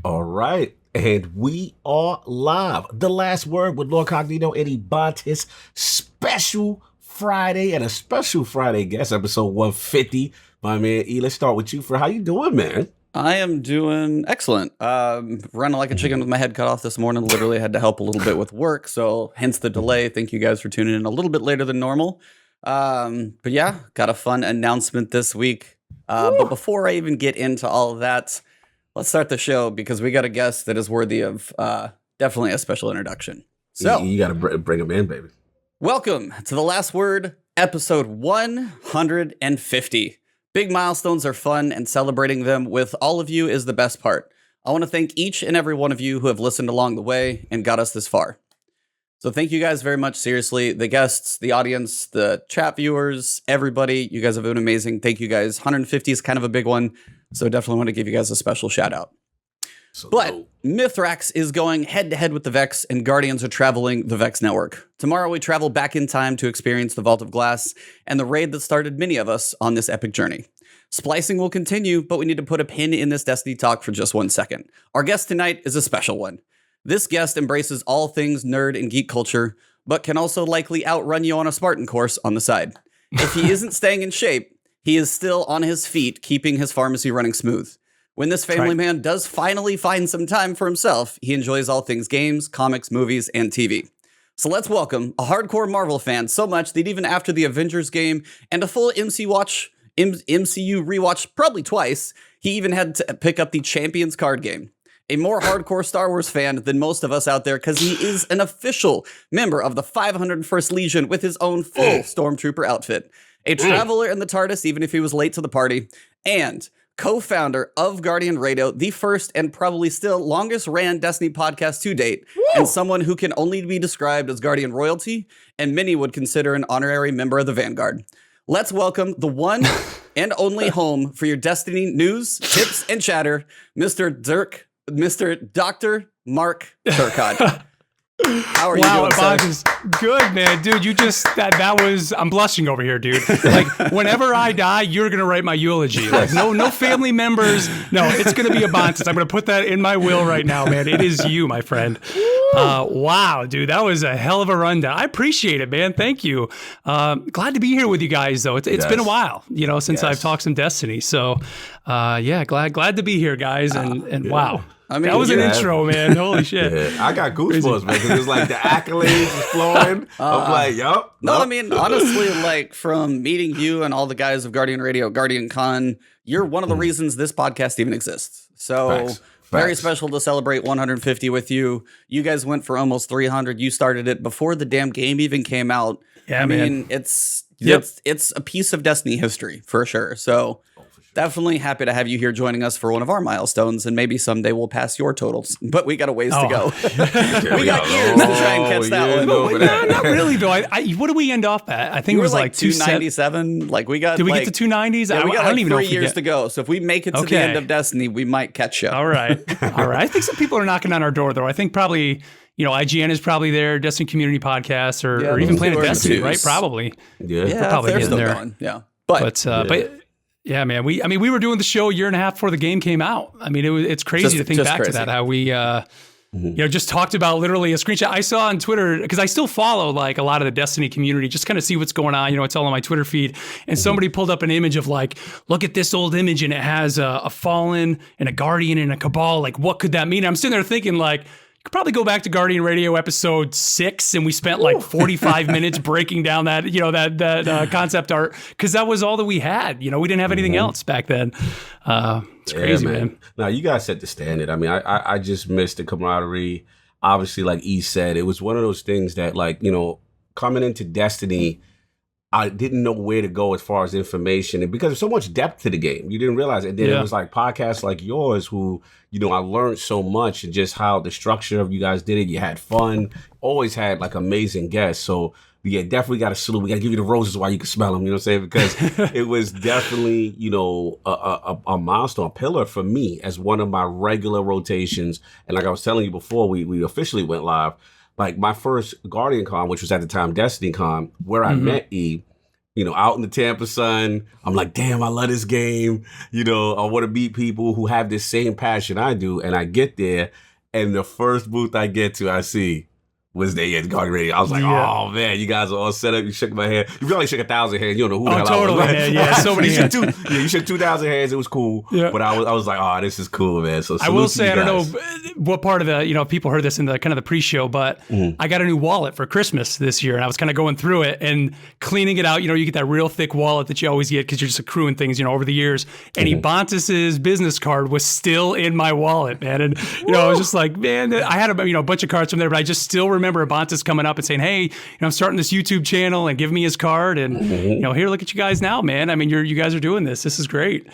All right. And we are live. The Last Word with Lord Cognito and Ebontis. Special Friday and a special Friday guest, episode 150. My man E, let's start with you. How you doing, man? I am doing excellent. Running like a chicken with my head cut off this morning. Literally had to help a little bit with work, so hence the delay. Thank you guys for tuning in a little bit later than normal. But yeah, got a fun announcement this week. But before I even get into all of that, let's start the show because we got a guest that is worthy of definitely a special introduction. So you got to bring him in, baby. Welcome to The Last Word, episode 150. Big milestones are fun, and celebrating them with all of you is the best part. I want to thank each and every one of you who have listened along the way and got us this far. So thank you guys very much. Seriously, the guests, the audience, the chat viewers, everybody, you guys have been amazing. Thank you guys. 150 is kind of a big one, so definitely want to give you guys a special shout out. But Mithrax is going head-to-head with the Vex, and Guardians are traveling the Vex network. Tomorrow we travel back in time to experience the Vault of Glass and the raid that started many of us on this epic journey. Splicing will continue, but we need to put a pin in this Destiny talk for just 1 second. Our guest tonight is a special one. This guest embraces all things nerd and geek culture, but can also likely outrun you on a Spartan course on the side. If he isn't staying in shape, he is still on his feet, keeping his pharmacy running smooth. When this family man does finally find some time for himself, he enjoys all things games, comics, movies, and TV. So let's welcome a hardcore Marvel fan so much that even after the Avengers game and a full MCU rewatch probably twice, he even had to pick up the Champions card game. A more hardcore Star Wars fan than most of us out there because he is an official member of the 501st Legion with his own full Stormtrooper outfit. A traveler in the TARDIS even if he was late to the party, and co-founder of Guardian Radio, the first and probably still longest ran Destiny podcast to date, and someone who can only be described as Guardian royalty, and many would consider an honorary member of the Vanguard. Let's welcome the one and only home for your Destiny news, tips, and chatter, Mr. Dr. Mark Turcotte. How are you doing, sir? Good, man. Dude, you just, that was, I'm blushing over here, dude. Like, whenever I die, you're going to write my eulogy. Like, no family members. No, it's going to be Ebontis. I'm going to put that in my will right now, man. It is you, my friend. Wow, dude, that was a hell of a rundown. I appreciate it, man. Thank you. Glad to be here with you guys, though. It's been a while, since I've talked some Destiny. So, yeah, glad to be here, guys. And wow. I mean, that was an intro, man. Holy shit. Yeah, I got goosebumps, man, because it was like the accolades was flowing. I'm like, yup. No, I mean, honestly, like from meeting you and all the guys of Guardian Radio, Guardian Con, you're one of the reasons this podcast even exists. So very special to celebrate 150 with you. You guys went for almost 300. You started it before the damn game even came out. Yeah, I mean, it's a piece of Destiny history for sure. So definitely happy to have you here joining us for one of our milestones, and maybe someday we'll pass your totals, but we got a ways to go. We got years to try and catch that one. No, not really, though. What did we end off at? I think it was like 297. Like we got. Did we get to 290s? Yeah, we got I don't even know 3 years to go. So if we make it to the end of Destiny, we might catch you. All right. I think some people are knocking on our door, though. I think probably, IGN is probably there, Destiny Community Podcast, or even Planet Destiny, right? Probably. Yeah, probably they're still there. going. Yeah, but yeah, man. We were doing the show a year and a half before the game came out. I mean, it's crazy to think back to that. How we, just talked about literally a screenshot I saw on Twitter, because I still follow like a lot of the Destiny community, just kind of see what's going on. It's all on my Twitter feed, and somebody pulled up an image of like, look at this old image, and it has a Fallen and a Guardian and a Cabal. Like, what could that mean? And I'm sitting there thinking like, could probably go back to Guardian Radio episode 6, and we spent like 45 minutes breaking down that, that concept art, because that was all that we had. We didn't have anything else back then. It's crazy, man. Now, you guys set the standard. I mean, I just missed the camaraderie. Obviously, like E said, it was one of those things that, like, coming into Destiny, I didn't know where to go as far as information, and because there's so much depth to the game, you didn't realize it. And then it was like podcasts like yours who, I learned so much, and just how the structure of you guys did it. You had fun, always had like amazing guests. So yeah, definitely got to salute. We got to give you the roses while you can smell them, you know what I'm saying? Because it was definitely, a milestone, a pillar for me as one of my regular rotations. And like I was telling you before we officially went live, like my first Guardian Con, which was at the time Destiny Con, where I met E, out in the Tampa sun. I'm like, damn, I love this game. I want to meet people who have this same passion I do. And I get there, and the first booth I get to, I see was they at Guardian Radio. I was like, oh man, you guys are all set up. You shook my hand. You probably shook 1,000 hands. You don't know who the hell totally, I was. Man. Yeah, so many hands. You shook 2,000 hands. It was cool. Yeah. But I was like, oh, this is cool, man. So I will say, I don't know what part of the, people heard this in the kind of the pre-show, but I got a new wallet for Christmas this year, and I was kind of going through it and cleaning it out. You get that real thick wallet that you always get because you're just accruing things, over the years. And Ebontis's business card was still in my wallet, man. And, I was just like, man, I had a bunch of cards from there, but I just still remember Ebontis coming up and saying, hey, I'm starting this YouTube channel, and give me his card. And, here, look at you guys now, man. I mean, you guys are doing this. This is great.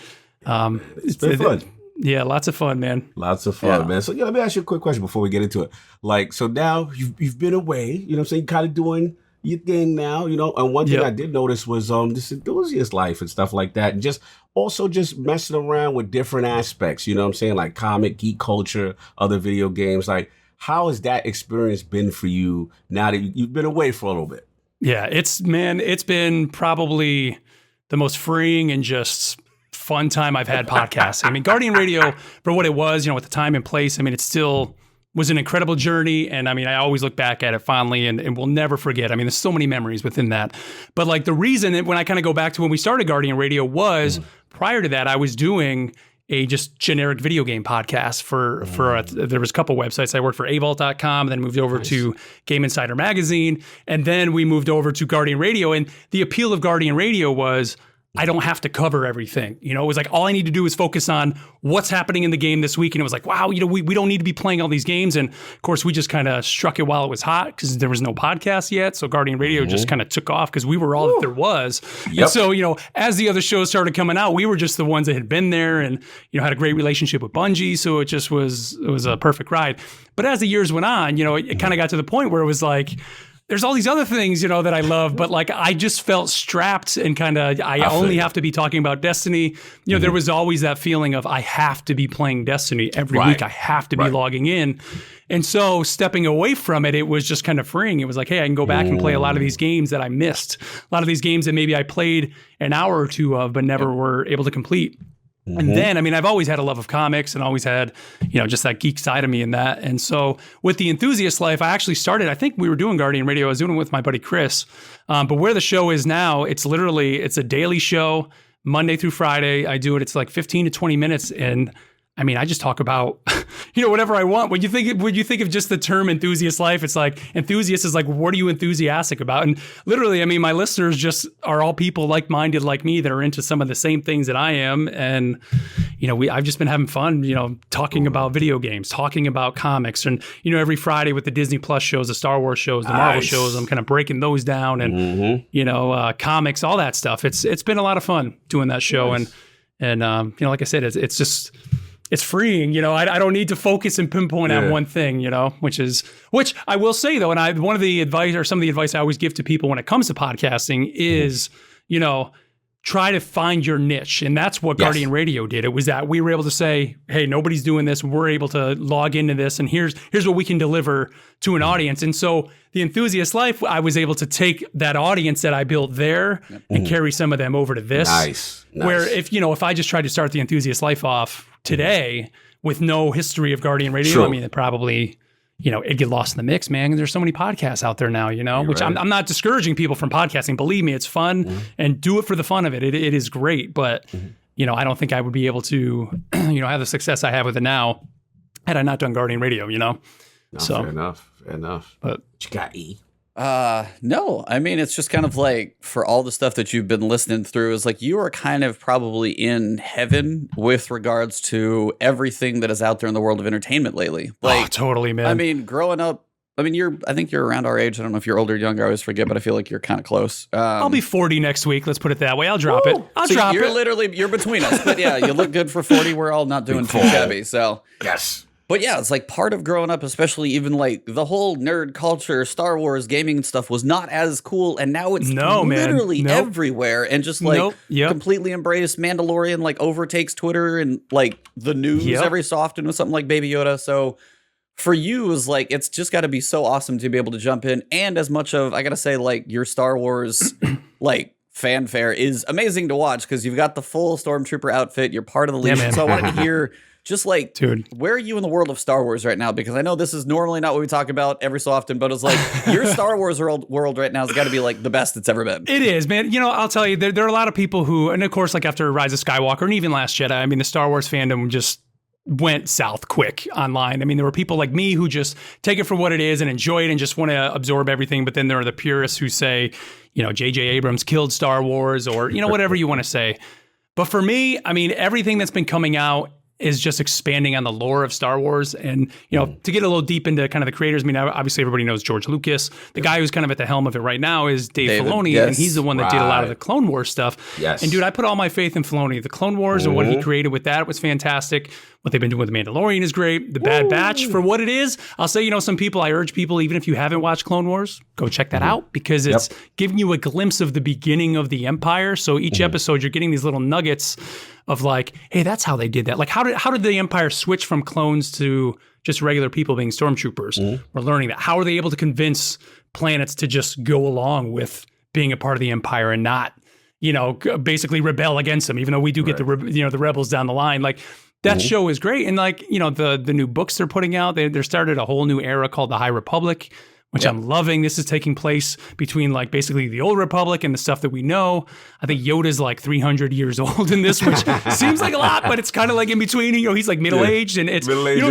It's been fun. Yeah, lots of fun, man. Lots of fun, man. So, let me ask you a quick question before we get into it. Like, so now you've been away, I'm saying, kind of doing your thing now, and one thing I did notice was this enthusiast life and stuff like that. And just messing around with different aspects, I'm saying, like comic, geek culture, other video games. Like, how has that experience been for you now that you've been away for a little bit? Yeah, it's been probably the most freeing and just fun time I've had podcasting. I mean, Guardian Radio, for what it was, with the time and place, I mean, it still was an incredible journey. And I mean, I always look back at it fondly and will never forget. I mean, there's so many memories within that. But like the reason, when I kind of go back to when we started Guardian Radio was prior to that, I was doing a just generic video game podcast for there was a couple websites. I worked for avault.com, then moved over to Game Insider Magazine, and then we moved over to Guardian Radio. And the appeal of Guardian Radio was I don't have to cover everything. It was like all I need to do is focus on what's happening in the game this week. And it was like, wow, we don't need to be playing all these games. And of course, we just kind of struck it while it was hot because there was no podcast yet. So Guardian Radio just kind of took off because we were all that there was. Yep. And so, as the other shows started coming out, we were just the ones that had been there and, had a great relationship with Bungie. So it was a perfect ride. But as the years went on, it kind of got to the point where it was like, there's all these other things, that I love, but like I just felt strapped and kind of I only have to be talking about Destiny. There was always that feeling of I have to be playing Destiny every week. I have to be logging in. And so stepping away from it, it was just kind of freeing. It was like, hey, I can go back and play a lot of these games that I missed. A lot of these games that maybe I played an hour or two of, but never were able to complete. And then, I mean, I've always had a love of comics and always had, just that geek side of me in that. And so with the enthusiast life, I actually started, I think we were doing Guardian Radio. I was doing it with my buddy Chris. But where the show is now, it's a daily show, Monday through Friday. I do it. It's like 15 to 20 minutes. And I mean, I just talk about, whatever I want. When you think of just the term enthusiast life, it's like enthusiast is like, what are you enthusiastic about? And literally, I mean, my listeners just are all people like-minded like me that are into some of the same things that I am. And, I've just been having fun, talking about video games, talking about comics. And, every Friday with the Disney Plus shows, the Star Wars shows, the Marvel shows, I'm kind of breaking those down and, comics, all that stuff. It's been a lot of fun doing that show. Nice. And like I said, it's freeing, I don't need to focus and pinpoint on one thing, which I will say though, and some of the advice I always give to people when it comes to podcasting is, try to find your niche. And that's what Guardian Radio did. It was that we were able to say, hey, nobody's doing this. We're able to log into this. And here's what we can deliver to an audience. And so the enthusiast life, I was able to take that audience that I built there and carry some of them over to this. Nice. Where if I just tried to start the enthusiast life off today with no history of Guardian Radio, I mean, it probably, it'd get lost in the mix, man. There's so many podcasts out there now, which right. I'm not discouraging people from podcasting. Believe me, it's fun and do it for the fun of it. It is great. But, I don't think I would be able to, have the success I have with it now had I not done Guardian Radio, No, so fair enough. But you got E. No, I mean, it's just kind of like for all the stuff that you've been listening through is like you are kind of probably in heaven with regards to everything that is out there in the world of entertainment lately. Like, totally, man. I mean, growing up, I think you're around our age. I don't know if you're older or younger. I always forget, but I feel like you're kind of close. I'll be 40 next week. Let's put it that way. I'll drop it. You're between us. But yeah, you look good for 40. We're all not doing too shabby. So yes. But yeah, it's like part of growing up, especially even like the whole nerd culture, Star Wars, gaming and stuff was not as cool. And now it's literally everywhere and just like completely embraced. Mandalorian like overtakes Twitter and like the news every so often with something like Baby Yoda. So for you is like, it's just got to be so awesome to be able to jump in. And as much of, I got to say, like your Star Wars like fanfare is amazing to watch because you've got the full Stormtrooper outfit. You're part of the Legion. So I wanted to hear just like, dude, where are you in the world of Star Wars right now? Because I know this is normally not what we talk about every so often, but it's like your Star Wars world right now has got to be like the best it's ever been. It is, man. You know, I'll tell you, there are a lot of people who, and of course, like after Rise of Skywalker and even Last Jedi, I mean, the Star Wars fandom just went south quick online. I mean, there were people like me who just take it for what it is and enjoy it and just want to absorb everything. But then there are the purists who say, you know, J.J. Abrams killed Star Wars or, you know, whatever you want to say. But for me, I mean, everything that's been coming out is just expanding on the lore of Star Wars. And, you know, to get a little deep into kind of the creators, I mean, obviously everybody knows George Lucas. The guy who's kind of at the helm of it right now is Dave Filoni, and he's the one that did a lot of the Clone Wars stuff. Yes. And dude, I put all my faith in Filoni. The Clone Wars and what he created with that was fantastic. What they've been doing with The Mandalorian is great. The Bad Batch, for what it is, I'll say, you know, I urge people, even if you haven't watched Clone Wars, go check that out because it's giving you a glimpse of the beginning of the Empire. So each episode, you're getting these little nuggets of like, hey, that's how they did that. Like, how did the Empire switch from clones to just regular people being stormtroopers? We're learning that. How are they able to convince planets to just go along with being a part of the Empire and not, you know, basically rebel against them, even though we do get the rebels down the line. Like, that show is great. And like, you know, the new books they're putting out, they started a whole new era called the High Republic, which I'm loving. This is taking place between like basically the old Republic and the stuff that we know. I think Yoda's like 300 years old in this, which seems like a lot, but it's kind of like in between. You know, he's like middle-aged and it's you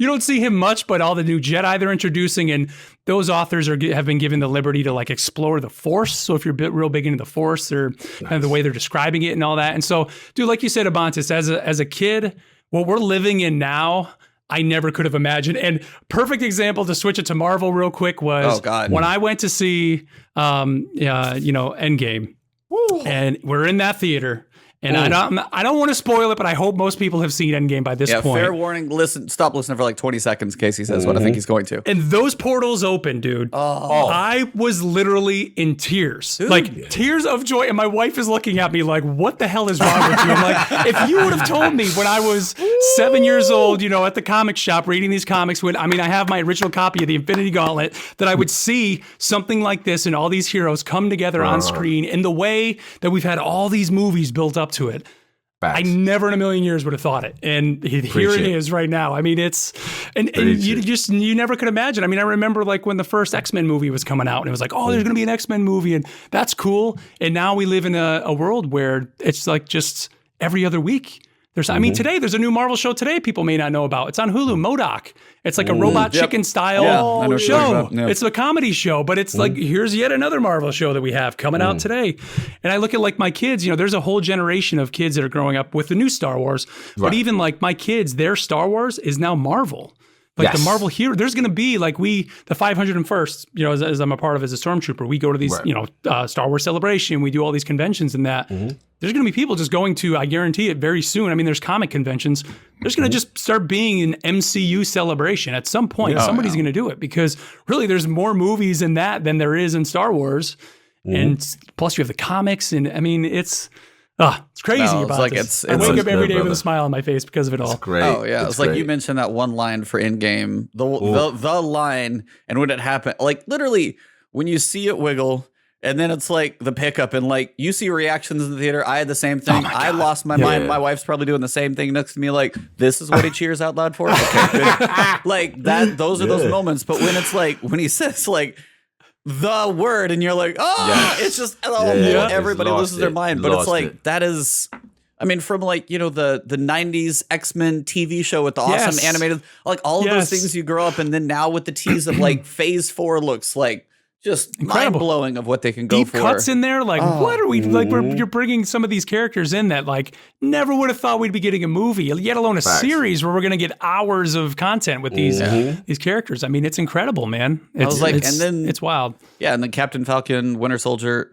don't see him much, but all the new Jedi they're introducing, and those authors have been given the liberty to like explore the Force. So if you're real big into the Force, they're kind of the way they're describing it and all that. And so, dude, like you said, Abantis, as a kid, what we're living in now, I never could have imagined. And perfect example to switch it to Marvel real quick was when I went to see, Endgame. Woo. And we're in that theater. And I don't want to spoil it, but I hope most people have seen Endgame by this point. Fair warning. Stop listening for like 20 seconds in case he says what I think he's going to. And those portals open, dude. Oh. I was literally in tears. Dude. Like tears of joy. And my wife is looking at me like, what the hell is wrong with you? I'm like, if you would have told me when I was 7 years old, you know, at the comic shop reading these comics, I have my original copy of the Infinity Gauntlet, that I would see something like this and all these heroes come together on screen in the way that we've had all these movies built up to it. Facts. I never in a million years would have thought it. And here it is right now. I mean, it's, and you never could imagine. I mean, I remember like when the first X-Men movie was coming out and it was like, oh, there's going to be an X-Men movie and that's cool. And now we live in a world where it's like just every other week. I mean, today there's a new Marvel show today people may not know about. It's on Hulu, MODOK. It's like a robot chicken style show. Yeah. It's a comedy show, but it's like, here's yet another Marvel show that we have coming out today. And I look at like my kids, you know, there's a whole generation of kids that are growing up with the new Star Wars, but even like my kids, their Star Wars is now Marvel. Like the Marvel hero, there's going to be like the 501st, you know, as I'm a part of as a Stormtrooper, we go to these, you know, Star Wars Celebration, we do all these conventions and that. There's going to be people just going to, I guarantee it very soon. I mean, there's comic conventions. There's going to just start being an MCU celebration at some point. Somebody's going to do it because really there's more movies in that than there is in Star Wars. And plus you have the comics and I mean, it's crazy about this. I wake up every day with a smile on my face because of it all. It's great. Oh yeah, it's like you mentioned that one line for Endgame, the line, and when it happened, like literally when you see it wiggle, and then it's like the pickup, and like you see reactions in the theater. I had the same thing. I lost my mind. My wife's probably doing the same thing next to me. Like this is what he cheers out loud for. Okay, good. Like that. Those are those moments. But when it's like when he says like the word and you're like, it's just everybody loses their mind. But it's like that is, I mean, from like, you know, the 90s X-Men TV show with the awesome animated, like all of those things you grow up, and then now with the tease of like Phase 4 looks like just mind-blowing of what they can go deep for. Cuts in there, like what are we like? You're bringing some of these characters in that like never would have thought we'd be getting a movie, let alone a series where we're going to get hours of content with these characters. I mean, it's incredible, man. It's wild. Yeah, and then Captain Falcon, Winter Soldier.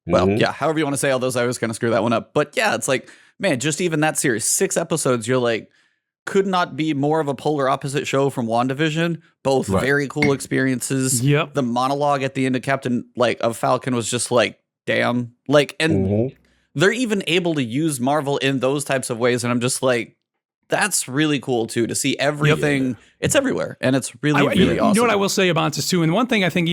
However you want to say all those, I was going to screw that one up. But yeah, it's like, man, just even that series, 6 episodes, you're like, could not be more of a polar opposite show from WandaVision. Both very cool experiences. Yep. The monologue at the end of Falcon was just like, damn. Like, and they're even able to use Marvel in those types of ways. And I'm just like, that's really cool too, to see everything. Yep. It's everywhere, and it's really awesome. You know what I will say about this too, and one thing I think,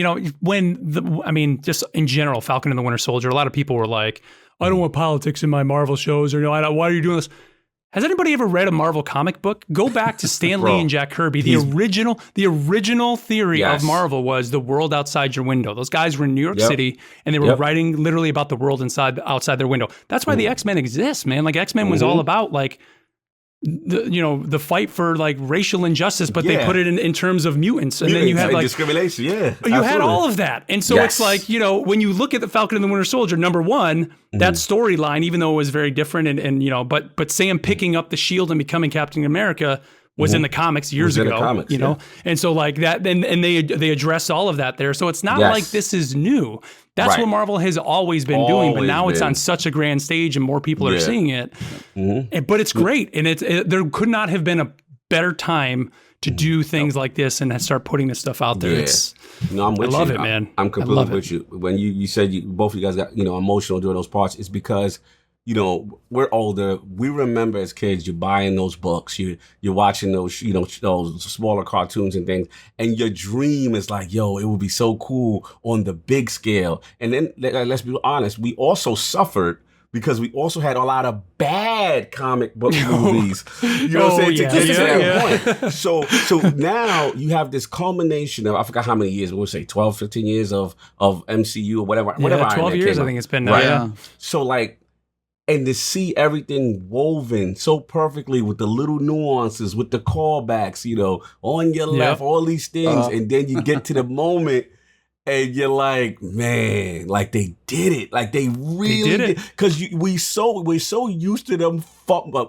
just in general, Falcon and the Winter Soldier, a lot of people were like, I don't want politics in my Marvel shows, or why are you doing this? Has anybody ever read a Marvel comic book? Go back to Stan Lee and Jack Kirby. The original theory of Marvel was the world outside your window. Those guys were in New York City, and they were writing literally about the world outside their window. That's why the X-Men exist, man. Like X-Men was all about like the fight for like racial injustice, but they put it in terms of mutants, and then you had like discrimination. Yeah, you had all of that, and so it's like when you look at the Falcon and the Winter Soldier, number one, that storyline, even though it was very different, and but Sam picking up the shield and becoming Captain America was in the comics years ago, and so like that, and they address all of that there. So it's not like this is new. That's what Marvel has always been doing, but now it's on such a grand stage and more people are seeing it. But it's great, and there could not have been a better time to do things like this and start putting this stuff out there. No, I'm with you. I love it, man. I'm completely with you. When you said both of you guys got emotional during those parts, it's because we're older. We remember as kids, you're buying those books, you're watching those, those smaller cartoons and things, and your dream is like, yo, it would be so cool on the big scale. And then let's be honest, we also suffered because we also had a lot of bad comic book movies. You know what I'm saying? To get to that point. So now you have this culmination of, I forgot how many years, we'll say 12, 15 years of MCU or whatever. 12 years, I think it's been now. Right? Yeah. So like, and to see everything woven so perfectly with the little nuances, with the callbacks, on your left, all these things. And then you get to the moment and you're like, man, like they did it. Like they really did it. Because we're so used to them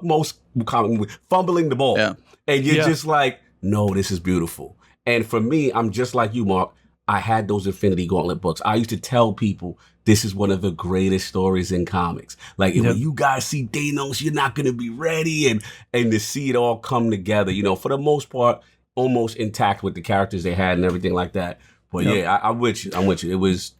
most common fumbling the ball. Yeah. And you're just like, no, this is beautiful. And for me, I'm just like you, Mark. I had those Infinity Gauntlet books. I used to tell people, this is one of the greatest stories in comics. Like, when you guys see Thanos, you're not going to be ready. And to see it all come together, for the most part, almost intact with the characters they had and everything like that. But I'm with you. It was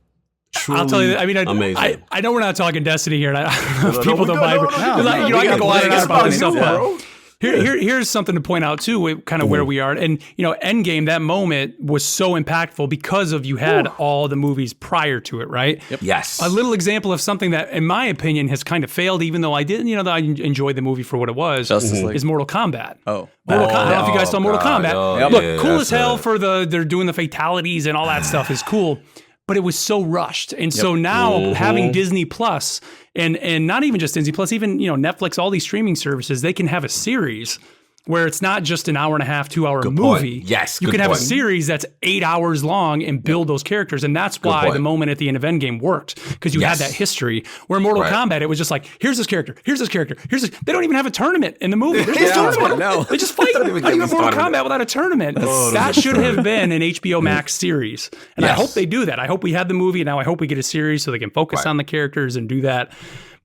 truly I'll tell you, amazing. I know we're not talking Destiny here, and I don't know if people don't buy it. I can go on and on about this stuff, bro. Here's something to point out too, kind of where we are. And Endgame, that moment was so impactful because you had all the movies prior to it, right? Yep. Yes. A little example of something that, in my opinion, has kind of failed, even though I didn't, I enjoyed the movie for what it was, is Mortal Kombat. Mortal Kombat. I don't know if you guys saw Mortal Kombat. Look, cool as hell for they're doing the fatalities and all that stuff is cool. But it was so rushed. And so now having Disney Plus and not even just Disney Plus, even, Netflix, all these streaming services, they can have a series where it's not just an hour and a half, 2 hour movie. Point. Yes. You can have a series that's 8 hours long and build those characters. And that's why the moment at the end of Endgame worked, because you had that history. Where Mortal Kombat, it was just like, here's this character, here's this character, they don't even have a tournament in the movie. There's no tournament. No. They just fight. How do you have Mortal Kombat without a tournament? That should have been an HBO Max series. And I hope they do that. I hope we had the movie, and now I hope we get a series so they can focus on the characters and do that.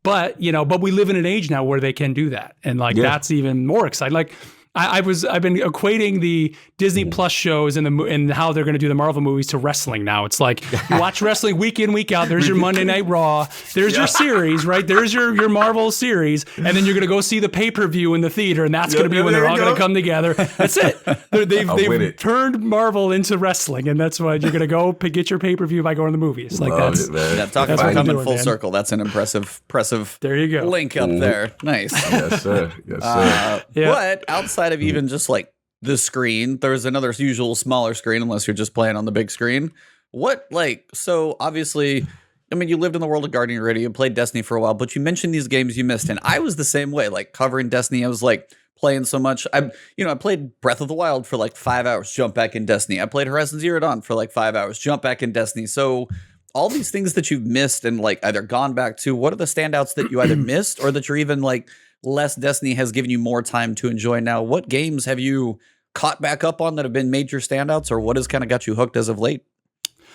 But, but we live in an age now where they can do that. And that's even more exciting. Like, I've been equating the Disney Plus shows and how they're going to do the Marvel movies to wrestling now. It's like you watch wrestling week in, week out. There's your Monday Night Raw. There's your series, right? There's your Marvel series, and then you're going to go see the pay-per-view in the theater, and that's going to be when they're all going to come together. That's it. They've turned Marvel into wrestling, and that's why you're going to go get your pay-per-view by going to the movies. Like that's talking about coming full circle. That's an impressive there you go. Link up there. Nice. Yes, sir. Yes, sir. But outside of even just like the screen, there's another usual smaller screen, unless you're just playing on the big screen. So obviously, you lived in the world of Guardian Radio, you played Destiny for a while, but you mentioned these games you missed, and I was the same way, like covering Destiny. I was like playing so much. I played Breath of the Wild for like 5 hours, jump back in Destiny. I played Horizon Zero Dawn for like 5 hours, jump back in Destiny. So all these things that you've missed and like either gone back to, what are the standouts that you either missed or that you're even like less Destiny has given you more time to enjoy now? What games have you caught back up on that have been major standouts, or what has kind of got you hooked as of late?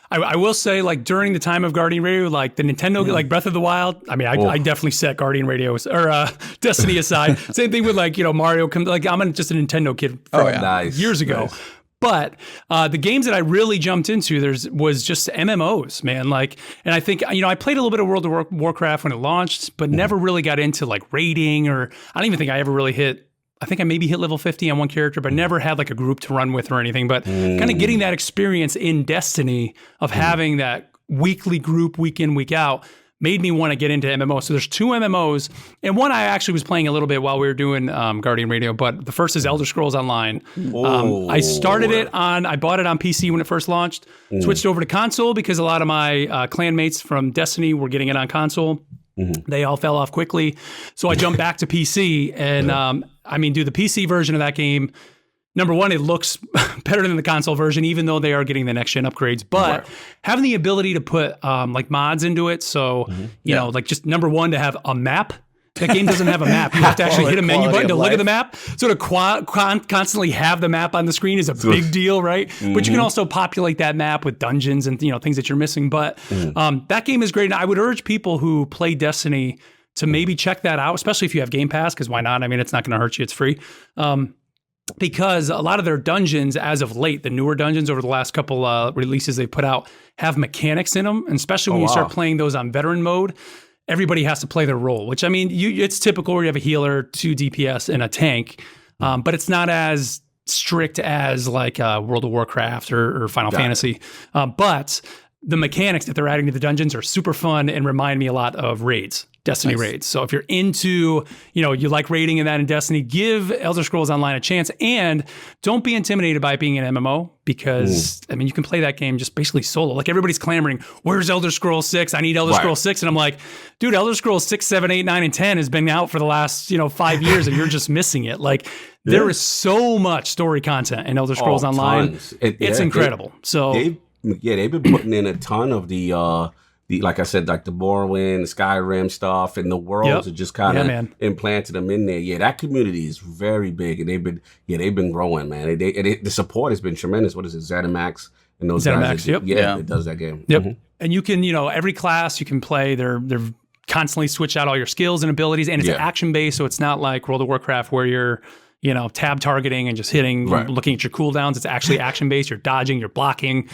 I will say, like, during the time of Guardian Radio, like the Nintendo, like Breath of the Wild, I definitely set Guardian Radio or Destiny aside. Same thing with like, Mario. Like, I'm just a Nintendo kid from years ago. Nice. But the games that I really jumped into, was just MMOs, man. Like, and I think, I played a little bit of World of Warcraft when it launched, but never really got into like raiding, or I don't even think I ever really hit. I think I maybe hit level 50 on one character, but never had like a group to run with or anything. But kind of getting that experience in Destiny of having that weekly group, week in, week out, made me want to get into MMO. So there's 2 MMOs, and one I actually was playing a little bit while we were doing Guardian Radio, but the first is Elder Scrolls Online. I started I bought it on PC when it first launched, switched over to console because a lot of my clan mates from Destiny were getting it on console. They all fell off quickly. So I jumped back to PC, and the PC version of that game, number one, it looks better than the console version, even though they are getting the next gen upgrades. But having the ability to put like mods into it, so you know, like just number one, to have a map. That game doesn't have a map. You have to actually hit a menu button to look at the map. So to constantly have the map on the screen is a big deal, right? But you can also populate that map with dungeons and things that you're missing. But that game is great. And I would urge people who play Destiny to maybe check that out, especially if you have Game Pass, because why not? I mean, it's not going to hurt you. It's free. Because a lot of their dungeons, as of late, the newer dungeons over the last couple releases they put out, have mechanics in them. And especially when you start playing those on veteran mode, everybody has to play their role, which I mean, it's typical where you have a healer, 2 DPS, and a tank, but it's not as strict as like World of Warcraft or Final Fantasy. But the mechanics that they're adding to the dungeons are super fun and remind me a lot of raids. Destiny raids. So if you're into, you like raiding and that in Destiny, give Elder Scrolls Online a chance, and don't be intimidated by it being an MMO because, I mean, you can play that game just basically solo. Like everybody's clamoring, where's Elder Scrolls 6? I need Elder Scrolls 6. And I'm like, dude, Elder Scrolls 6, 7, 8, 9, and 10 has been out for the last, 5 years and you're just missing it. Like there is so much story content in Elder Scrolls Online. It's incredible. They've been putting in a ton of the like I said, like the Morrowind, the Skyrim stuff, and the worlds are just kind of implanted them in there. Yeah, that community is very big, and they've been growing, man. The support has been tremendous. What is it, ZeniMax and those guys? It does that game. And you can, every class you can play. They're constantly switch out all your skills and abilities, and it's action based, so it's not like World of Warcraft where you're tab targeting and just hitting, looking at your cooldowns. It's actually action-based. You're dodging, you're blocking.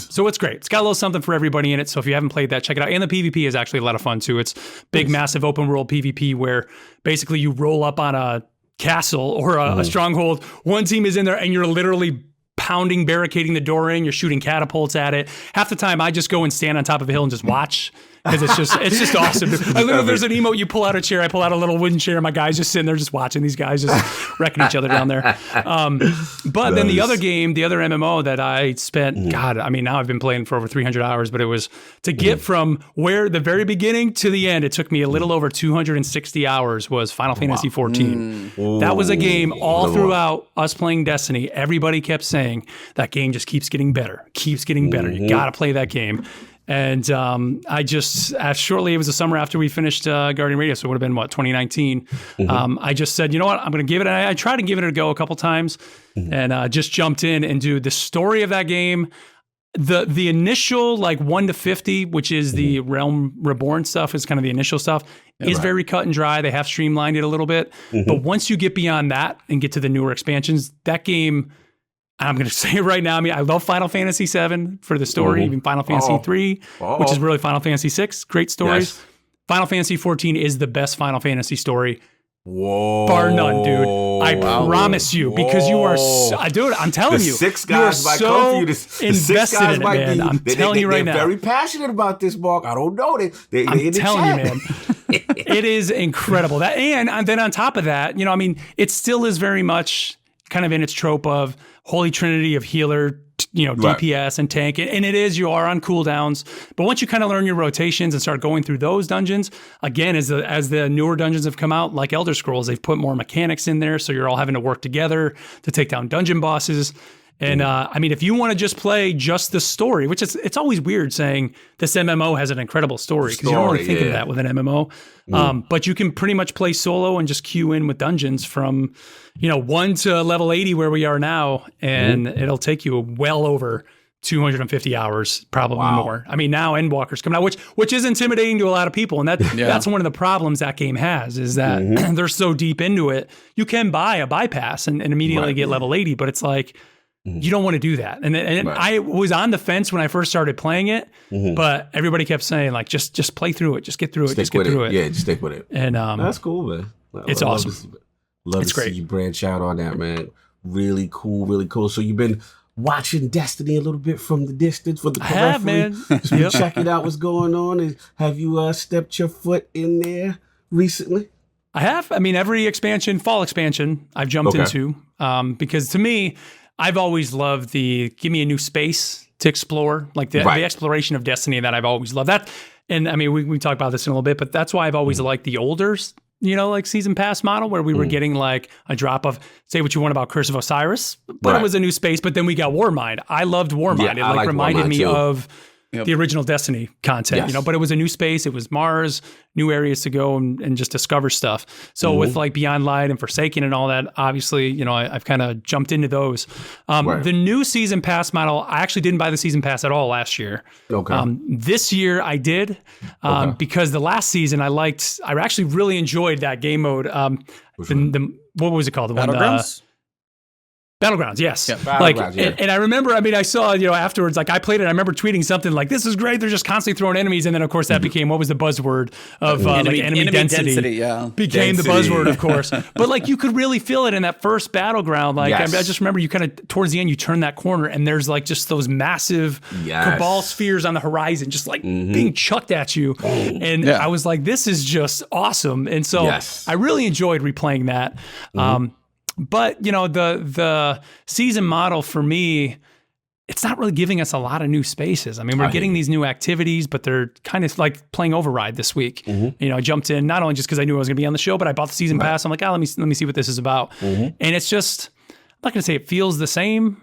So it's great. It's got a little something for everybody in it. So if you haven't played that, check it out. And the PvP is actually a lot of fun, too. It's big, massive open world PvP where basically you roll up on a castle or a stronghold. One team is in there and you're literally pounding, barricading the door in. You're shooting catapults at it. Half the time, I just go and stand on top of a hill and just watch. Because it's just awesome. I literally, there's an emote, you pull out a chair, I pull out a little wooden chair, my guy's just sitting there just watching these guys just wrecking each other down there. But then the other game, the other MMO that I spent, God, I mean, now I've been playing for over 300 hours, but it was to get from where the very beginning to the end, it took me a little over 260 hours was Final Fantasy 14. That was a game all throughout us playing Destiny. Everybody kept saying that game just keeps getting better. You got to play that game. And I just, shortly, it was the summer after we finished Guardian Radio, so it would have been, 2019. I just said, you know what, I'm going to give it, I tried to give it a go a couple times, and just jumped in and do the story of that game. The initial, 1 to 50, which is the Realm Reborn stuff, is kind of the initial stuff, is very cut and dry. They have streamlined it a little bit. But once you get beyond that and get to the newer expansions, that game... I'm going to say it right now. I mean, I love Final Fantasy VII for the story, even Final Fantasy III, which is really Final Fantasy VI. Great stories. Yes. Final Fantasy XIV is the best Final Fantasy story. Bar none, dude. I promise you, because you are, dude, I'm telling you. Six guys might come for you. The six guys might be, I'm telling you right now. They're very passionate about this, Mark. I don't know. I'm telling you, man. It is incredible. And then on top of that, I mean, it still is very much kind of in its trope of Holy Trinity of healer, DPS and tank. And you are on cooldowns. But once you kind of learn your rotations and start going through those dungeons, again, as the newer dungeons have come out, like Elder Scrolls, they've put more mechanics in there. So you're all having to work together to take down dungeon bosses. And I mean, if you want to just play just the story, which it's always weird saying this MMO has an incredible story, because you don't really think of that with an MMO. But you can pretty much play solo and just queue in with dungeons from, 1 to level 80 where we are now, and it'll take you well over 250 hours, probably more. I mean, now Endwalker's coming out, which is intimidating to a lot of people, and that's one of the problems that game has, is that they're so deep into it. You can buy a bypass and immediately get level 80, but it's like, you don't want to do that. And I was on the fence when I first started playing it, but everybody kept saying, just play through it. Just get through it. Just get through it. Yeah, just stick with it. And that's cool, man. It's awesome. Love it's to great. see you branch out on that, man. Really cool, really cool. So you've been watching Destiny a little bit from the distance for the periphery. I have, man. Just been checking out what's going on. Have you stepped your foot in there recently? I have. I mean, every fall expansion I've jumped into, because to me, I've always loved give me a new space to explore, like the exploration of Destiny that I've always loved. That, and I mean, we talk about this in a little bit, but that's why I've always liked the older, like season pass model where we were getting like a drop of, say what you want about Curse of Osiris, but it was a new space, but then we got Warmind. I loved Warmind. It like reminded me of the original Destiny content, but it was a new space. It was Mars, new areas to go and just discover stuff. So with like Beyond Light and Forsaken and all that, obviously, I've kind of jumped into those. The new season pass model, I actually didn't buy the season pass at all last year. This year I did, because the last season I actually really enjoyed that game mode. What was it called? The Battlegrounds? Battlegrounds, yes. Yeah, Battlegrounds, and I remember, I saw, afterwards, like I played it, I remember tweeting something like, this is great, they're just constantly throwing enemies, and then of course that became, what was the buzzword of enemy density became the buzzword, of course. But like you could really feel it in that first Battleground, like I just remember you kind of, towards the end, you turn that corner and there's like just those massive Cabal spheres on the horizon, just like being chucked at you. And I was like, this is just awesome. And so I really enjoyed replaying that. But, the season model for me, it's not really giving us a lot of new spaces. I mean, we're getting these new activities, but they're kind of like playing Override this week. I jumped in, not only just because I knew I was going to be on the show, but I bought the season pass. I'm like, let me see what this is about. And it's just, I'm not going to say it feels the same,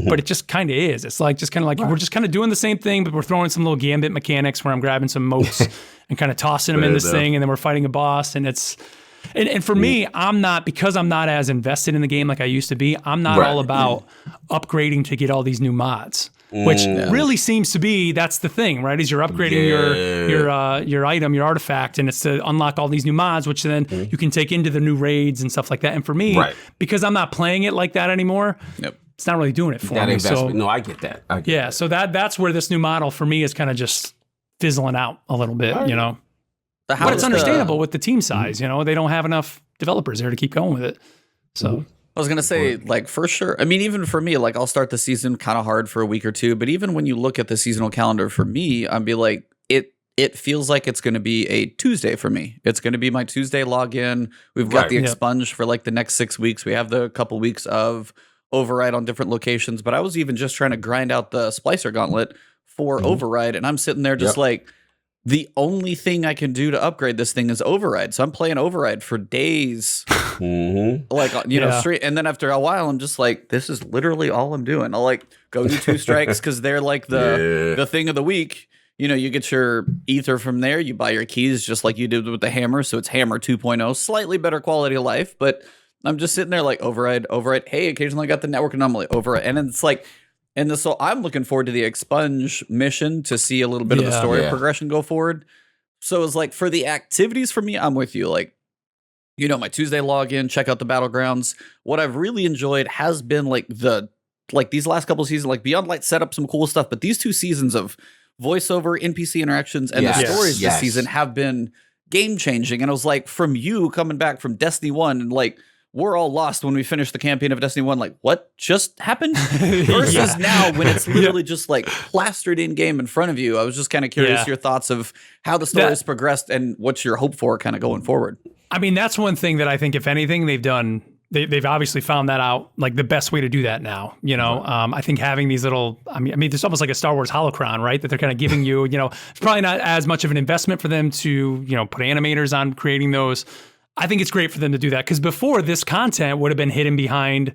but it just kind of is. It's like, just kind of like, we're just kind of doing the same thing, but we're throwing some little gambit mechanics where I'm grabbing some motes and kind of tossing them in this thing. And then we're fighting a boss, and it's, and for me, because I'm not as invested in the game like I used to be, I'm not all about upgrading to get all these new mods, which really seems to be, that's the thing, right? Is you're upgrading your item, your artifact, and it's to unlock all these new mods, which then you can take into the new raids and stuff like that. And for me, because I'm not playing it like that anymore, it's not really doing it for me. So, no, I get that. So that's where this new model for me is kind of just fizzling out a little bit, But it's understandable with the team size, they don't have enough developers there to keep going with it. So I was going to say, like, for sure. I mean, even for me, like, I'll start the season kind of hard for a week or two. But even when you look at the seasonal calendar for me, I'd be like, it feels like it's going to be a Tuesday for me. It's going to be my Tuesday login. We've got the expunge for like the next 6 weeks. We have the couple weeks of Override on different locations. But I was even just trying to grind out the Splicer Gauntlet for Override. And I'm sitting there just like, the only thing I can do to upgrade this thing is Override. So I'm playing Override for days, like, straight. And then after a while, I'm just like, this is literally all I'm doing. I'll like go do 2 strikes because they're like the thing of the week. You get your ether from there. You buy your keys just like you did with the hammer. So it's Hammer 2.0, slightly better quality of life. But I'm just sitting there like Override. Hey, occasionally I got the network anomaly, Override. And it's like, so I'm looking forward to the expunge mission to see a little bit of the story progression go forward. So it's like, for the activities for me, I'm with you. Like, my Tuesday login, check out the Battlegrounds. What I've really enjoyed has been like these last couple of seasons, like Beyond Light set up some cool stuff, but these 2 seasons of voiceover, NPC interactions, and the stories this season have been game changing. And it was like, from you coming back from Destiny 1 and like, we're all lost when we finish the campaign of Destiny 1. Like, what just happened? Versus now when it's literally just like plastered in game in front of you. I was just kind of curious your thoughts of how the story has progressed and what's your hope for kind of going forward. I mean, that's one thing that I think, if anything, they've done. They've obviously found that out, like the best way to do that now. I think having these little, I mean, it's almost like a Star Wars holocron, right? That they're kind of giving you. It's probably not as much of an investment for them to, put animators on creating those. I think it's great for them to do that, because before, this content would have been hidden behind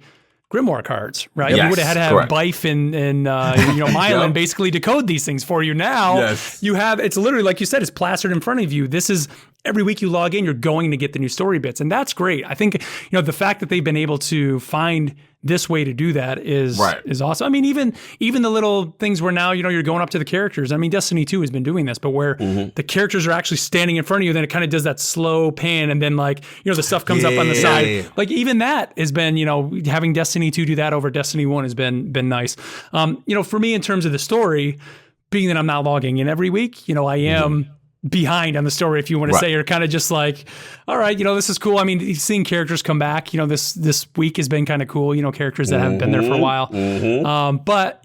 Grimoire cards, right? You would have had to have Bife and Myelin basically decode these things for you. Now you have, it's literally, like you said, it's plastered in front of you. This is, every week you log in, you're going to get the new story bits, and that's great. I think the fact that they've been able to find this way to do that is awesome. I mean, even the little things where now you're going up to the characters. I mean, Destiny 2 has been doing this, but where the characters are actually standing in front of you, then it kind of does that slow pan, and then like the stuff comes up on the side. Like, even that has been having Destiny 2 do that over Destiny 1 has been nice. For me, in terms of the story, being that I'm not logging in every week, I am behind on the story, if you want to say. You're kind of just like, all right, this is cool. I mean, seeing characters come back, this week has been kind of cool, characters that haven't been there for a while. But,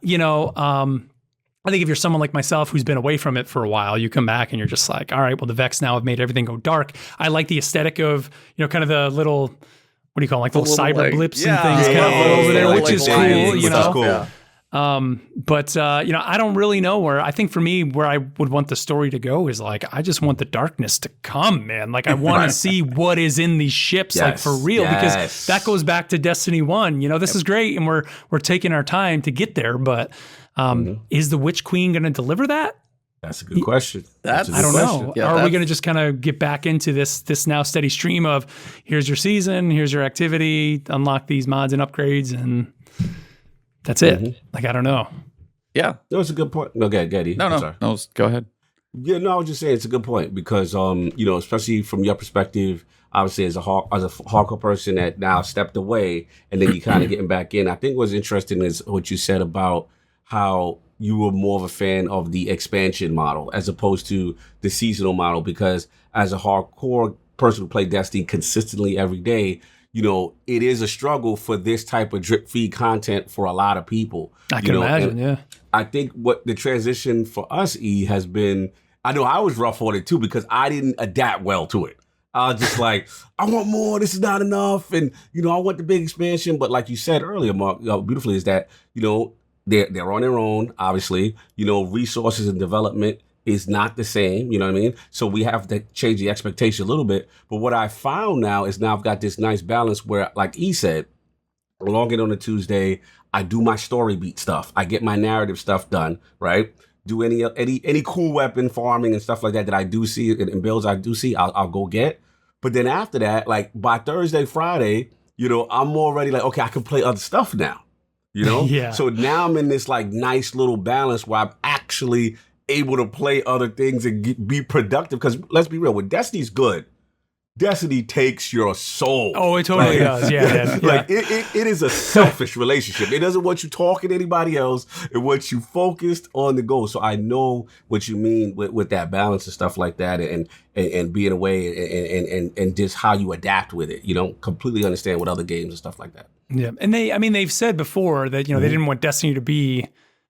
I think if you're someone like myself who's been away from it for a while, you come back and you're just like, all right, well, the Vex now have made everything go dark. I like the aesthetic of, kind of the little, what do you call them? Like little cyber blips and things kind of over there, which is cool, Yeah. But I don't really know where. I think for me, where I would want the story to go is like, I just want the darkness to come, man. Like I want to see what is in these ships, like for real, because that goes back to Destiny 1. This is great, and we're taking our time to get there. But is the Witch Queen going to deliver that? That's a good question. I don't know. Yeah, are we going to just kind of get back into this now steady stream of here's your season, here's your activity, unlock these mods and upgrades, and that's it. Like, I don't know. Yeah. That was a good point. No, Getty. No, go ahead. Yeah, no, I was just saying it's a good point because, especially from your perspective, obviously as a hardcore person that now stepped away and then you kind of getting back in. I think what's interesting is what you said about how you were more of a fan of the expansion model as opposed to the seasonal model, because as a hardcore person who played Destiny consistently every day, it is a struggle for this type of drip feed content for a lot of people. I can imagine, yeah. I think what the transition for us, has been, I know I was rough on it too because I didn't adapt well to it. I was just like, I want more, this is not enough, and, I want the big expansion. But like you said earlier, Mark, beautifully, is that, they're on their own, obviously. Resources and development is not the same, you know what I mean? So we have to change the expectation a little bit. But what I found now is I've got this nice balance where, like E said, I log in on a Tuesday, I do my story beat stuff, I get my narrative stuff done, right? Do any cool weapon farming and stuff like that I do see, and builds I do see, I'll go get. But then after that, like by Thursday, Friday, I'm already like, okay, I can play other stuff now, Yeah. So now I'm in this like nice little balance where I'm actually able to play other things and be productive. Because let's be real, when Destiny's good, Destiny takes your soul. Oh, it totally does. Yeah. Like it is a selfish relationship. It doesn't want you talking to anybody else. It wants you focused on the goal. So I know what you mean with that balance and stuff like that, and being away and just how you adapt with it. Completely understand with other games and stuff like that. Yeah, and they've said before that they didn't want Destiny to be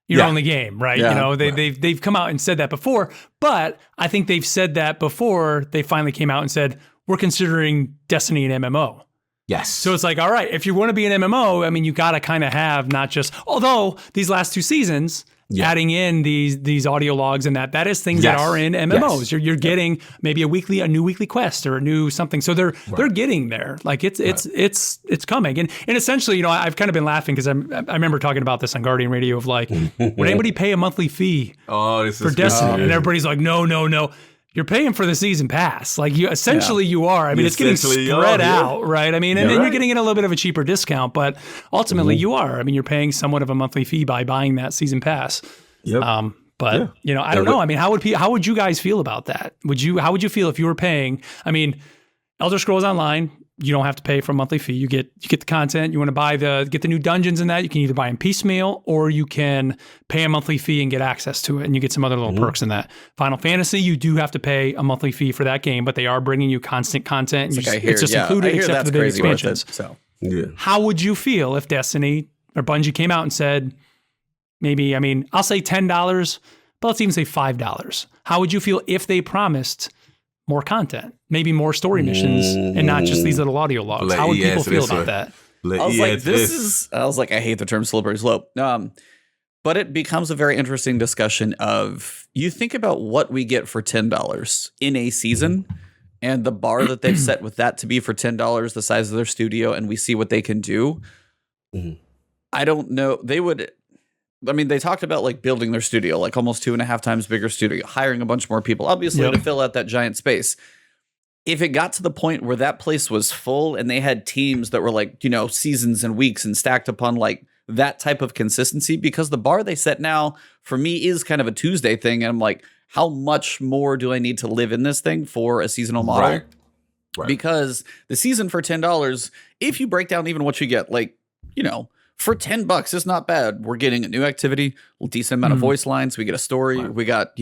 your only game, right? Yeah. They've come out and said that before, but I think they've said that before they finally came out and said, we're considering Destiny an MMO. Yes. So it's like, all right, if you want to be an MMO, I mean, you got to kind of have not just, although these last two seasons, adding in these audio logs and that is things that are in MMOs. You're getting maybe a new weekly quest or a new something. So they're getting there. Like it's coming. And essentially, I've kind of been laughing because I remember talking about this on Guardian Radio of like, would anybody pay a monthly fee for Destiny? And everybody's like, no. You're paying for the season pass. Like you are. I mean, it's getting spread out, right? I mean, and then you're getting in a little bit of a cheaper discount, but ultimately you are. I mean, you're paying somewhat of a monthly fee by buying that season pass. Yep. I don't know. I mean, how would you guys feel about that? How would you feel if you were paying? I mean, Elder Scrolls Online, you don't have to pay for a monthly fee. You get the content. You want to get the new dungeons and that, you can either buy in piecemeal or you can pay a monthly fee and get access to it, and you get some other little perks in that. Final Fantasy, you do have to pay a monthly fee for that game, but they are bringing you constant content. It's just included except for the big expansions. So, how would you feel if Destiny or Bungie came out and said, maybe, I mean, I'll say $10, but let's even say $5. How would you feel if they promised more content, maybe more story missions, and not just these little audio logs? How would people feel about that? I was like, I hate the term slippery slope. But it becomes a very interesting discussion of, you think about what we get for $10 in a season and the bar that they've set with that to be for $10, the size of their studio, and we see what they can do. I don't know. They talked about like building their studio, like almost 2.5 times bigger studio, hiring a bunch more people, obviously to fill out that giant space. If it got to the point where that place was full and they had teams that were like, seasons and weeks and stacked upon like that type of consistency, because the bar they set now for me is kind of a Tuesday thing. And I'm like, how much more do I need to live in this thing for a seasonal model? Right. Because the season for $10, if you break down even what you get, like, for $10, it's not bad. We're getting a new activity, a decent amount of voice lines. We get a story. Right. We got,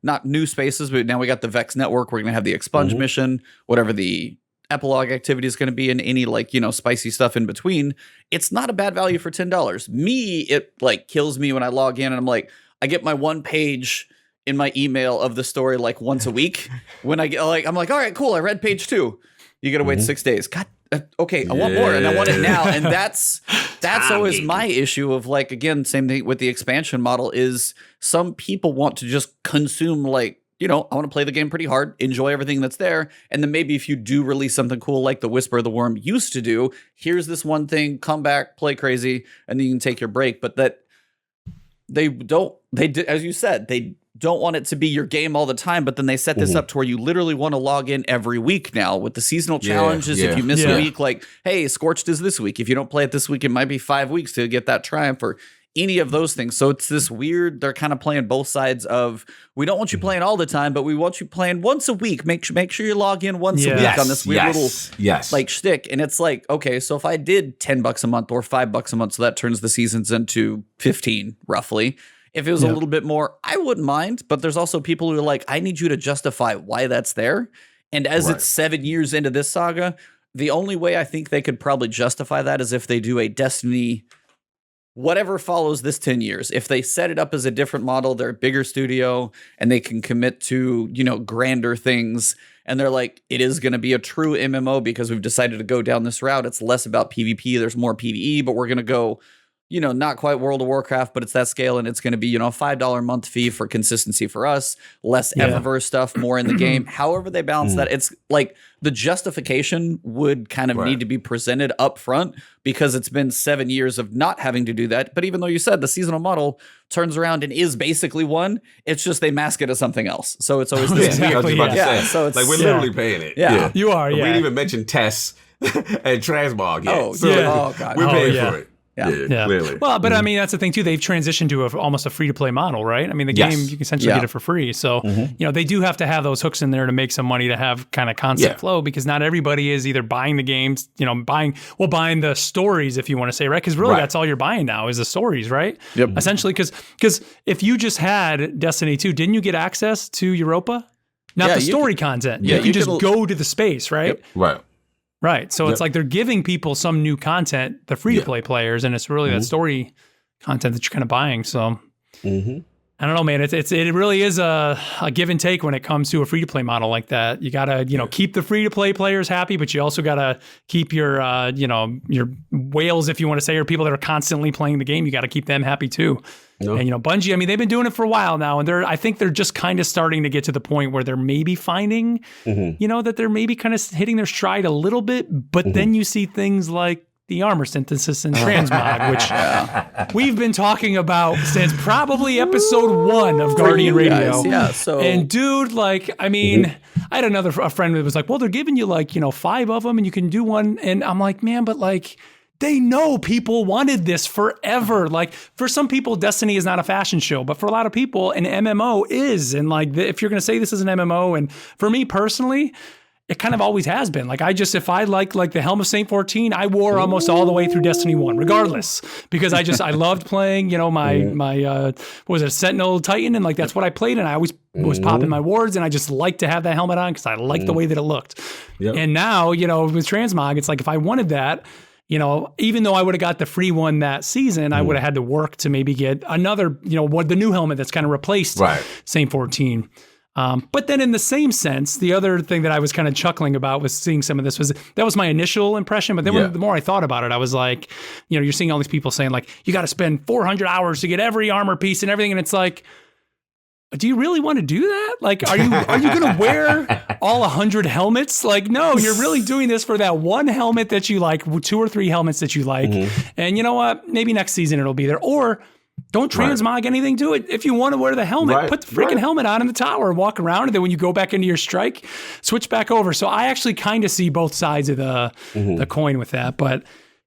not new spaces, but now we got the Vex network. We're going to have the expunge mission, whatever the epilogue activity is going to be, and any spicy stuff in between. It's not a bad value for $10. It like kills me when I log in and I'm like, I get my one page in my email of the story like once a week. When I get I'm like, all right, cool. I read page 2. You got to wait 6 days. God. Okay, I want more, and I want it now, and that's always my issue of like, again, same thing with the expansion model is some people want to just consume I want to play the game pretty hard, enjoy everything that's there, and then maybe if you do release something cool like the Whisper of the Worm used to do, here's this one thing, come back, play crazy, and then you can take your break. But that as you said, they don't want it to be your game all the time, but then they set this up to where you literally want to log in every week now with the seasonal challenges. If you miss a week, like, hey, Scorched is this week. If you don't play it this week, it might be 5 weeks to get that triumph or any of those things. So it's this weird, they're kind of playing both sides of, we don't want you playing all the time, but we want you playing once a week. Make sure you log in once a week on this weird little like shtick. And it's like, okay, so if I did $10 a month or $5 a month, so that turns the seasons into 15 roughly. If it was a little bit more, I wouldn't mind. But there's also people who are like, I need you to justify why that's there. And as it's 7 years into this saga, the only way I think they could probably justify that is if they do a Destiny, whatever follows this 10 years. If they set it up as a different model, they're a bigger studio and they can commit to, grander things. And they're like, it is going to be a true MMO because we've decided to go down this route. It's less about PvP. There's more PvE, but we're going to go, not quite World of Warcraft, but it's that scale, and it's going to be, a $5 a month fee for consistency for us, less Eververse stuff, more in the game. However they balance that, it's like the justification would kind of need to be presented up front because it's been 7 years of not having to do that. But even though you said the seasonal model turns around and is basically one, it's just they mask it as something else. So it's always this weird. So it's like we're literally paying it. Yeah. You are. We didn't even mention Tess and Transmog yet. Oh God, we're paying for it. Yeah. Clearly. Well, but I mean, that's the thing too. They've transitioned to almost a free-to-play model, right? I mean, the game, you can essentially get it for free. So, they do have to have those hooks in there to make some money to have kind of constant flow, because not everybody is either buying the games, buying the stories, if you want to say, right? Because really that's all you're buying now is the stories, right? Yep. Essentially, because if you just had Destiny 2, didn't you get access to Europa? Not the story content. You can just go to the space, right? Yep. Right. Right. So it's like they're giving people some new content, the free-to-play players, and it's really that story content that you're kind of buying. So I don't know, man. It really is a give and take when it comes to a free-to-play model like that. You got to, keep the free-to-play players happy, but you also got to keep your, your whales, if you want to say, or people that are constantly playing the game. You got to keep them happy too. No. And, Bungie, I mean, they've been doing it for a while now, and I think they're just kind of starting to get to the point where they're maybe finding, that they're maybe kind of hitting their stride a little bit, but then you see things like the armor synthesis and Transmog, which we've been talking about since probably episode 1 of Guardian Radio. Yeah, so. And dude, I mean, I had a friend that was like, well, they're giving you 5 of them and you can do one. And I'm like, man, but they know people wanted this forever. For some people, Destiny is not a fashion show, but for a lot of people, an MMO is. And if you're going to say this is an MMO, and for me personally, it kind of always has been. If I like the Helm of Saint 14, I wore almost all the way through Destiny 1, regardless, because I loved playing, my Sentinel Titan, and that's what I played, and I always was popping my wards, and I just liked to have that helmet on because I liked the way that it looked. Yep. And now, with Transmog, it's if I wanted that, even though I would have got the free one that season, I would have had to work to maybe get another, the new helmet that's kind of replaced Saint 14. But then in the same sense, the other thing that I was kind of chuckling about was seeing some of this that was my initial impression. But then the more I thought about it, I was like, you're seeing all these people saying you got to spend 400 hours to get every armor piece and everything. And it's do you really want to do that? Are you going to wear all 100 helmets? No, you're really doing this for that one helmet that you like, 2 or 3 helmets that you like. And you know what? Maybe next season it'll be there. Or don't transmog anything to it. If you want to wear the helmet, put the freaking helmet on in the tower and walk around. And then when you go back into your strike, switch back over. So I actually kind of see both sides of the coin with that. But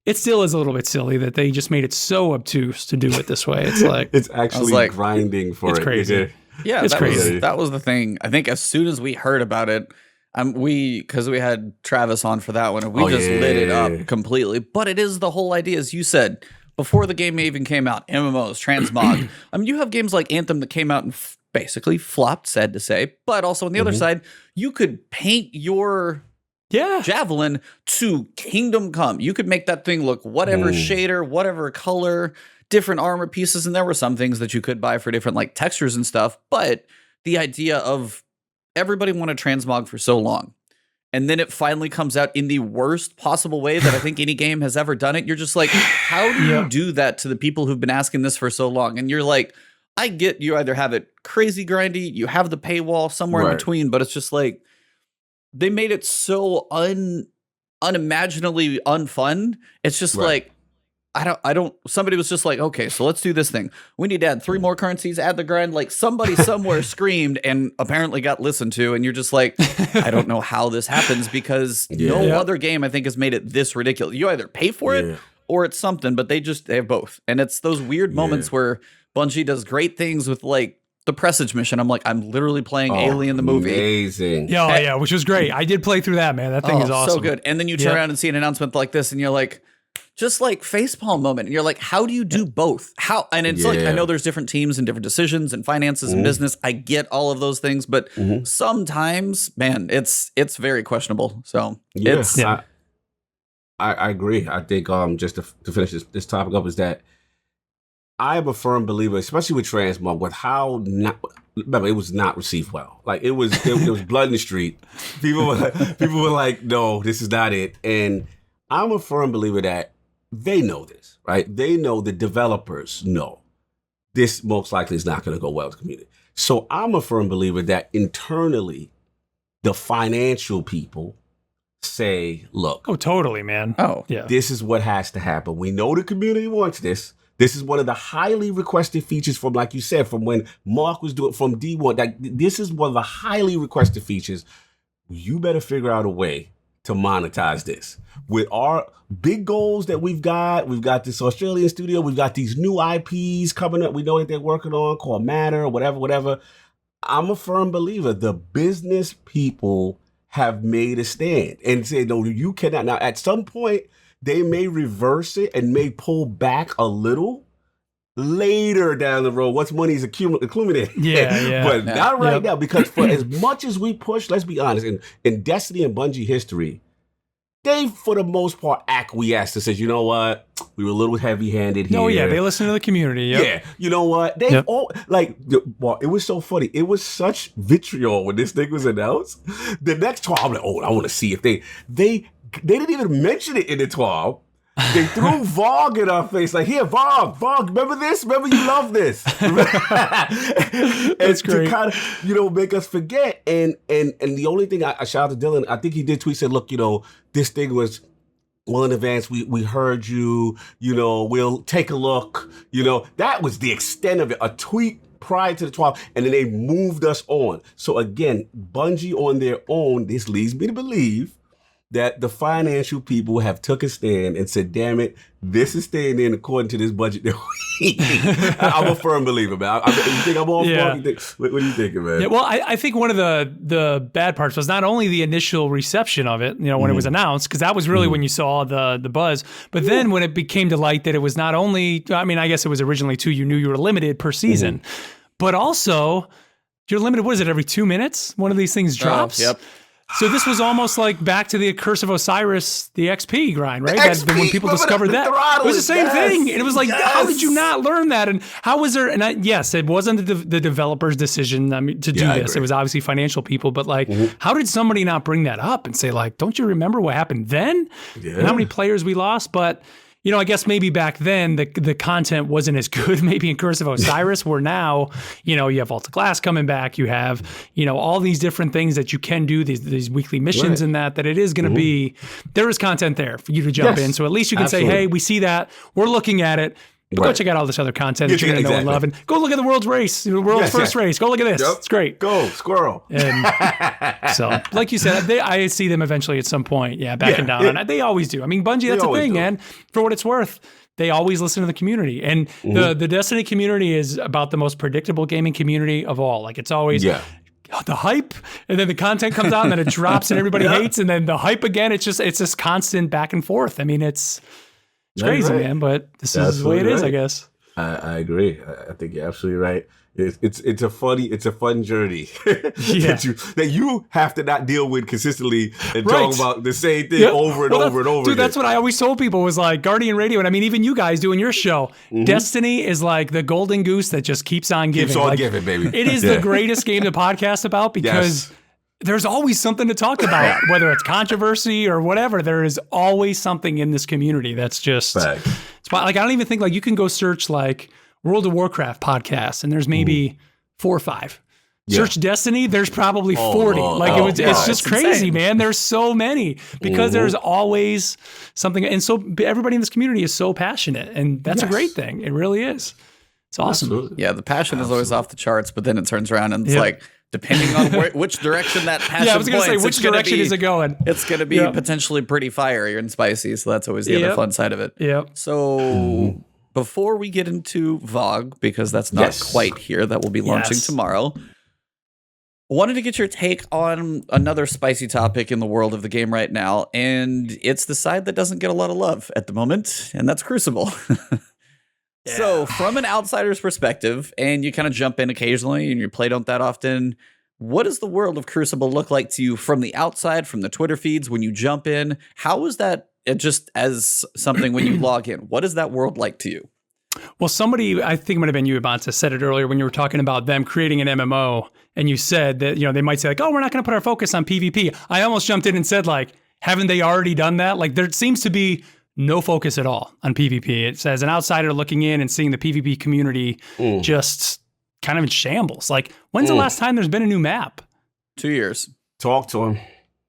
it still is a little bit silly that they just made it so obtuse to do it this way. It's it's actually grinding for it's it. Crazy. Yeah, it's crazy. That was the thing. I think as soon as we heard about it, because we had Travis on for that one, and we lit it up completely. But it is the whole idea, as you said, before the game even came out, MMOs, Transmog. I mean, you have games like Anthem that came out and basically flopped, sad to say. But also on the other side, you could paint your javelin to Kingdom Come. You could make that thing look whatever shader, whatever color, different armor pieces. And there were some things that you could buy for different like textures and stuff. But the idea of everybody wanted Transmog for so long. And then it finally comes out in the worst possible way that I think any game has ever done it. You're just like, how do you do that to the people who've been asking this for so long? And you're like, I get you either have it crazy grindy, you have the paywall somewhere in between, but it's just like, they made it so unimaginably unfun. It's just like, I don't, somebody was just like, okay, so let's do this thing. We need to add 3 more currencies, add the grind. Like somebody somewhere screamed and apparently got listened to. And you're just like, I don't know how this happens because no other game I think has made it this ridiculous. You either pay for it or it's something, but they have both. And it's those weird moments where Bungie does great things with like the Presage mission. I'm like, I'm literally playing Alien the movie. Amazing. Yeah, which was great. I did play through that, man. That thing is awesome. So good. And then you turn around and see an announcement like this and you're like, just like facepalm moment. And you're like, how do you do both? How? And it's like, I know there's different teams and different decisions and finances and business. I get all of those things, but sometimes, man, it's very questionable. So I agree. I think just to finish this topic up is that I am a firm believer, especially with Transmog, with how remember, it was not received well. Like it was blood in the street. People were like, no, this is not it. And I'm a firm believer that they know this, right? They know, the developers know this most likely is not going to go well with the community. So I'm a firm believer that internally, the financial people say, look. Oh, totally, man. This is what has to happen. We know the community wants this. This is one of the highly requested features from, like you said, from when Mark was doing from D1. Like, this is one of the highly requested features. You better figure out a way to monetize this. With our big goals that we've got this Australian studio, we've got these new IPs coming up. We know that they're working on called Matter or whatever. I'm a firm believer. The business people have made a stand and said, no, you cannot. Now, at some point, they may reverse it and may pull back a little later down the road once money is accumulated. But not right now, because for as much as we push, let's be honest, in Destiny and Bungie history, they, for the most part, acquiesced and said, you know what, we were a little heavy-handed here. Oh, yeah, they listen to the community. Yeah, you know what, they all, like, well, it was so funny. It was such vitriol when this thing was announced. The next 12, I'm like, oh, I want to see if they didn't even mention it in the 12. They threw VoG in our face, like, here, VoG, remember this? Remember you love this. It's great. To kind of, make us forget. And the only thing I shout out to Dylan, I think he did tweet, said, look, this thing was well in advance. We heard you, we'll take a look. That was the extent of it. A tweet prior to the 12, and then they moved us on. So again, Bungie on their own, this leads me to believe that the financial people have took a stand and said, damn it, this is staying in according to this budget. I'm a firm believer, man. You think I'm all what are you thinking, man? Yeah, well, I think one of the bad parts was not only the initial reception of it, when it was announced, because that was really when you saw the buzz, but then when it became to light that it was not only, I guess it was originally too, you knew you were limited per season, but also you're limited, what is it, every 2 minutes? One of these things drops? Yep. So this was almost like back to the Curse of Osiris, the XP grind, right? When people discovered that, it was the same thing. And it was like, how did you not learn that? And how was there? And yes, it wasn't the developer's decision to do this. It was obviously financial people. But like, how did somebody not bring that up and say, like, don't you remember what happened then? Yeah. And how many players we lost? But I guess maybe back then the content wasn't as good, maybe in Curse of Osiris, where now, you have Vault of Glass coming back, you have, all these different things that you can do, these weekly missions and that it is going to be, there is content there for you to jump in. So at least you can say, hey, we see that, we're looking at it. But go check out all this other content that you're going to know and love. And go look at the world's race, the world's first race. Go look at this. Yep. It's great. Go, squirrel. And so, like you said, I see them eventually at some point, backing down. Yeah. And they always do. Bungie, that's the thing, man. For what it's worth, they always listen to the community. And the Destiny community is about the most predictable gaming community of all. Like, it's always... the hype, and then the content comes out, and then it drops, and everybody hates, and then the hype again. It's this constant back and forth. It's crazy, man, but this is the way it is, I guess. I agree. I think you're absolutely right. It's a fun journey that you have to not deal with consistently and talk about the same thing over and over and over. Dude, that's what I always told people was like Guardian Radio, and I mean even you guys doing your show. Destiny is like the golden goose that just keeps on giving. Keeps on giving, baby. It is the greatest game to podcast about because there's always something to talk about, whether it's controversy or whatever. There is always something in this community that's just like I don't even think like you can go search like World of Warcraft podcasts and there's maybe 4 or 5. Search Destiny, there's probably 40. It's just crazy, insane. Man. There's so many because there's always something. And so everybody in this community is so passionate, and that's a great thing. It really is. It's awesome. Absolutely. Yeah, the passion is always off the charts, but then it turns around and it's like, depending on which direction that passion I was going to say, which direction is it going? It's going to be potentially pretty fiery and spicy, so that's always the other fun side of it. So before we get into VoG, because that's not quite here, that will be launching tomorrow, I wanted to get your take on another spicy topic in the world of the game right now, and it's the side that doesn't get a lot of love at the moment, and that's Crucible. So from an outsider's perspective, and you kind of jump in occasionally and you play don't that often, what does the world of Crucible look like to you from the outside, from the Twitter feeds, when you jump in? How is that just as something when you log in? What is that world like to you? Well, somebody, I think it might have been you, Ibanza, said it earlier when you were talking about them creating an MMO, and you said that, they might say like, oh, we're not going to put our focus on PvP. I almost jumped in and said like, haven't they already done that? Like there seems to be no focus at all on PvP. It says an outsider looking in and seeing the PvP community just kind of in shambles. Like, when's the last time there's been a new map? 2 years. Talk to him.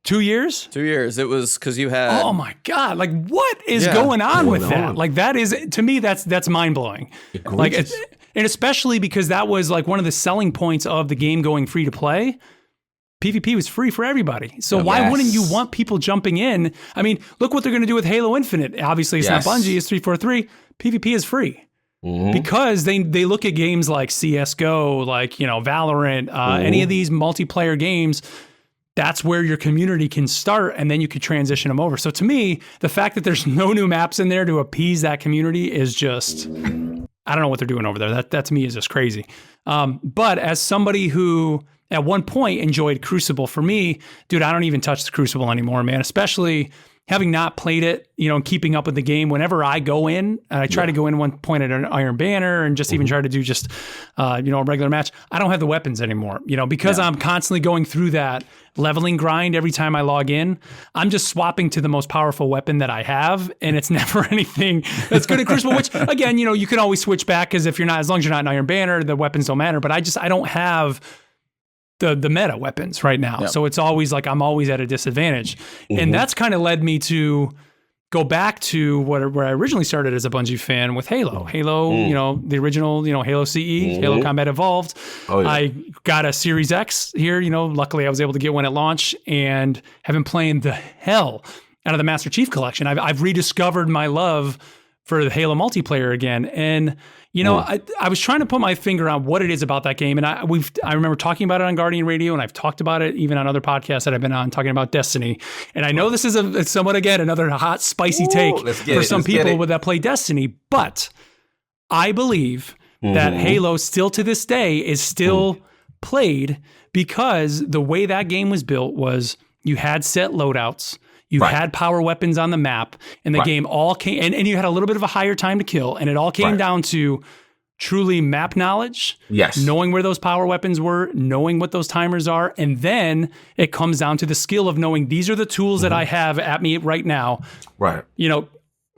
2 years? 2 years. It was because you had... Oh my God. Like, what is going on with that? Like, that is, to me, that's mind-blowing. Like, and especially because that was like one of the selling points of the game going free to play. PvP was free for everybody. So why wouldn't you want people jumping in? I mean, look what they're going to do with Halo Infinite. Obviously, it's not Bungie, it's 343. PvP is free. Because they look at games like CSGO, like, Valorant, any of these multiplayer games, that's where your community can start, and then you can transition them over. So to me, the fact that there's no new maps in there to appease that community is just, I don't know what they're doing over there. That to me is just crazy. But as somebody who at one point enjoyed Crucible, for me, dude, I don't even touch the Crucible anymore, man, especially having not played it, and keeping up with the game. Whenever I go in, and I try to go in one point at an Iron Banner and just even try to do just, a regular match, I don't have the weapons anymore, because I'm constantly going through that leveling grind every time I log in. I'm just swapping to the most powerful weapon that I have, and it's never anything that's good at Crucible, which again, you can always switch back, because if you're not, as long as you're not an Iron Banner, the weapons don't matter, but I don't have the meta weapons right now. So it's always like I'm always at a disadvantage. And that's kind of led me to go back to where I originally started as a Bungie fan with Halo. Halo, the original, Halo CE, Halo Combat Evolved. I got a Series X here, luckily I was able to get one at launch, and have been playing the hell out of the Master Chief Collection. I've rediscovered my love for the Halo multiplayer again. And I was trying to put my finger on what it is about that game, and I remember talking about it on Guardian Radio, and I've talked about it even on other podcasts that I've been on, talking about Destiny. And I know this is somewhat, again, another hot, spicy take for some people that play Destiny, but I believe that Halo still to this day is still played, because the way that game was built was you had set loadouts, you had power weapons on the map, and the game all came, and you had a little bit of a higher time to kill, and it all came down to truly map knowledge, knowing where those power weapons were, knowing what those timers are, and then it comes down to the skill of knowing these are the tools that I have at me right now. Right.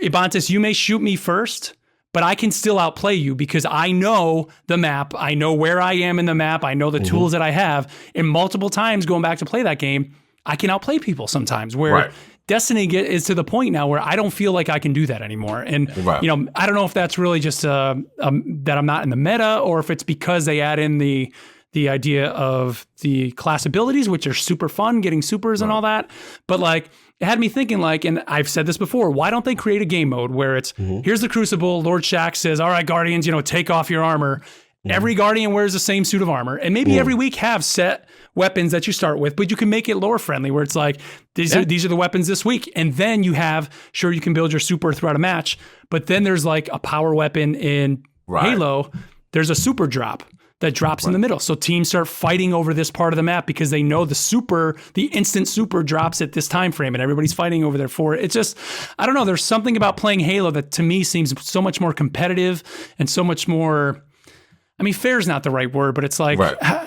Ibantis, you may shoot me first, but I can still outplay you because I know the map, I know where I am in the map, I know the tools that I have, and multiple times going back to play that game, I can outplay people sometimes, where Destiny is to the point now where I don't feel like I can do that anymore. And, I don't know if that's really just that I'm not in the meta, or if it's because they add in the idea of the class abilities, which are super fun, getting supers and all that. But like, it had me thinking like, and I've said this before, why don't they create a game mode where it's, here's the Crucible, Lord Shaxx says, all right, Guardians, take off your armor. Every Guardian wears the same suit of armor, and maybe every week have set weapons that you start with, but you can make it lore friendly where it's like, these are the weapons this week. And then you you can build your super throughout a match, but then there's like a power weapon in Halo. There's a super drop that drops in the middle. So teams start fighting over this part of the map because they know the instant super drops at this time frame and everybody's fighting over there for it. It's just, I don't know. There's something about playing Halo that to me seems so much more competitive and so much more, I mean, fair is not the right word, but it's like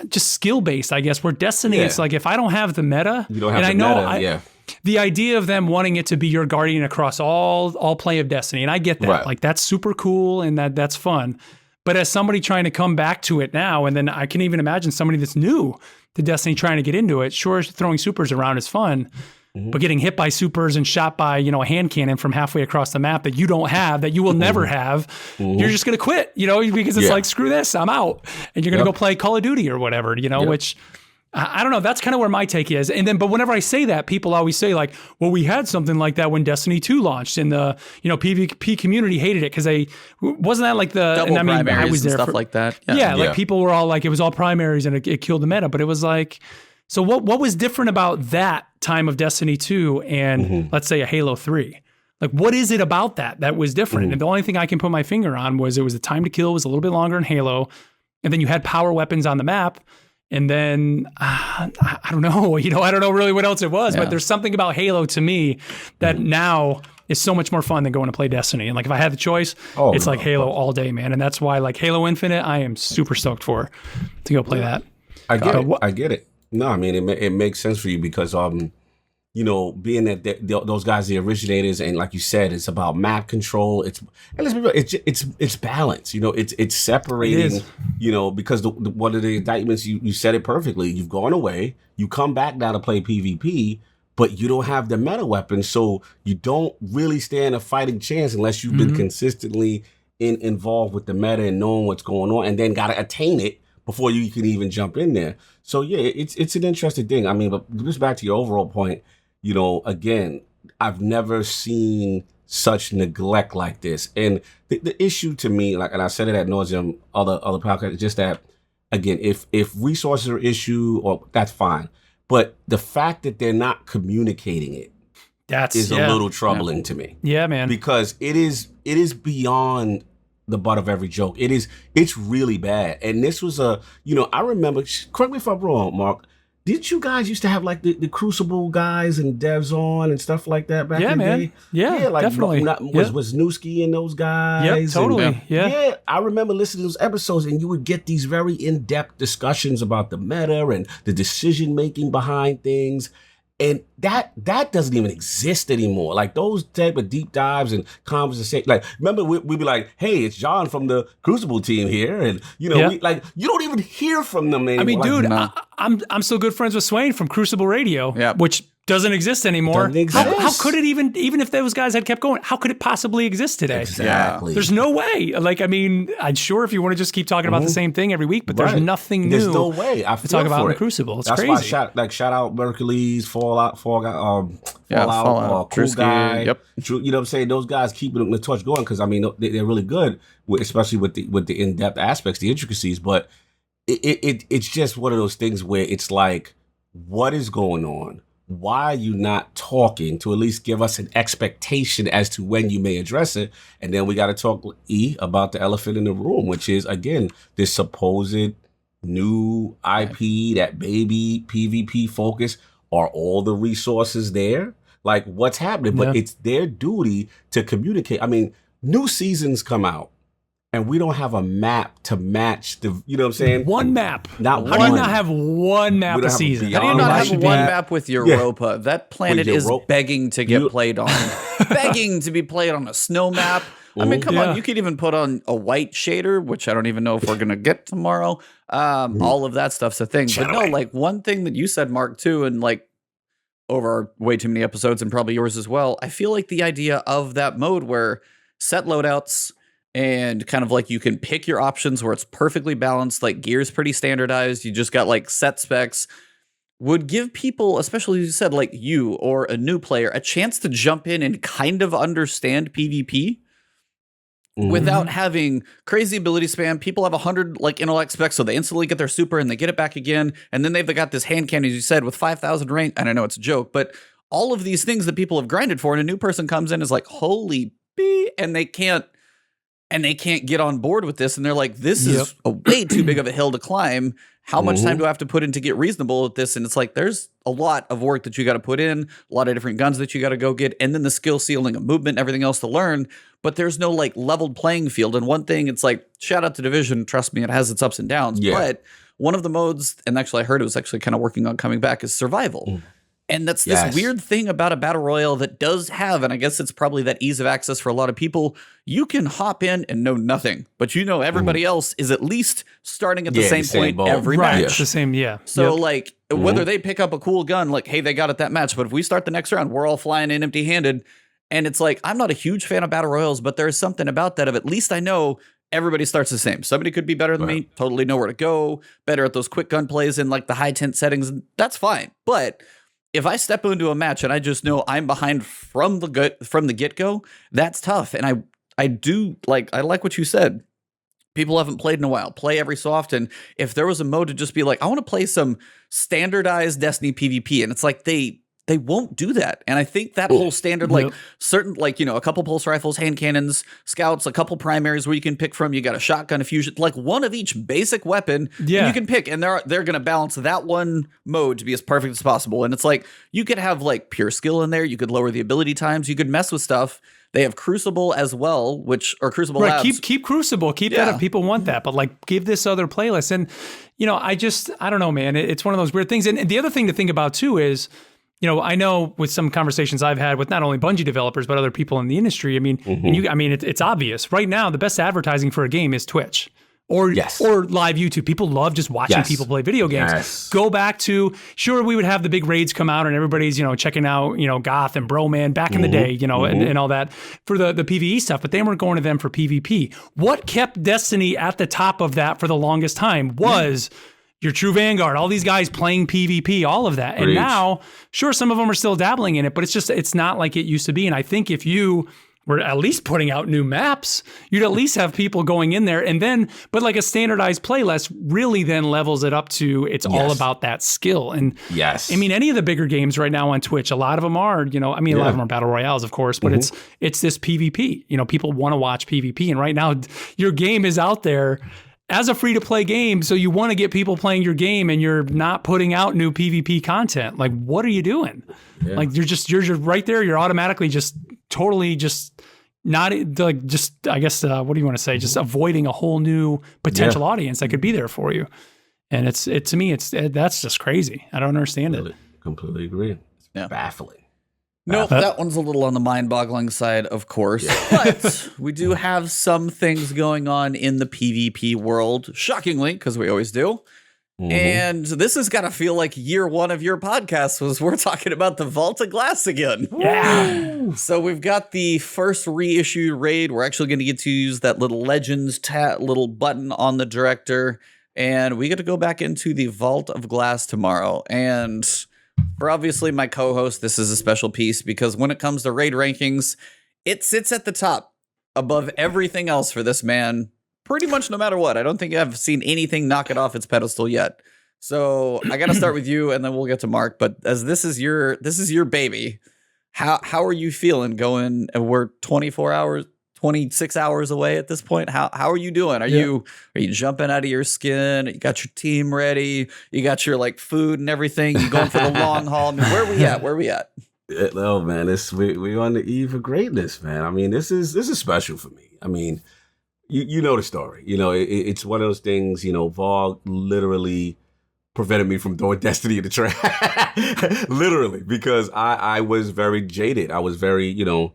just skill-based, I guess, where Destiny, it's like, if I don't have the meta, you don't have the meta, the idea of them wanting it to be your guardian across all play of Destiny, and I get that. Like, that's super cool and that's fun. But as somebody trying to come back to it now, and then I can even imagine somebody that's new to Destiny trying to get into it, sure, throwing supers around is fun, but getting hit by supers and shot by, a hand cannon from halfway across the map that you don't have, that you will never have, you're just going to quit, because it's like, screw this, I'm out. And you're going to go play Call of Duty or whatever, which I don't know. That's kind of where my take is. And then, but whenever I say that, people always say like, well, we had something like that when Destiny 2 launched and the, PvP community hated it because wasn't that like the, double primaries I was there and stuff for, like that. Like people were all like, it was all primaries and it killed the meta, but it was like, so what was different about that time of Destiny 2 and let's say a Halo 3? Like, what is it about that was different? And the only thing I can put my finger on was it was the time to kill was a little bit longer in Halo. And then you had power weapons on the map. And then, I don't know, I don't know really what else it was, but there's something about Halo to me that now is so much more fun than going to play Destiny. And like, if I had the choice, it's like Halo all day, man. And that's why like Halo Infinite, I am super stoked to go play that. I get it. No, I mean, it makes sense for you because, being that those guys, the originators, and like you said, it's about map control. It's balance. It's separating. Because one of the indictments, you said it perfectly. You've gone away. You come back now to play PvP, but you don't have the meta weapon, so you don't really stand a fighting chance unless you've been consistently involved with the meta and knowing what's going on, and then got to attain it before you can even jump in there. So yeah, it's an interesting thing. I mean, but just back to your overall point. Again, I've never seen such neglect like this. And the issue to me, like, and I said it ad nauseum, other podcasts, just that, again, if resources are an issue, or that's fine. But the fact that they're not communicating it is a little troubling to me. Yeah, man. Because it is beyond the butt of every joke. It's really bad. And this was I remember, correct me if I'm wrong, Mark, did you guys used to have like the Crucible guys and devs on and stuff like that back in the day? Yeah, like definitely. Was Newski and those guys? Yeah, totally. Yeah, I remember listening to those episodes, and you would get these very in-depth discussions about the meta and the decision making behind things. And that doesn't even exist anymore. Like those type of deep dives and conversations. Like, remember we'd be like, "Hey, it's John from the Crucible team here," and you don't even hear from them anymore. I mean, dude, I'm still good friends with Swain from Crucible Radio, which doesn't exist anymore. How could it even if those guys had kept going? How could it possibly exist today? Exactly. There's no way. Like, I mean, I'm sure if you want to just keep talking about the same thing every week, but there's nothing new. There's no way. To talk about in the Crucible. It's crazy. That's why shout out Mercules, Fallout, Cool Drewski, Guy. Yep. You know what I'm saying? Those guys keeping the torch going because I mean they're really good, especially with the in-depth aspects, the intricacies. But it's just one of those things where it's like, what is going on? Why are you not talking to at least give us an expectation as to when you may address it? And then we got to talk about the elephant in the room, which is, again, this supposed new IP, that baby PvP focus. Are all the resources there? Like, what's happening? But it's their duty to communicate. I mean, new seasons come out. And we don't have a map to match the, you know what I'm saying? One map. How do you not have one map a season? How do you not have one map with Europa? That planet is begging to get played on. Begging to be played on a snow map. I mean, come on. You could even put on a white shader, which I don't even know if we're going to get tomorrow. All of that stuff's a thing. But no, like one thing that you said, Mark, too, and like over way too many episodes and probably yours as well, I feel like the idea of that mode where set loadouts and kind of like you can pick your options where it's perfectly balanced, like gear's pretty standardized, you just got like set specs, would give people, especially as you said, like you or a new player, a chance to jump in and kind of understand PvP. without having crazy ability spam. People have 100 like intellect specs, so they instantly get their super and they get it back again. And then they've got this hand cannon, as you said, with 5,000 rank. And I know it's a joke, but all of these things that people have grinded for, and a new person comes in is like, holy B, and they can't get on board with this. And they're like, this is a way too big of a hill to climb. How much time do I have to put in to get reasonable at this? And it's like, there's a lot of work that you got to put in, a lot of different guns that you got to go get, and then the skill ceiling of movement and everything else to learn. But there's no like leveled playing field. And one thing, it's like, shout out to Division. Trust me, it has its ups and downs. Yeah. But one of the modes, and actually I heard it was actually kind of working on coming back, is survival. And that's this weird thing about a battle royale that does have, and I guess it's probably that ease of access for a lot of people. You can hop in and know nothing, but you know everybody else is at least starting at the same point every match. It's the same, So like whether they pick up a cool gun, like, hey, they got it that match, but if we start the next round, we're all flying in empty-handed. And it's like, I'm not a huge fan of battle royals, but there's something about that of at least I know everybody starts the same. Somebody could be better than me, totally know where to go, better at those quick gun plays in like the high tent settings. That's fine. But if I step into a match and I just know I'm behind from the get-go, that's tough. And I like what you said. People haven't played in a while. Play every so often. If there was a mode to just be like, I want to play some standardized Destiny PvP, and it's like they won't do that. And I think that whole standard, like certain, like, you know, a couple pulse rifles, hand cannons, scouts, a couple primaries where you can pick from. You got a shotgun, a fusion, like one of each basic weapon you can pick. And they're going to balance that one mode to be as perfect as possible. And it's like, you could have like pure skill in there. You could lower the ability times. You could mess with stuff. They have Crucible as well, or Crucible Labs. Keep Crucible. Keep that if people want that. But like, give this other playlist. And, you know, I don't know, man. It's one of those weird things. And the other thing to think about too is, you know, I know with some conversations I've had with not only Bungie developers, but other people in the industry, I mean, it's obvious. Right now, the best advertising for a game is Twitch or live YouTube. People love just watching people play video games. Go back to, sure, we would have the big raids come out and everybody's, you know, checking out, you know, Goth and Broman back in the day, you know, and all that for the PvE stuff, but they weren't going to them for PvP. What kept Destiny at the top of that for the longest time was your True Vanguard, all these guys playing PvP, all of that. And now, sure, some of them are still dabbling in it, but it's not like it used to be. And I think if you were at least putting out new maps, you'd at least have people going in there. And then, but like a standardized playlist really then levels it up to, it's all about that skill. And I mean, any of the bigger games right now on Twitch, a lot of them are, you know, I mean, a lot of them are battle royales, of course, but it's this PvP, you know, people want to watch PvP. And right now your game is out there as a free-to-play game, so you want to get people playing your game, and you're not putting out new PvP content. Like, what are you doing? Like, you're just right there. You're automatically just totally just not like just I guess what do you want to say? Just avoiding a whole new potential audience that could be there for you. And it's to me, that's just crazy. I don't understand it. Completely agree. It's baffling. No, that one's a little on the mind-boggling side, of course. But we do have some things going on in the PvP world, shockingly, because we always do. And this has got to feel like year one of your podcast was we're talking about the Vault of Glass again. Yeah. So we've got the first reissued raid. We're actually going to get to use that little Legends little button on the director. And we get to go back into the Vault of Glass tomorrow. And for obviously my co-host, this is a special piece because when it comes to raid rankings, it sits at the top above everything else for this man, pretty much no matter what. I don't think I've seen anything knock it off its pedestal yet. So I got to start with you, and then we'll get to Mark. But as this is your baby, how are you feeling going? We're 26 hours away at this point. How are you doing? Are you jumping out of your skin? You got your team ready? You got your like food and everything? You going for the long haul? I mean, where are we at? Oh man, we're on the eve of greatness, man. I mean, this is special for me. I mean, you know the story. You know, it's one of those things. You know, VoG literally prevented me from throwing Destiny in the trash, literally, because I was very jaded. I was very, you know,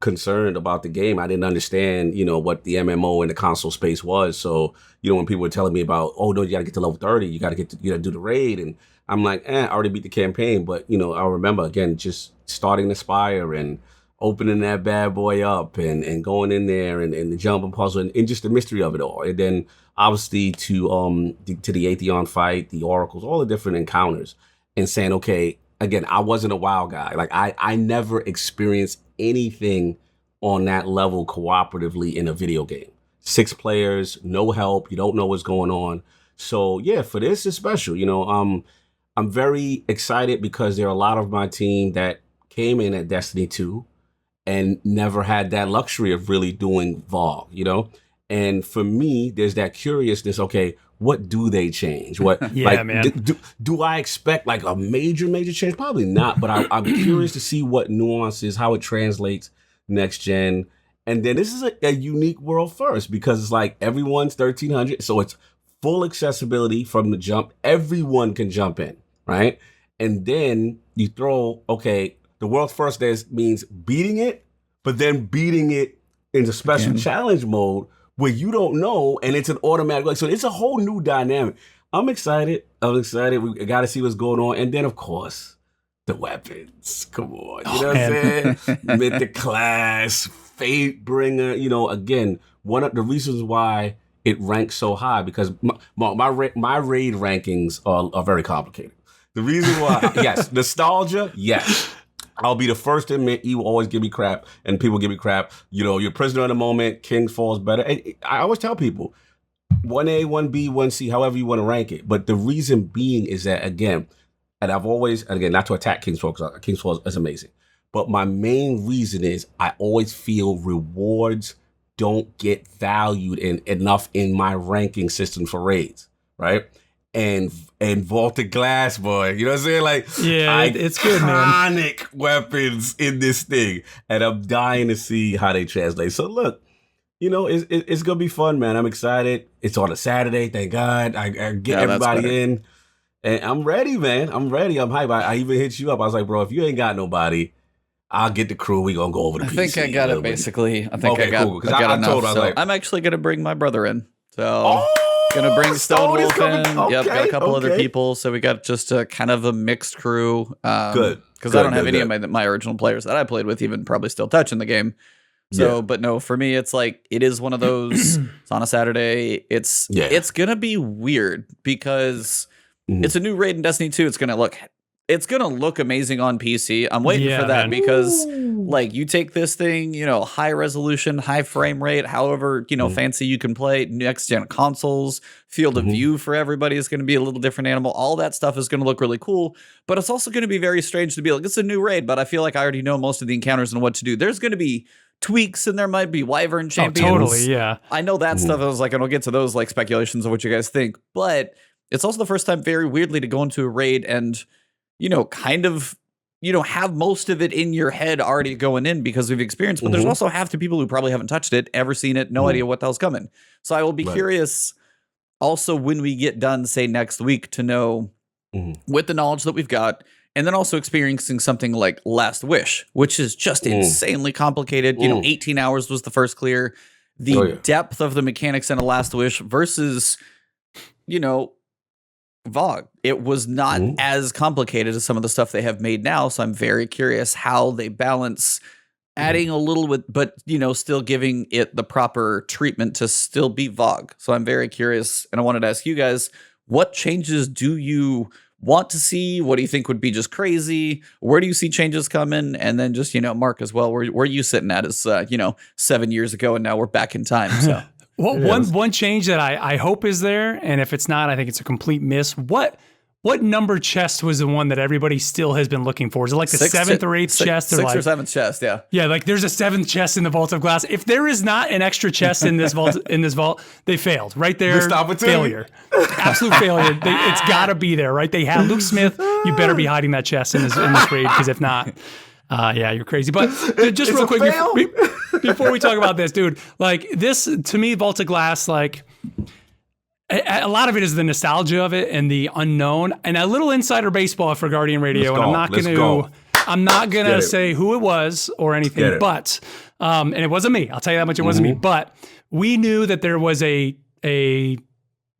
concerned about the game. I didn't understand, you know, what the MMO in the console space was. So, you know, when people were telling me about, oh no, you got to get to level 30, you got to do the raid, and I'm like, I already beat the campaign. But you know, I remember again just starting the Spire and opening that bad boy up and going in there and the jumping puzzle and just the mystery of it all. And then obviously to the Atheon fight, the oracles, all the different encounters, and saying, okay, again, I wasn't a WoW guy. Like I never experienced anything on that level cooperatively in a video game. 6 players, no help. You don't know what's going on. So yeah, for this it's special. I'm very excited because there are a lot of my team that came in at Destiny 2 and never had that luxury of really doing VoG, And for me, there's that curiousness. Okay, what do they change? What, man. Do I expect like a major change? Probably not, but I'm curious to see what nuances, how it translates next gen. And then this is a unique world first because it's like everyone's 1300, so it's full accessibility from the jump. Everyone can jump in, right? And then you throw, okay, the world's first means beating it, but then beating it in the special challenge mode where you don't know, and it's an automatic. So it's a whole new dynamic. I'm excited. We got to see what's going on. And then, of course, the weapons. Come on. You know what I'm saying? Mythic class, Fate Bringer. Again, one of the reasons why it ranks so high, because my raid rankings are very complicated. The reason why, yes, nostalgia, yes. I'll be the first to admit you always give me crap, and people give me crap. You're prisoner in the moment, King falls better. And I always tell people, 1A, 1B, 1C, however you want to rank it. But the reason being is that, again, and I've always, and again, not to attack King's Fall, because King's Fall is amazing. But my main reason is I always feel rewards don't get valued enough in my ranking system for raids, right? And Vaulted Glass, boy, you know what I'm saying? Like, it's good, man. Iconic weapons in this thing, and I'm dying to see how they translate. So look, it's gonna be fun, man. I'm excited. It's on a Saturday, thank God. I get everybody in, and I'm ready, man. I'm ready. I'm hyped. I even hit you up. I was like, bro, if you ain't got nobody, I'll get the crew. We gonna go over the PC. I think I got it basically. I think I got. Cool, I got enough. I was like, I'm actually gonna bring my brother in. So. Gonna bring Stonewolf in. Okay, got a couple other people. So we got just a kind of a mixed crew. Good. Because I don't have any of my original players that I played with even probably still touching the game. So, but no, for me, it's like, it is one of those, it's on a Saturday. It's gonna be weird because it's a new raid in Destiny 2. It's gonna look amazing on PC. I'm waiting for that because like you take this thing, high resolution, high frame rate, however, fancy you can play, next gen consoles, field of view for everybody is going to be a little different animal. All that stuff is going to look really cool, but it's also going to be very strange to be like, it's a new raid, but I feel like I already know most of the encounters and what to do. There's going to be tweaks and there might be Wyvern champions. Totally, yeah. I know that stuff. I was like, and we'll get to those like speculations of what you guys think, but it's also the first time very weirdly to go into a raid and kind of, have most of it in your head already going in because we've experienced, but there's also half the people who probably haven't touched it, ever seen it, no idea what the hell's coming. So I will be curious also when we get done, say next week, to know with the knowledge that we've got, and then also experiencing something like Last Wish, which is just insanely complicated. 18 hours was the first clear. The depth of the mechanics in a Last Wish versus, VoG. It was not as complicated as some of the stuff they have made now, so I'm very curious how they balance adding a little bit, but still giving it the proper treatment to still be VoG. So I'm very curious, and I wanted to ask you guys, what changes do you want to see? What do you think would be just crazy? Where do you see changes coming? And then just, Mark as well, where are you sitting at as 7 years ago, and now we're back in time, so. Well, one change that I hope is there, and if it's not, I think it's a complete miss. What number chest was the one that everybody still has been looking for? Is it like the 7th or 8th chest? Sixth or 7th chest, yeah. Yeah, like there's a 7th chest in the Vault of Glass. If there is not an extra chest in this vault, they failed. Right there, failure. Absolute failure. It's got to be there, right? They have Luke Smith. You better be hiding that chest in this raid, because if not, you're crazy. But just real quick, before we talk about this, dude, like this, to me, Vault of Glass, like a lot of it is the nostalgia of it and the unknown, and a little insider baseball for Guardian Radio. And I'm not gonna say who it was or anything, but and it wasn't me. I'll tell you that much. It wasn't me. But we knew that there was a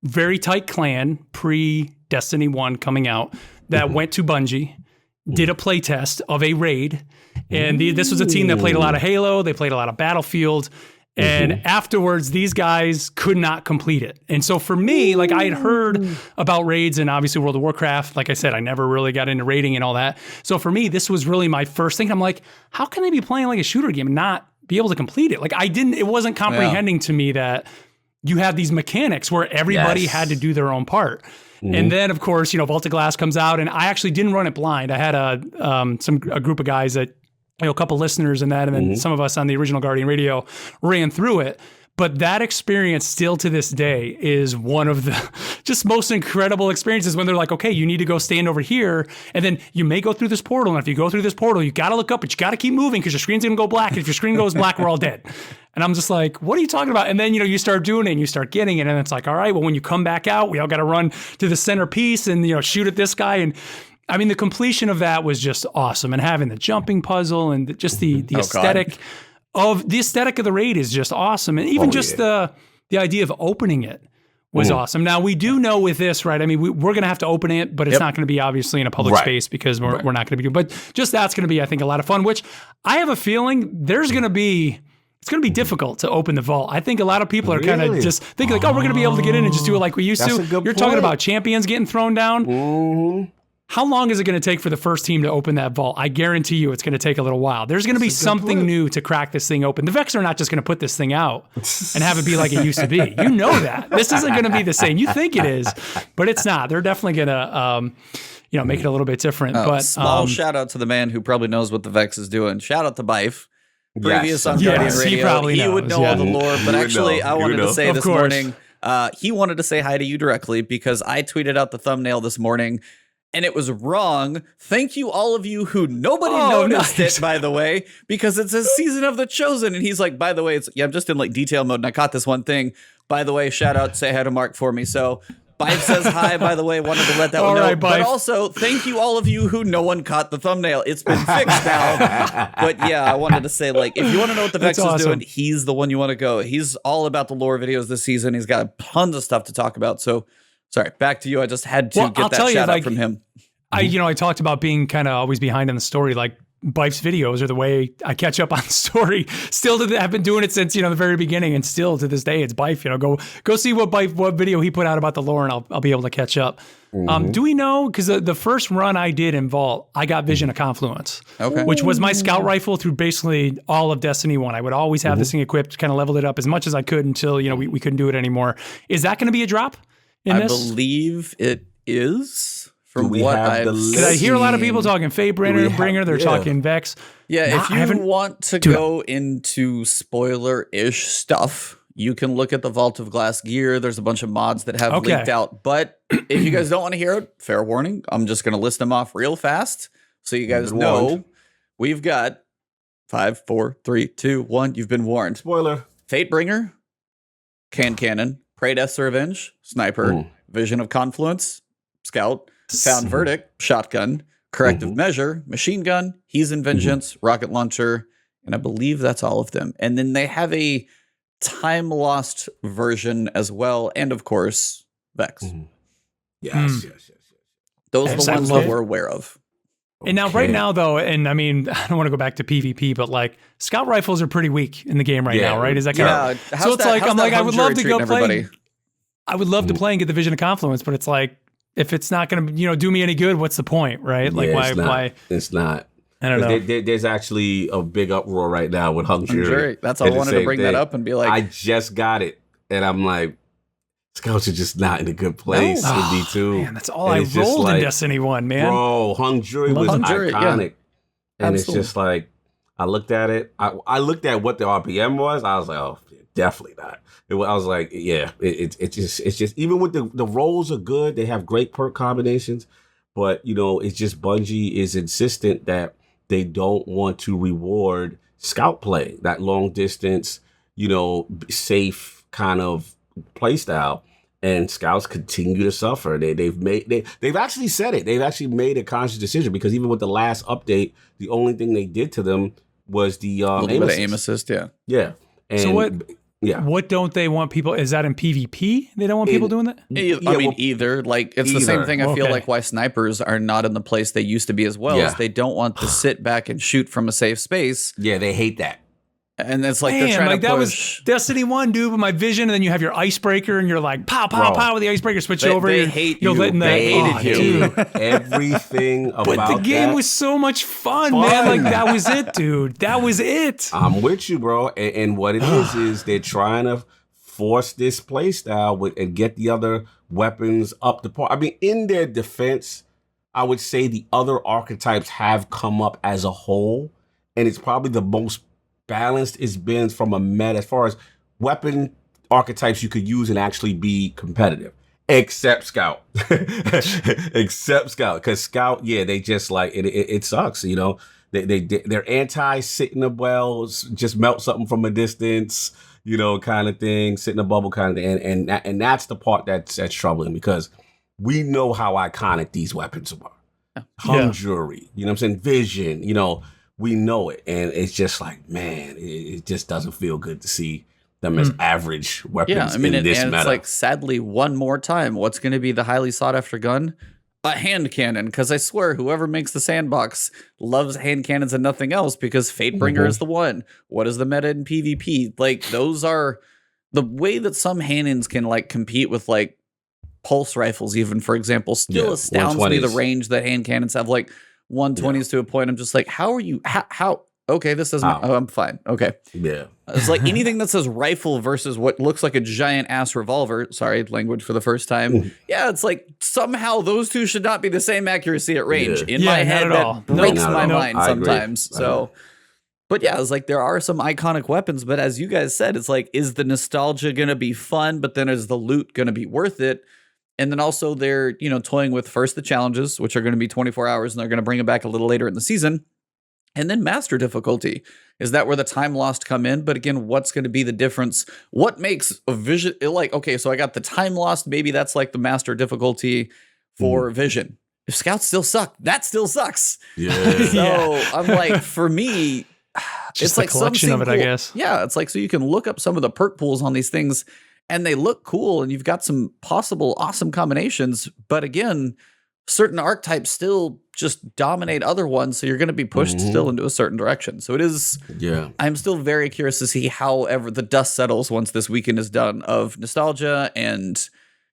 very tight clan pre Destiny 1 coming out that went to Bungie, did a play test of a raid. And this was a team that played a lot of Halo. They played a lot of Battlefield. And afterwards, these guys could not complete it. And so for me, like I had heard about raids and obviously World of Warcraft. Like I said, I never really got into raiding and all that. So for me, this was really my first thing. I'm like, how can they be playing like a shooter game and not be able to complete it. Like it wasn't comprehending to me that you have these mechanics where everybody had to do their own part. And then, of course, Vault of Glass comes out, and I actually didn't run it blind. I had a group of guys that, a couple listeners and that, and then some of us on the original Guardian Radio ran through it. But that experience still to this day is one of the just most incredible experiences when they're like, okay, you need to go stand over here. And then you may go through this portal. And if you go through this portal, you got to look up, but you got to keep moving because your screen's going to go black. And if your screen goes black, we're all dead. And I'm just like, what are you talking about? And then, you start doing it and you start getting it. And it's like, all right, well, when you come back out, we all got to run to the centerpiece and, shoot at this guy. And I mean, the completion of that was just awesome. And having the jumping puzzle and just the aesthetic of the raid is just awesome. And even the idea of opening it was awesome. Now we do know with this, right? I mean, we're going to have to open it, but it's not going to be obviously in a public space because we're not going to be doing, but just that's going to be, I think, a lot of fun, which I have a feeling it's going to be difficult to open the vault. I think a lot of people are kind of just thinking like, we're going to be able to get in and just do it like we used to. You're talking about champions getting thrown down. How long is it going to take for the first team to open that vault? I guarantee you it's going to take a little while. There's going to be something new to crack this thing open. The Vex are not just going to put this thing out and have it be like it used to be. You know that. This isn't going to be the same. You think it is, but it's not. They're definitely going to make it a little bit different. But small shout out to the man who probably knows what the Vex is doing. Shout out to Bife. Previous on Guardian Radio. He would know all the lore. But actually, I wanted to say this morning, he wanted to say hi to you directly because I tweeted out the thumbnail this morning. And it was wrong. Thank you, all of you who nobody noticed it, by the way, because it says Season of the Chosen. And he's like, by the way, I'm just in like detail mode and I caught this one thing. By the way, shout out, say hi to Mark for me. So Bife says hi, by the way, wanted to let that one know. Right, but also, thank you, all of you who no one caught the thumbnail. It's been fixed now. But yeah, I wanted to say, like, if you want to know what the Vex is doing, he's the one you want to go. He's all about the lore videos this season. He's got tons of stuff to talk about. So sorry, back to you. I just had to get that shout out from him. I talked about being kind of always behind in the story. Like Bife's videos are the way I catch up on the story. Still, I've been doing it since the very beginning, and still to this day, it's Bife. Go see what video he put out about the lore, and I'll be able to catch up. Do we know? Because the first run I did in Vault, I got Vision of Confluence, which was my scout rifle through basically all of Destiny 1. I would always have this thing equipped, kind of leveled it up as much as I could until we couldn't do it anymore. Is that going to be a drop in this? I believe it is. From what because I hear a lot of people talking Fatebringer, they're talking Vex. Yeah, if you want to go into spoiler-ish stuff, you can look at the Vault of Glass gear. There's a bunch of mods that have leaked out. But if you guys don't want to hear it, fair warning, I'm just going to list them off real fast so you guys know. We've got 5, 4, 3, 2, 1. You've been warned. Spoiler. Fatebringer, Cannon, Pray Death's Revenge, Sniper, Vision of Confluence, Scout, Found Verdict, Shotgun, Corrective Measure, Machine Gun, He's in Vengeance, Rocket Launcher, and I believe that's all of them. And then they have a Time Lost version as well, and of course, Vex. Yes. Those are the ones that we're aware of. And now, right now, though, and I mean, I don't want to go back to PvP, but like scout rifles are pretty weak in the game right now, right? Is that kind of so? It's like I would love to go play. I would love to play and get the Vision of Confluence, but it's like, if it's not going to, do me any good, what's the point, right? Like, why? It's not. I don't know. There's actually a big uproar right now with Hung Jury. That's all I wanted to bring that up and be like, I just got it, and I'm like, Scouts are just not in a good place with D2. Man, that's all I rolled in Destiny 1, man. Bro, Hung Jury was iconic, and it's just like, I looked at it. I looked at what the RPM was. I was like, oh, definitely not. I was like, it's just even with the rolls are good. They have great perk combinations, but it's just Bungie is insistent that they don't want to reward scout play, that long distance, safe kind of play style, and scouts continue to suffer. They've actually said it. They've actually made a conscious decision because even with the last update, the only thing they did to them was the aim assist. Yeah. And so what? Yeah. What don't they want people? Is that in PvP? They don't want people doing that? Either. Like, it's the same thing. I feel like why snipers are not in the place they used to be as well. Is they don't want to sit back and shoot from a safe space. Yeah, they hate that. And it's like they're trying to that push. was Destiny 1, dude, with my vision, and then you have your icebreaker, and you're like, pow, pow, pow, with the icebreaker, switch over. They hate you. They hated you. Dude, everything about But the game was so much fun, man. Like, that was it, dude. That was it. I'm with you, bro. And what it is they're trying to force this play style and get the other weapons up the par. I mean, in their defense, I would say the other archetypes have come up as a whole, and it's probably the most balanced it's been from a meta as far as weapon archetypes you could use and actually be competitive, except Scout. Except Scout, because Scout, they just like it sucks, you know. They're anti sitting a well, just melt something from a distance, you know, kind of thing, sit in a bubble kind of thing, and that's the part that's troubling, because we know how iconic these weapons are. Hung Jury, you know what I'm saying? Vision, you know. We know it, and it's just like, man, it just doesn't feel good to see them as average weapons in this meta. It's like, sadly, one more time, what's going to be the highly sought-after gun? A hand cannon, because I swear, whoever makes the sandbox loves hand cannons and nothing else, because Fatebringer is the one. What is the meta in PvP? Like, those are the way that some hand-ins can, like, compete with, like, pulse rifles, even, for example, still astounds me, the range that hand cannons have, like, 120s to a point. I'm just like, how are you? How? Okay, this doesn't. Oh, I'm fine. Okay. Yeah. It's like anything that says rifle versus what looks like a giant ass revolver. Sorry, language for the first time. Yeah, it's like somehow those two should not be the same accuracy at range. In my head, that breaks my mind sometimes. So, but yeah, it's like there are some iconic weapons, but as you guys said, it's like, is the nostalgia going to be fun? But then is the loot going to be worth it? And then also they're, you know, toying with first the challenges, which are going to be 24 hours, and they're going to bring it back a little later in the season. And then master difficulty. Is that where the time lost come in? But again, what's going to be the difference? What makes a vision, like, okay, so I got the time lost. Maybe that's like the master difficulty for vision. If scouts still suck, that still sucks. Yeah. So I'm like, for me, just it's like a collection of it, I guess. Yeah, it's like, so you can look up some of the perk pools on these things, and they look cool, and you've got some possible awesome combinations. But again, certain archetypes still just dominate other ones, so you're going to be pushed still into a certain direction. So it is. Yeah, I'm still very curious to see how ever the dust settles once this weekend is done of nostalgia, and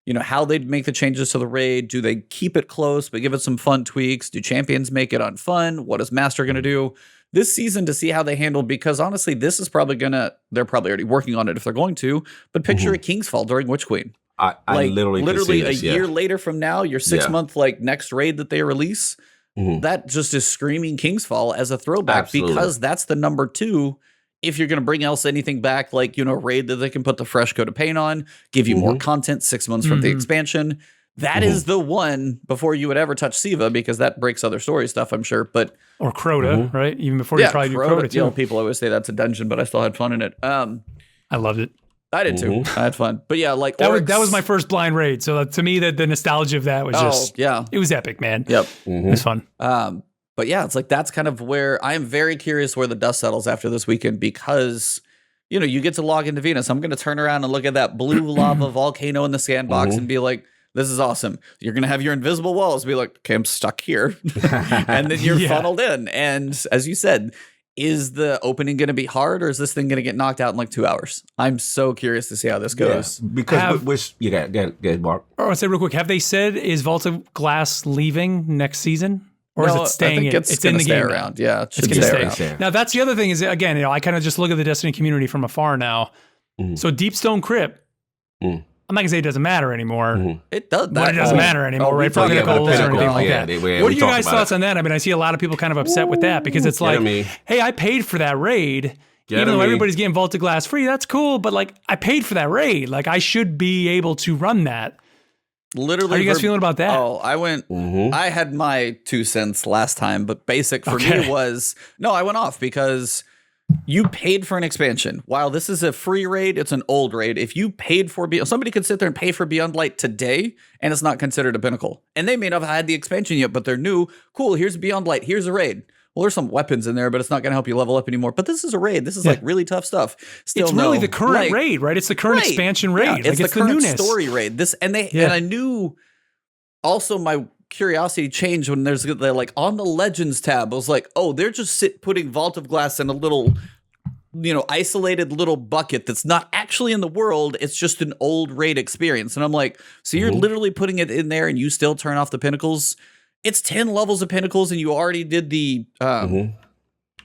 you know how they'd make the changes to the raid. Do they keep it close but give it some fun tweaks? Do champions make it unfun? What is Master going to do this season to see how they handle? Because honestly, this is probably they're probably already working on it if they're going to, but picture a King's Fall during Witch Queen. I literally a year later from now, your 6 month like next raid that they release, that just is screaming King's Fall as a throwback. Absolutely. Because that's the number 2. If you're going to bring anything back, like, you know, raid that they can put the fresh coat of paint on, give you more content 6 months from the expansion. That is the one before you would ever touch Siva, because that breaks other story stuff, I'm sure. But or Crota, right? Even before you try to do Crota too. You know, people always say that's a dungeon, but I still had fun in it. I loved it. I did too. I had fun. But yeah, like that was my first blind raid. So to me, the nostalgia of that was it was epic, man. Yep. It was fun. But yeah, it's like that's kind of where I am very curious where the dust settles after this weekend, because you know, you get to log into Venus. I'm going to turn around and look at that blue lava volcano in the sandbox and be like, this is awesome. You're going to have your invisible walls be like, okay, I'm stuck here. And then you're funneled in. And as you said, is the opening going to be hard, or is this thing going to get knocked out in like 2 hours? I'm so curious to see how this goes. Yeah, because you got Mark. I'll say real quick, have they said, is Vault of Glass leaving next season? Or is it staying in? It's in the game around. Yeah, it's going to stay around. Now, that's the other thing is, again, you know, I kind of just look at the Destiny community from afar now. So Deepstone Crypt, I'm not going to say it doesn't matter anymore. It does. But it doesn't matter anymore, right? For pinnacles or anything like that. What are you guys' thoughts on that? I mean, I see a lot of people kind of upset with that, because it's like, hey, I paid for that raid. Even though everybody's getting Vault of Glass free, that's cool. But like, I paid for that raid. Like, I should be able to run that. Literally, how are you guys feeling about that? Oh, I went. I had my 2 cents last time, but basic for me was I went off because you paid for an expansion. While this is a free raid, it's an old raid. If you paid for somebody could sit there and pay for Beyond Light today, and it's not considered a pinnacle. And they may not have had the expansion yet, but they're new. Cool. Here's Beyond Light. Here's a raid. Well, there's some weapons in there, but it's not going to help you level up anymore. But this is a raid. This is like really tough stuff. Still, it's really the current raid, right? It's the current expansion raid. Yeah, it's the current story raid. And I knew. Also, my curiosity changed when they're like on the Legends tab. I was like, oh, they're just putting Vault of Glass in a little isolated little bucket that's not actually in the world. It's just an old raid experience. And I'm like, so you're literally putting it in there and you still turn off the pinnacles? It's 10 levels of pinnacles and you already did the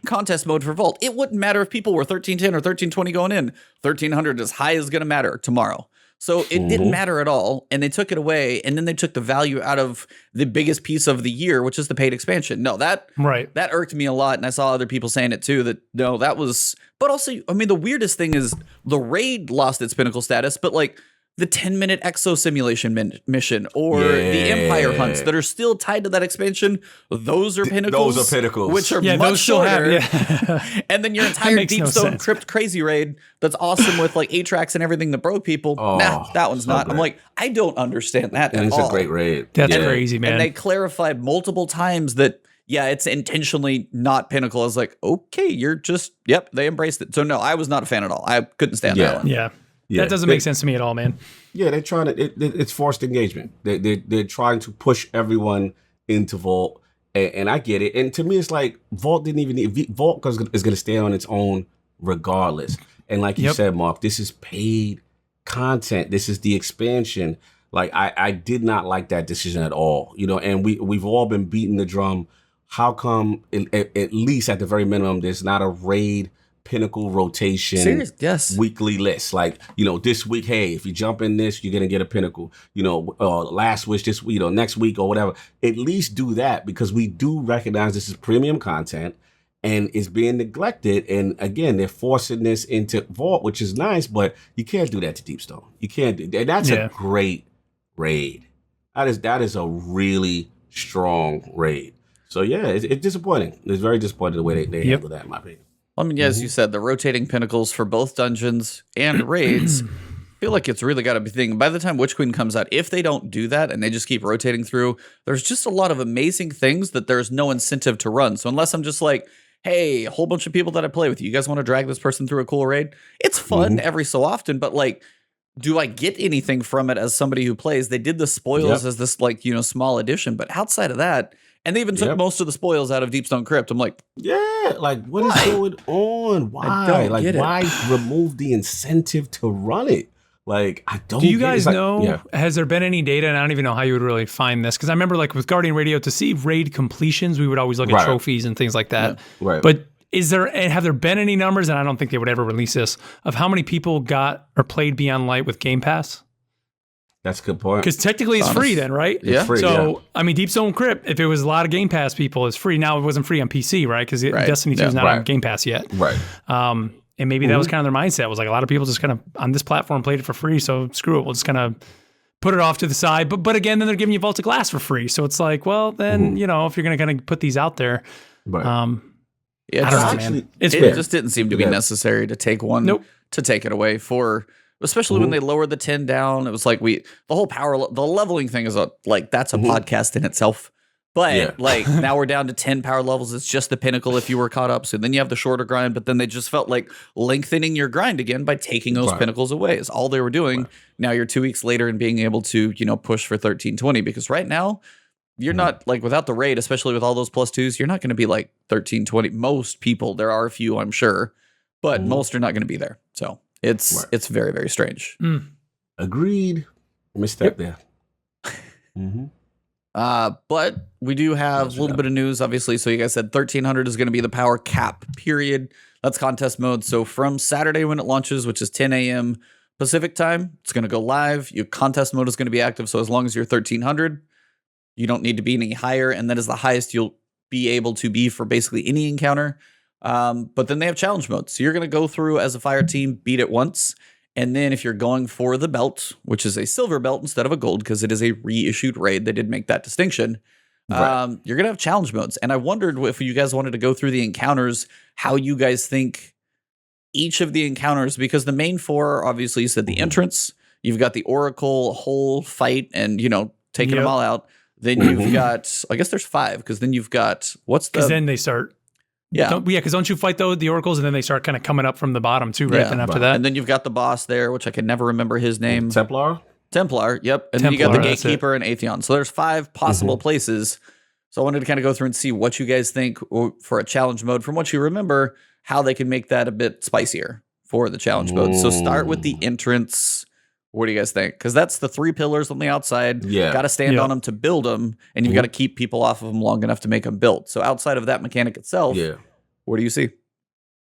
contest mode for Vault. It wouldn't matter if people were 1310 or 1320 going in. 1300 as high is going to matter tomorrow. So it didn't matter at all, and they took it away, and then they took the value out of the biggest piece of the year, which is the paid expansion. No, that irked me a lot, and I saw other people saying it too, that no, that was... But also, I mean, the weirdest thing is the raid lost its pinnacle status, but like the 10-minute exo simulation mission or the Empire hunts that are still tied to that expansion, those are pinnacles. Those are pinnacles. Which are much shorter. And then your entire Deep Stone Crypt Crazy raid that's awesome with like 8-tracks and everything that broke people. That one's not. Great. I'm like, I don't understand that at all. It's a great raid. That's crazy, man. And they clarified multiple times that, it's intentionally not pinnacle. I was like, okay, you're just, they embraced it. So no, I was not a fan at all. I couldn't stand that one. Yeah. That doesn't make sense to me at all, man. Yeah, they're trying to. It's forced engagement. They're trying to push everyone into Vault, and I get it. And to me, it's like Vault didn't even need. Vault is going to stand on its own regardless. And like you said, Mark, this is paid content. This is the expansion. Like I did not like that decision at all. And we've all been beating the drum. How come at least at the very minimum there's not a raid pinnacle rotation weekly list? Like, this week, hey, if you jump in this, you're going to get a pinnacle, last wish this week, next week or whatever. At least do that, because we do recognize this is premium content and it's being neglected. And again, they're forcing this into Vault, which is nice, but you can't do that to Deep Stone. You can't do that. That's a great raid. That is a really strong raid. So it's disappointing. It's very disappointing the way they handle that, in my opinion. I mean, as you said, the rotating pinnacles for both dungeons and raids, I feel like it's really got to be thing. By the time Witch Queen comes out, if they don't do that and they just keep rotating through, there's just a lot of amazing things that there's no incentive to run. So unless I'm just like, hey, a whole bunch of people that I play with, you guys want to drag this person through a cool raid? It's fun every so often, but like, do I get anything from it as somebody who plays? They did the spoils as this like, small addition, but outside of that, and they even took most of the spoils out of Deep Stone Crypt. I'm like, like what is going on? Why? Like, why remove the incentive to run it? Like, I don't. Do you guys know? Has there been any data? And I don't even know how you would really find this, because I remember like with Guardian Radio, to see raid completions, we would always look at trophies and things like that. Yeah. Right. But have there been any numbers? And I don't think they would ever release this, of how many people got or played Beyond Light with Game Pass. That's a good point. Because technically it's free then, right? Yeah. Free, so, I mean, Deep Stone Crypt, if it was a lot of Game Pass people, it's free. Now, it wasn't free on PC, right? Because Destiny 2 is not on Game Pass yet. Right. And maybe that was kind of their mindset. Was like, a lot of people just kind of, on this platform, played it for free, so screw it. We'll just kind of put it off to the side. But again, then they're giving you Vault of Glass for free. So it's like, well, then, if you're going to kind of put these out there. Right. I don't know, man. It just didn't seem to be necessary to take one, to take it away for... Especially when they lowered the 10 down. It was like the leveling thing is that's a podcast in itself. But like now we're down to 10 power levels. It's just the pinnacle if you were caught up. So then you have the shorter grind, but then they just felt like lengthening your grind again by taking those pinnacles away. It's all they were doing. Now you're 2 weeks later and being able to, push for 1320, because right now you're not like, without the raid, especially with all those +2s, you're not going to be like 1320. Most people, there are a few, I'm sure, but most are not going to be there. So it's very, very strange. Agreed. Misstep there. But we do have a little bit of news, obviously. So you guys said 1300 is going to be the power cap, period. That's contest mode. So from Saturday when it launches, which is 10 a.m. Pacific time, it's going to go live. Your contest mode is going to be active. So as long as you're 1300, you don't need to be any higher. And that is the highest you'll be able to be for basically any encounter. But then they have challenge mode. So you're going to go through as a fire team, beat it once. And then if you're going for the belt, which is a silver belt instead of a gold, because it is a reissued raid, they did make that distinction. You're going to have challenge modes. And I wondered if you guys wanted to go through the encounters, how you guys think each of the encounters, because the main four, obviously you said the entrance, you've got the Oracle whole fight and, taking them all out. Then you've got, I guess there's 5, because then you've got, because then they start. Because don't you fight the oracles and then they start kind of coming up from the bottom too, right? Then after that, and then you've got the boss there, which I can never remember his name. Templar, yep. And then you got the Gatekeeper and Atheon. So there's 5 possible places. So I wanted to kind of go through and see what you guys think for a challenge mode. From what you remember, how they can make that a bit spicier for the challenge mode. So start with the entrance. What do you guys think? Because that's the 3 pillars on the outside. Yeah. Got to stand on them to build them, and you've got to keep people off of them long enough to make them build. So outside of that mechanic itself, what do you see?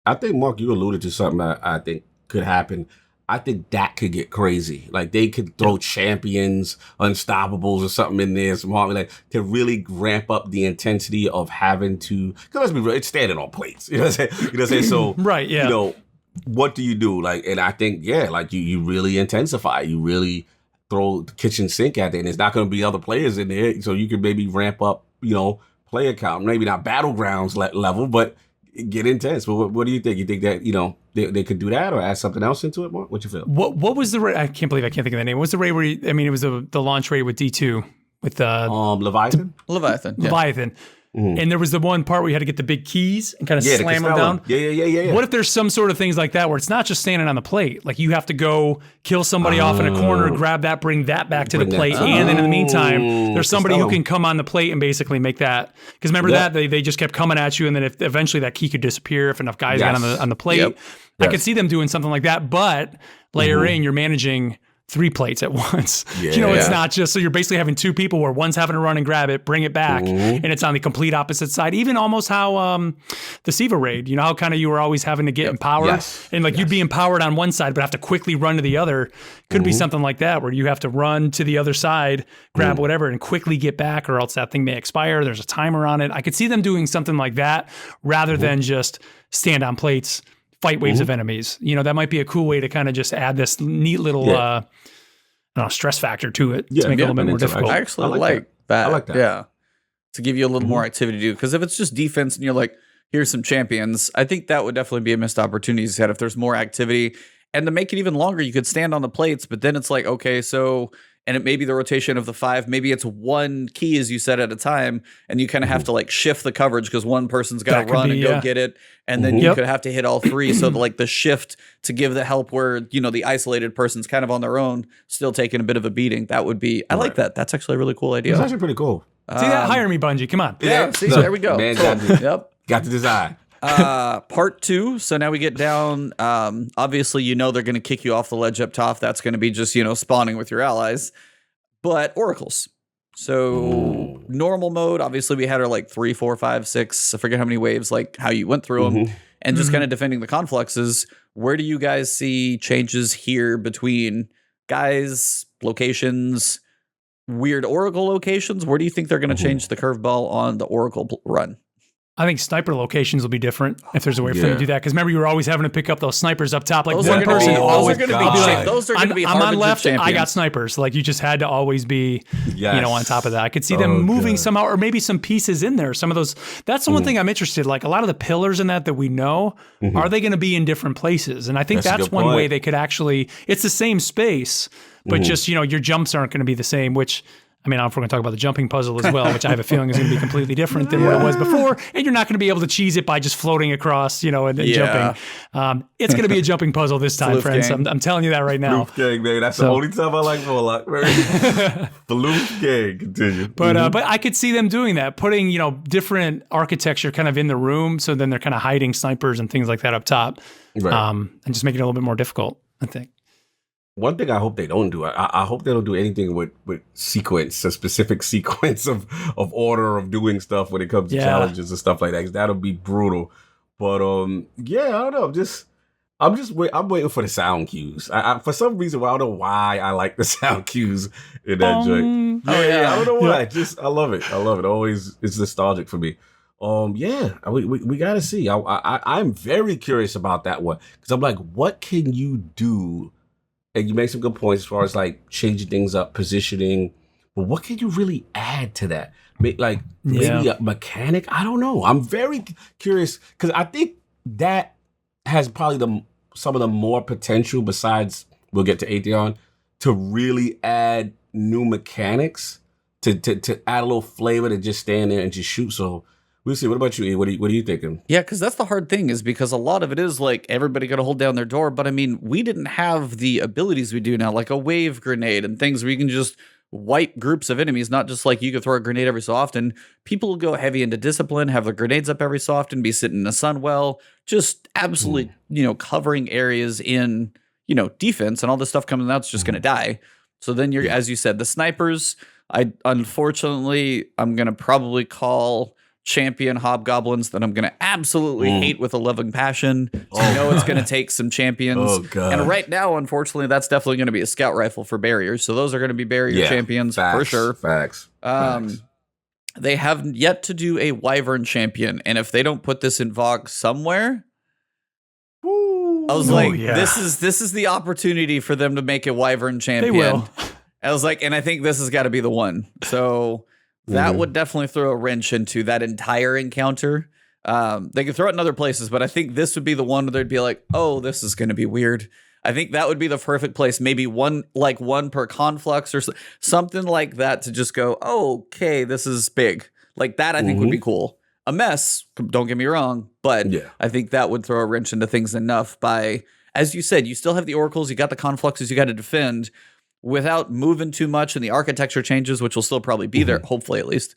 I think, Mark, you alluded to something that I think could happen. I think that could get crazy. Like, they could throw champions, unstoppables, or something in there, like, to really ramp up the intensity of having to. Because let's be real, it's standing on plates. You know what I'm saying? You know what I'm saying? So, right, yeah. You know, what do you do? Like, and I think, like you really intensify. You really throw the kitchen sink at it, and there's not going to be other players in there, so you can maybe ramp up, player count. Maybe not battlegrounds level, but get intense. But what do you think? You think that they could do that or add something else into it? More? What you feel? What was the raid? I can't believe I can't think of the name. What was the raid where it was the launch raid with D2 with Leviathan? Leviathan. Yeah. Leviathan. And there was the one part where you had to get the big keys and kind of slam them down. Yeah. What if there's some sort of things like that where it's not just standing on the plate? Like you have to go kill somebody off in a corner, grab that, bring that back to the plate. And then in the meantime, there's somebody who can come on the plate and basically make that. Because remember that? They just kept coming at you. And then if eventually that key could disappear if enough guys got on the plate. Yep. I could see them doing something like that. But later in, you're managing 3 plates at once. It's not just, so you're basically having 2 people where one's having to run and grab it, bring it back, and it's on the complete opposite side. Even almost how the Siva raid, how kind of you were always having to get empowered, and you'd be empowered on one side but have to quickly run to the other. Could be something like that where you have to run to the other side, grab whatever, and quickly get back, or else that thing may expire. There's a timer on it. I could see them doing something like that rather than just stand on plates, fight waves of enemies. That might be a cool way to kind of just add this neat little stress factor to it to make it a little bit more difficult. I actually like that. I like that. Yeah. To give you a little more activity to do. Because if it's just defense and you're like, here's some champions, I think that would definitely be a missed opportunity set if there's more activity. And to make it even longer, you could stand on the plates, but then it's like, okay, so, and it may be the rotation of the 5, maybe it's 1 key, as you said, at a time, and you kind of have to shift the coverage because one person's got to run and go get it, and then you could have to hit all 3, so the shift to give the help where, the isolated person's kind of on their own, still taking a bit of a beating, that would be, I like that. That's actually a really cool idea. It's actually pretty cool. See that? Hire me, Bungie. Come on. Yeah, see, there we go. Man, got the design. Part 2. So now we get down. Obviously, they're going to kick you off the ledge up top. That's going to be just, spawning with your allies. But oracles. So normal mode, obviously we had our 3, 4, 5, 6. I forget how many waves, how you went through them, and just kind of defending the confluxes. Where do you guys see changes here between guys, locations, weird oracle locations? Where do you think they're going to change the curveball on the oracle run? I think sniper locations will be different if there's a way for them to do that. Because remember, you were always having to pick up those snipers up top. Those one person always going to be I'm on left, I got snipers. You just had to always be, on top of that. I could see them moving somehow, or maybe some pieces in there. Some of those. That's the one thing I'm interested. A lot of the pillars in that we know, are they going to be in different places? And I think that's one way they could actually. It's the same space, but just your jumps aren't going to be the same. Which. I mean, if we're going to talk about the jumping puzzle as well, which I have a feeling is going to be completely different than what it was before, and you're not going to be able to cheese it by just floating across, and then jumping. It's going to be a jumping puzzle this time, friends. I'm telling you that right now. Floof gang, man. That's the only time I like Warlock. Floof gang, continue. But I could see them doing that, putting different architecture kind of in the room, so then they're kind of hiding snipers and things like that up top, and just making it a little bit more difficult, I think. One thing I hope they don't do, I hope they don't do anything with sequence, a specific sequence of order of doing stuff when it comes to challenges and stuff like that. 'Cause that'll be brutal. But I don't know. I'm waiting for the sound cues. I for some reason, I don't know why I like the sound cues in that joint. I don't know why. I love it. I love it. Always, it's nostalgic for me. We gotta see. I'm very curious about that one because I'm like, what can you do? And you make some good points as far as changing things up, positioning. But what can you really add to that? Maybe a mechanic? I don't know. I'm very curious because I think that has probably some of the more potential besides, we'll get to Atheon, to really add new mechanics, to add a little flavor to just stand there and just shoot. So we'll see. What about you, E? What are you thinking? Yeah, because that's the hard thing is because a lot of it is everybody got to hold down their door. But I mean, we didn't have the abilities we do now, like a wave grenade and things where you can just wipe groups of enemies, not just like you could throw a grenade every so often. People will go heavy into discipline, have their grenades up every so often, be sitting in a sun well, just absolutely, covering areas in, defense, and all this stuff coming out's just going to die. So then you're, as you said, the snipers, I'm going to probably call champion hobgoblins that I'm going to absolutely hate with a loving passion. I know it's going to take some champions. Oh, God. And right now, unfortunately, that's definitely going to be a scout rifle for barriers. So those are going to be barrier champions for sure. Facts. They have yet to do a wyvern champion. And if they don't put this in VoG somewhere, I was this is the opportunity for them to make a wyvern champion. They will. I was like, and I think this has got to be the one. So that would definitely throw a wrench into that entire encounter. They could throw it in other places, but I think this would be the one where they'd be like, oh, this is going to be weird. I think that would be the perfect place. Maybe one per conflux or something like that to just go, oh, okay, this is big. Like that, I think would be cool. A mess, don't get me wrong, but I think that would throw a wrench into things enough by, as you said, you still have the oracles, you got the confluxes you got to defend, without moving too much, and the architecture changes, which will still probably be there, hopefully at least.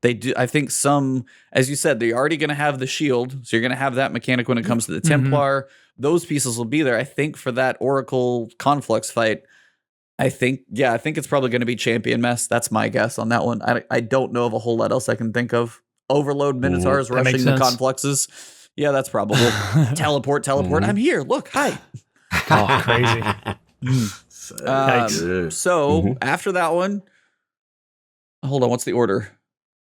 They do. I think some, as you said, they're already going to have the shield, so you're going to have that mechanic when it comes to the Templar. Those pieces will be there. I think for that Oracle conflux fight, I think it's probably going to be champion mess. That's my guess on that one. I don't know of a whole lot else I can think of. Overload Minotaurs rushing the confluxes. Yeah, that's probable. Teleport. I'm here. Look, hi. Oh, crazy. So after that one, hold on, what's the order?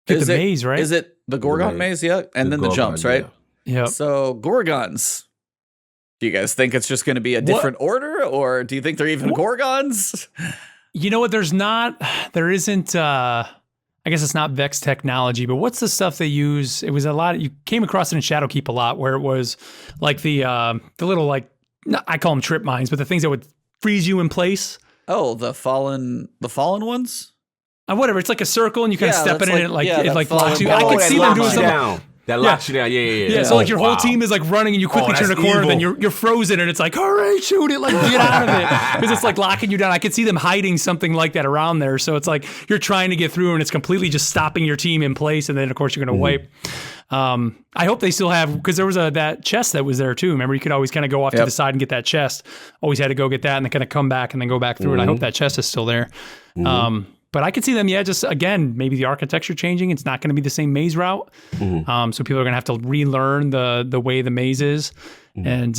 Is the maze, right? Is it the Gorgon maze? Yeah, and then the jumps, right? Yeah. So Gorgons. Do you guys think it's just going to be a different order, or do you think they're even Gorgons? You know what? There isn't. I guess it's not Vex technology, but what's the stuff they use? It was a lot. You came across it in Shadowkeep a lot, where it was like the little I call them trip mines, but the things that would freeze you in place. Oh, the fallen ones? Whatever. It's like a circle, and you kind of step in it, and it locks you. I could see them doing something. That locks you down. Yeah. So your whole team is running, and you quickly turn a corner, and then you're frozen, and it's like, hurry, shoot it, get out of it, because it's locking you down. I could see them hiding something like that around there. So it's like you're trying to get through, and it's completely just stopping your team in place, and then of course you're going to wipe. I hope they still have, because there was that chest that was there too. Remember, you could always kind of go off to the side and get that chest. Always had to go get that and then kind of come back and then go back through it. I hope that chest is still there. But I could see them, just again, maybe the architecture changing. It's not going to be the same maze route. So people are going to have to relearn the way the maze is. And,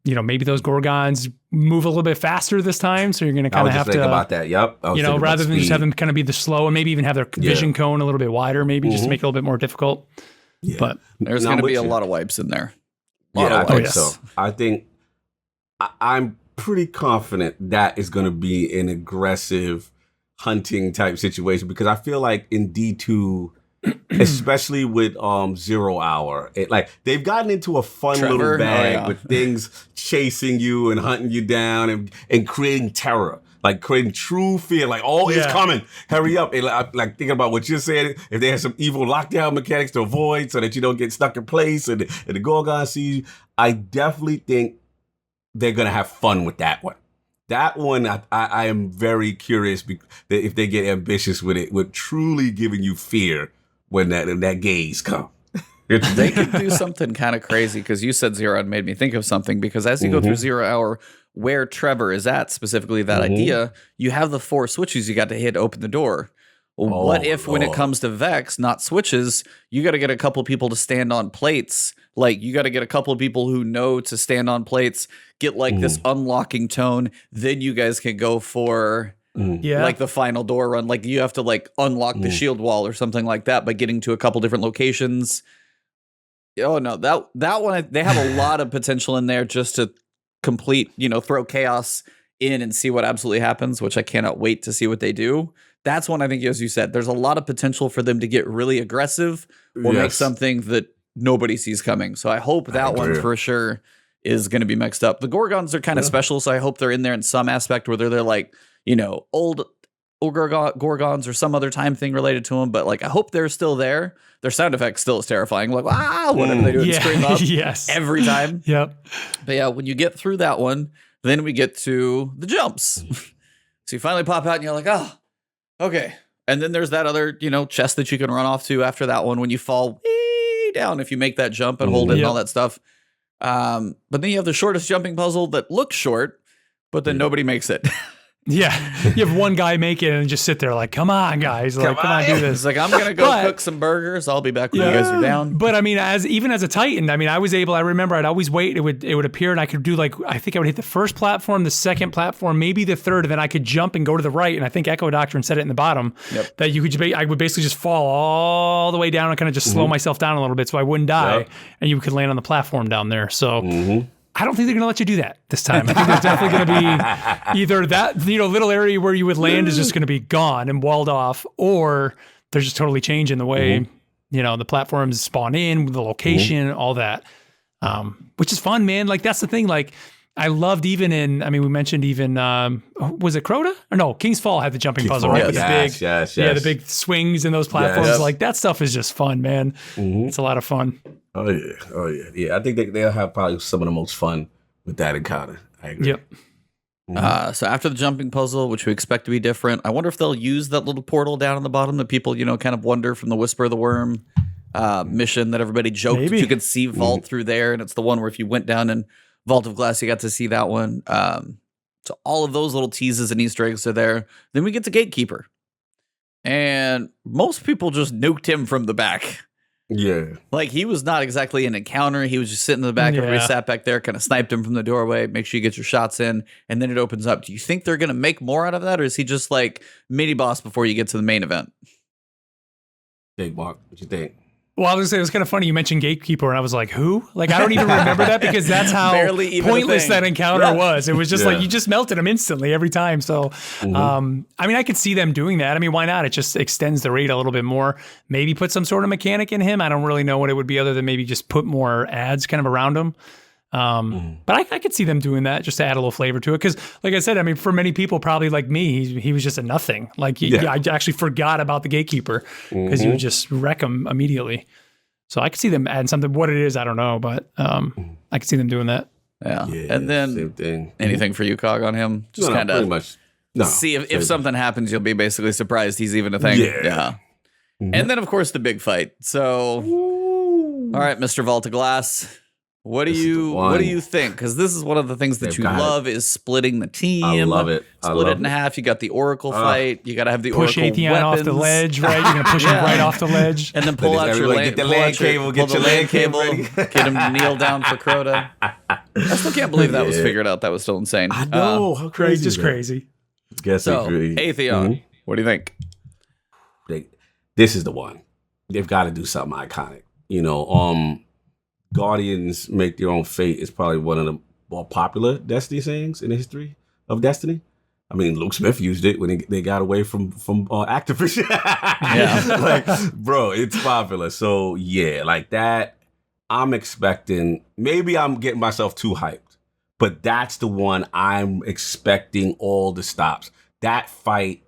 maybe those Gorgons move a little bit faster this time. So you're going to kind of have to think about that. Yep. Rather than just have them kind of be the slow, and maybe even have their vision cone a little bit wider, maybe just to make it a little bit more difficult. Yeah. But there's going to be a lot of wipes in there. I think so. I think I'm pretty confident that is going to be an aggressive hunting type situation, because I feel like in D2, especially with 0 hour, they've gotten into a fun little bag with things chasing you and hunting you down and creating terror, creating true fear, it's coming, hurry up. And thinking about what you're saying, if they have some evil lockdown mechanics to avoid so that you don't get stuck in place and the Gorgon sees you, I definitely think they're going to have fun with that one. That one, I am very curious if they get ambitious with it, with truly giving you fear when that gaze comes. They could do something kind of crazy, because you said 0 and made me think of something, because as you go through 0 hour, where Trevor is at, specifically that idea, you have the 4 switches you got to hit to open the door. What if when it comes to Vex, not switches, you got to get a couple people to stand on plates? You got to get a couple of people who know to stand on plates, get this unlocking tone. Then you guys can go for the final door run. You have to unlock the shield wall or something like that by getting to a couple different locations. Oh no, that one, they have a lot of potential in there just to complete, throw chaos in and see what absolutely happens, which I cannot wait to see what they do. That's one I think, as you said, there's a lot of potential for them to get really aggressive or make something that nobody sees coming. So I hope that one for sure is going to be mixed up. The Gorgons are kind of special, so I hope they're in there in some aspect, whether they're old Gorgons or some other time thing related to them. But I hope they're still there. Their sound effect still is terrifying. Whatever they do, and scream up every time. Yep. But when you get through that one, then we get to the jumps. So you finally pop out and you're like, oh, okay. And then there's that other, chest that you can run off to after that one when you fall way down if you make that jump and hold it and all that stuff. But then you have the shortest jumping puzzle that looks short, but then nobody makes it. Yeah, you have one guy make it and just sit there like, come on, guys. Like, come on, do this. It's like, I'm going to go cook some burgers. I'll be back when you guys are down. But I mean, even as a Titan, I mean, I remember I'd always wait. It would appear and I could do I think I would hit the first platform, the second platform, maybe the third, and then I could jump and go to the right. And I think Echo Doctrine said it in the bottom that you could, I would basically just fall all the way down and kind of just slow myself down a little bit so I wouldn't die. And you could land on the platform down there. So I don't think they're going to let you do that this time. I think there's definitely going to be either that, little area where you would land is just going to be gone and walled off, or they're just totally changing the way, the platforms spawn in, the location, all that, which is fun, man. Like, that's the thing. Like, I loved we mentioned even, was it Crota? Or no, King's Fall had the jumping puzzle, right? With the big swings and those platforms. Yes. Like, that stuff is just fun, man. It's a lot of fun. Oh yeah. Yeah, I think they'll have probably some of the most fun with that encounter. I agree. Yep. So after the jumping puzzle, which we expect to be different, I wonder if they'll use that little portal down on the bottom that people, kind of wonder from the Whisper of the Worm mission that everybody joked that you could see Vault through there. And it's the one where if you went down in Vault of Glass, you got to see that one. So all of those little teases and Easter eggs are there. Then we get to Gatekeeper. And most people just nuked him from the back. Yeah. Like, he was not exactly an encounter. He was just sitting in the back. Everybody sat back there, kind of sniped him from the doorway. Make sure you get your shots in. And then it opens up. Do you think they're going to make more out of that? Or is he just like mini boss before you get to the main event? Big Mark, what you think? Well, I was going to say, it was kind of funny. You mentioned Gatekeeper, and I was like, who? Like, I don't even remember that because that's how pointless that encounter was. It was just like, you just melted him instantly every time. So, I could see them doing that. I mean, why not? It just extends the raid a little bit more. Maybe put some sort of mechanic in him. I don't really know what it would be other than maybe just put more ads kind of around him. But I could see them doing that just to add a little flavor to it. Because, like I said, I mean, for many people, probably like me, he was just a nothing. Like, I actually forgot about the Gatekeeper because you would just wreck him immediately. So I could see them adding something. What it is, I don't know, but I could see them doing that. Yeah. And then same thing. Anything for you, Cog, on him? Just kind of see if something happens, you'll be basically surprised he's even a thing. Yeah. And then, of course, the big fight. So, all right, Mr. Vault of Glass. What do you think? Because this is one of the things that you love is splitting the team. I love it. Split it in half. You got the Oracle fight. You got to have the push Oracle Atheon off the ledge, right? You're gonna push him right off the ledge, and then pull out your get the land cable. Get your land cable. Get him to kneel down for Crota. I still can't believe that was figured out. That was still insane. I know how crazy. Just crazy. Atheon, what do you think? This is the one. They've got to do something iconic. Guardians make their own fate is probably one of the more popular Destiny sayings in the history of Destiny. I mean, Luke Smith used it when they got away from Activision. Bro, it's popular. So yeah, like that. I'm expecting. Maybe I'm getting myself too hyped, but that's the one I'm expecting all the stops. That fight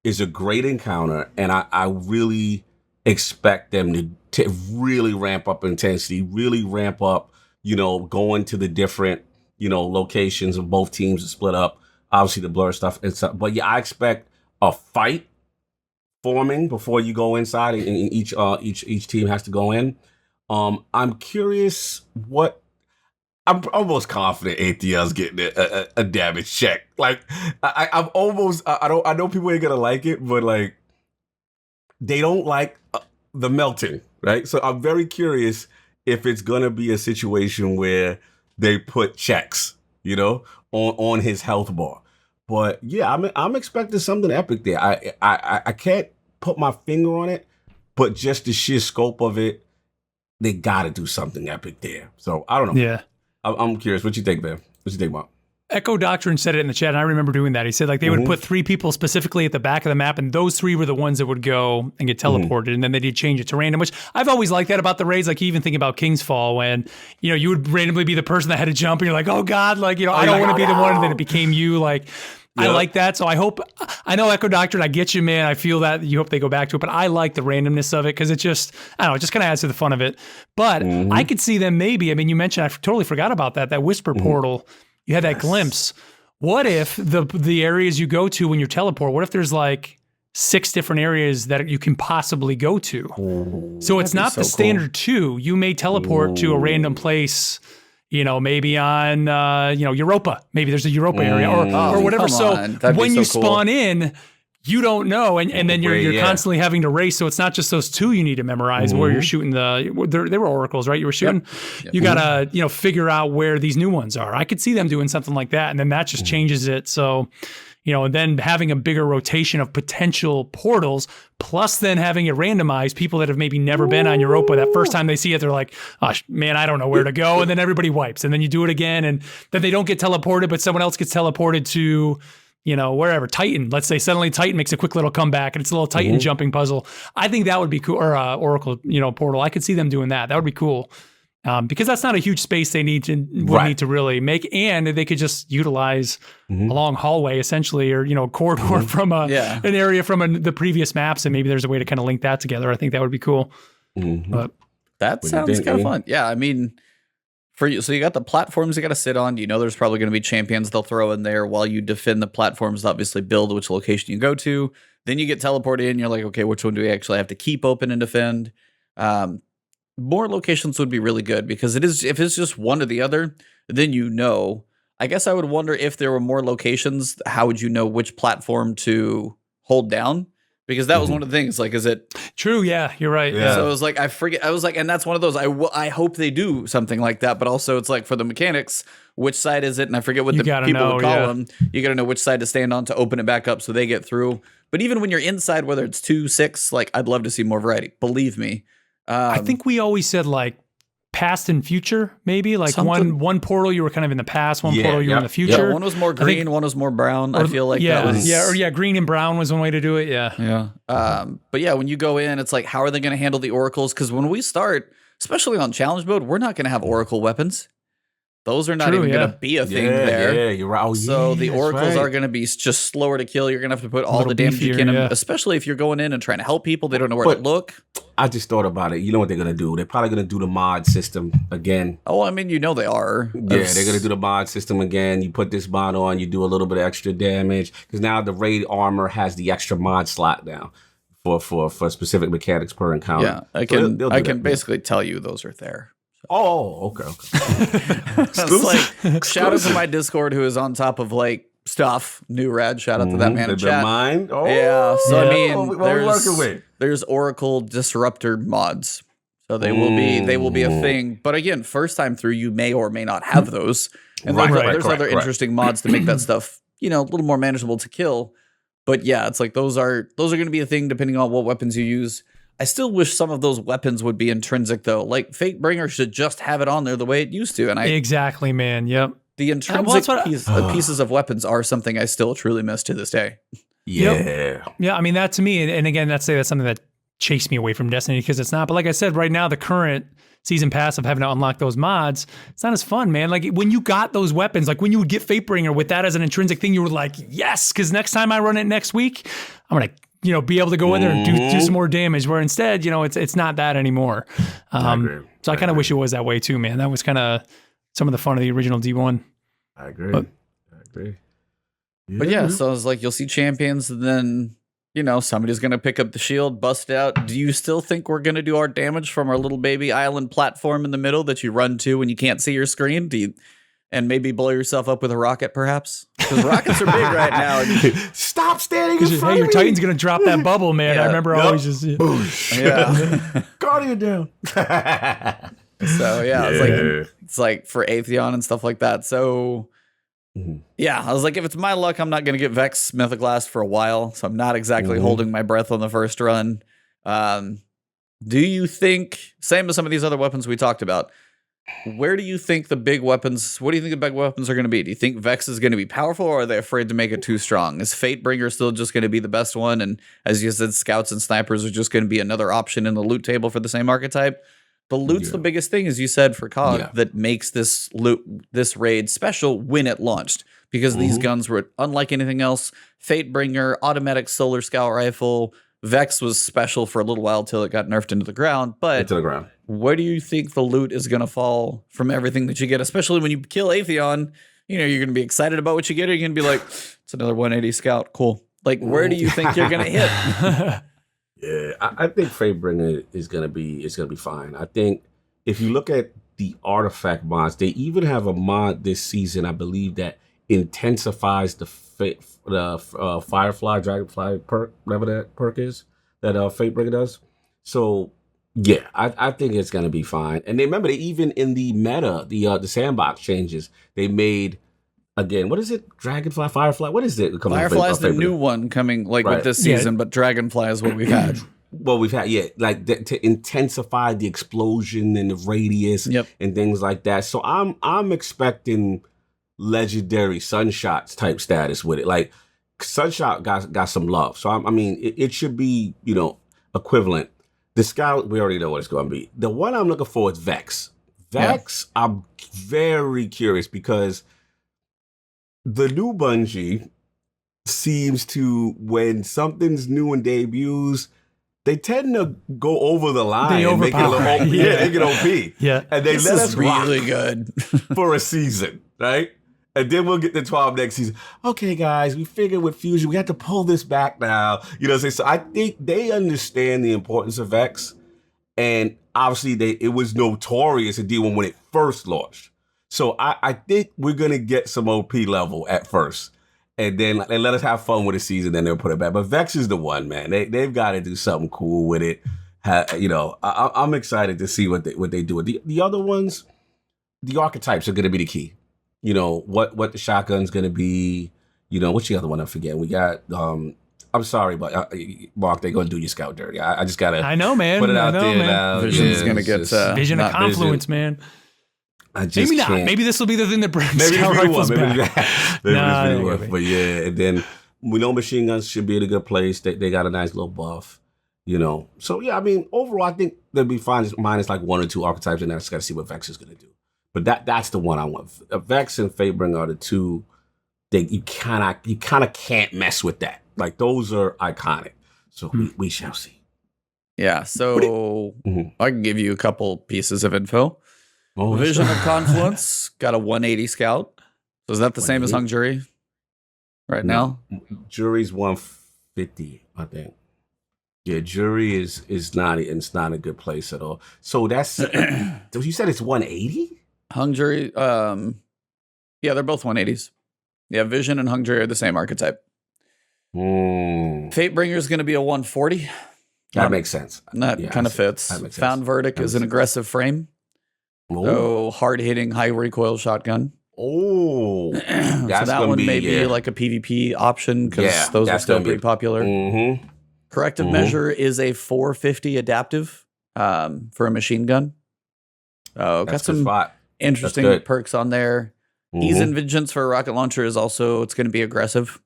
is a great encounter, and I really expect them to really ramp up intensity, really ramp up, going to the different, locations of both teams to split up. Obviously the blur stuff and stuff. But yeah, I expect a fight forming before you go inside, and each team has to go in. I'm curious I'm almost confident ATL's getting a damage check. Like I'm almost I know people ain't gonna like it, but like they don't like the melting, right? So I'm very curious if it's gonna be a situation where they put checks, on his health bar. But yeah, I'm expecting something epic there. I can't put my finger on it, but just the sheer scope of it, they got to do something epic there. So I don't know. Yeah, I'm curious. What you think, man? What you think about? Echo Doctrine said it in the chat, and I remember doing that. He said they would put 3 people specifically at the back of the map, and those 3 were the ones that would go and get teleported, and then they did change it to random, which I've always liked that about the raids. Like, you even think about King's Fall when, you would randomly be the person that had to jump, and you're like, oh God, I don't want to be the one, and then it became you. Like, I like that. So I know Echo Doctrine, I get you, man. I feel that you hope they go back to it, but I like the randomness of it because it just kind of adds to the fun of it. But I could see them maybe, you mentioned, I totally forgot about that Whisper portal. You had that glimpse what if the areas you go to when you teleport, what if there's like 6 different areas that you can possibly go to? So it's not the standard 2. You may teleport to a random place, maybe on, Europa. Maybe there's a Europa area or whatever. So when you spawn in, you don't know, and then you're constantly having to race. So it's not just those 2 you need to memorize where you're shooting they were oracles, right? You were shooting. Yep. You gotta figure out where these new ones are. I could see them doing something like that, and then that just changes it. So and then having a bigger rotation of potential portals, plus then having it randomized, people that have maybe never been on Europa, that first time they see it, they're like, oh, man, I don't know where to go. And then everybody wipes, and then you do it again, and then they don't get teleported, but someone else gets teleported to wherever, Titan. Let's say suddenly Titan makes a quick little comeback, and it's a little Titan jumping puzzle. I think that would be cool. Or Oracle, portal. I could see them doing that. That would be cool. Because that's not a huge space they need to really make, and they could just utilize a long hallway essentially, or a corridor from an area from the previous maps, and maybe there's a way to kind of link that together. I think that would be cool. But that sounds kind of fun. Yeah, I mean, for you, so you got the platforms you got to sit on. There's probably going to be champions they'll throw in there while you defend the platforms. Obviously, build which location you go to. Then you get teleported in. You're like, okay, which one do we actually have to keep open and defend? More locations would be really good, because if it's just one or the other, then I guess I would wonder if there were more locations, how would you know which platform to hold down? Because that was one of the things, like, is it true? Yeah, you're right. Yeah. So it was like, and that's one of those, I hope they do something like that, but also it's like for the mechanics, which side is it? And I forget what the people would call them. You got to know which side to stand on to open it back up so they get through. But even when you're inside, whether it's 2, 6, like, I'd love to see more variety. Believe me. I think we always said like past and future, maybe like one portal you were kind of in the past, one portal you were in the future. Yeah, one was more green, one was more brown. I feel like that was green and brown was one way to do it. Yeah. But yeah, when you go in, it's like, how are they going to handle the oracles? Because when we start, especially on challenge mode, we're not going to have oracle weapons. Those are not even going to be a thing there. Yeah, you're right. So the oracles are going to be just slower to kill. You're going to have to put all the damage you can, especially if you're going in and trying to help people. They don't know where to look. I just thought about it. You know what they're going to do? They're probably going to do the mod system again. Oh, I mean, they are. Yeah, they're going to do the mod system again. You put this mod on, you do a little bit of extra damage. Because now the raid armor has the extra mod slot now for specific mechanics per encounter. Yeah, I can basically tell you those are there. Oh, okay. It's like, shout out to my Discord who is on top of like stuff. New rad. Shout out to that man in chat. Oh, yeah. So I mean, there's Oracle Disruptor mods, so they will be a thing. But again, first time through, you may or may not have those. And there's other interesting mods to make that stuff a little more manageable to kill. But yeah, it's like those are going to be a thing depending on what weapons you use. I still wish some of those weapons would be intrinsic, though. Like, Fatebringer should just have it on there the way it used to. And exactly, man. Yep. The intrinsic pieces of weapons are something I still truly miss to this day. Yeah. Yep. Yeah, I mean, that to me, and again, that's something that chased me away from Destiny, because it's not. But like I said, right now, the current season pass of having to unlock those mods, it's not as fun, man. Like, when you got those weapons, like when you would get Fatebringer with that as an intrinsic thing, you were like, yes, because next time I run it next week, I'm going to be able to go in there and do some more damage, where instead, it's not that anymore. I kind of wish it was that way too, man. That was kind of some of the fun of the original D1. I agree. But yeah, so it's like, you'll see champions, and then, somebody's going to pick up the shield, bust it out. Do you still think we're going to do our damage from our little baby island platform in the middle that you run to when you can't see your screen? And maybe blow yourself up with a rocket, perhaps? Because rockets are big right now. Stop standing in front of me. Your Titan's going to drop that bubble, man. I remember always just... Guardian down. So, it's like for Atheon and stuff like that. So, yeah, I was like, if it's my luck, I'm not going to get Vex Mythoclast for a while. So I'm not exactly holding my breath on the first run. Do you think, same as some of these other weapons we talked about, where do you think the big weapons, what do you think the big weapons are going to be? Do you think Vex is going to be powerful, or are they afraid to make it too strong? Is Fatebringer still just going to be the best one? And as you said, scouts and snipers are just going to be another option in the loot table for the same archetype? The loot's the biggest thing, as you said, for COG that makes this raid special when it launched. Because these guns were unlike anything else. Fatebringer, automatic solar scout rifle, Vex was special for a little while till it got nerfed into the ground. But where do you think the loot is going to fall from everything that you get, especially when you kill Atheon? you're going to be excited about what you get, or you're going to be like, it's another 180 Scout. Cool. Like, where do you think you're going to hit? Yeah, I think Fatebringer is going to be fine. I think if you look at the artifact mods, they even have a mod this season, I believe, that intensifies the Firefly, Dragonfly perk, whatever that perk is that Fatebringer does. So yeah, I think it's gonna be fine. And remember, they even in the meta, the sandbox changes, they made again. What is it? Dragonfly, Firefly. What is it? Firefly is the new one coming with this season, but Dragonfly is what we've had. Well, we've had to intensify the explosion and the radius and things like that. So I'm expecting legendary sunshots type status with it. Like Sunshot got some love. So I mean, it should be equivalent. The Scout, we already know what it's going to be. The one I'm looking for is Vex. I'm very curious because the new Bungie seems to, when something's new and debuts, they tend to go over the line and make it a little OP. Yeah, make it OP. Yeah. And they let us really rock good for a season, right? And then we'll get the 12 next season. Okay, guys, we figured with Fusion, we have to pull this back now. So I think they understand the importance of Vex. And obviously, it was notorious to deal with when it first launched. So I think we're going to get some OP level at first. And then they let us have fun with the season, then they'll put it back. But Vex is the one, man. They've got to do something cool with it. I'm excited to see what they do. The other ones, the archetypes are going to be the key. What the shotgun's going to be. What's the other one? I forget. We got, I'm sorry, but Mark, they're going to do your Scout dirty. I just got to I know, man. Put it out there man. now. Vision's going to get Vision of Confluence, man. Maybe not. Can't. Maybe this will be the thing that brings maybe Scout rifles back. Maybe. But yeah, and then we know machine guns should be in a good place. They got a nice little buff, So yeah, I mean, overall, I think they'll be fine. Minus like one or two archetypes, and I just got to see what Vex is going to do. But that's the one I want. Vex and Fatebringer are the two that you kind of can't mess with that. Like those are iconic. So we shall see. Yeah. So I can give you a couple pieces of info. Oh, Vision of Confluence got a 180 Scout. So is that the same as Hung Jury right now? Jury's 150, I think. Yeah, Jury is not a good place at all. So that's you said it's 180? Hung Jury, yeah, they're both 180s. Yeah, Vision and Hung Jury are the same archetype. Fatebringer is going to be a 140. That makes sense. That kind of fits. Found Verdict is an aggressive frame. So hard-hitting, high-recoil shotgun. Oh, so that one may be like a PvP option because those are still pretty popular. Corrective measure is a 450 adaptive for a machine gun. Got some interesting perks on there. Ease and Vengeance for a rocket launcher is also, it's going to be aggressive.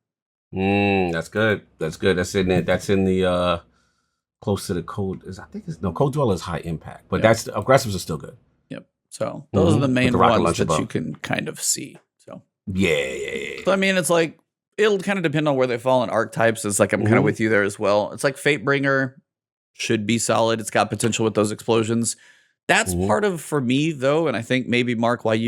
That's good. That's in it. That's in the close to the code. Code Dweller is high impact, but that's aggressives are still good. So those are the main ones that you can kind of see. So yeah. So I mean, it's like it'll kind of depend on where they fall in archetypes. It's like I'm kind of with you there as well. It's like Fatebringer should be solid. It's got potential with those explosions. That's part of for me though, and I think maybe Mark, why